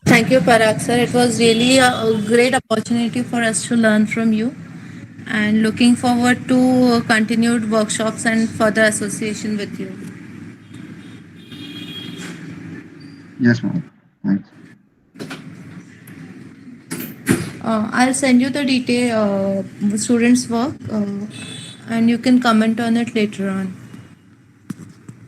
Thank you, Parag sir. It was really a great opportunity for us to learn from you, and looking forward to continued workshops and further association with you. Yes, ma'am. Thanks. I'll send you the detail students' work, and you can comment on it later on.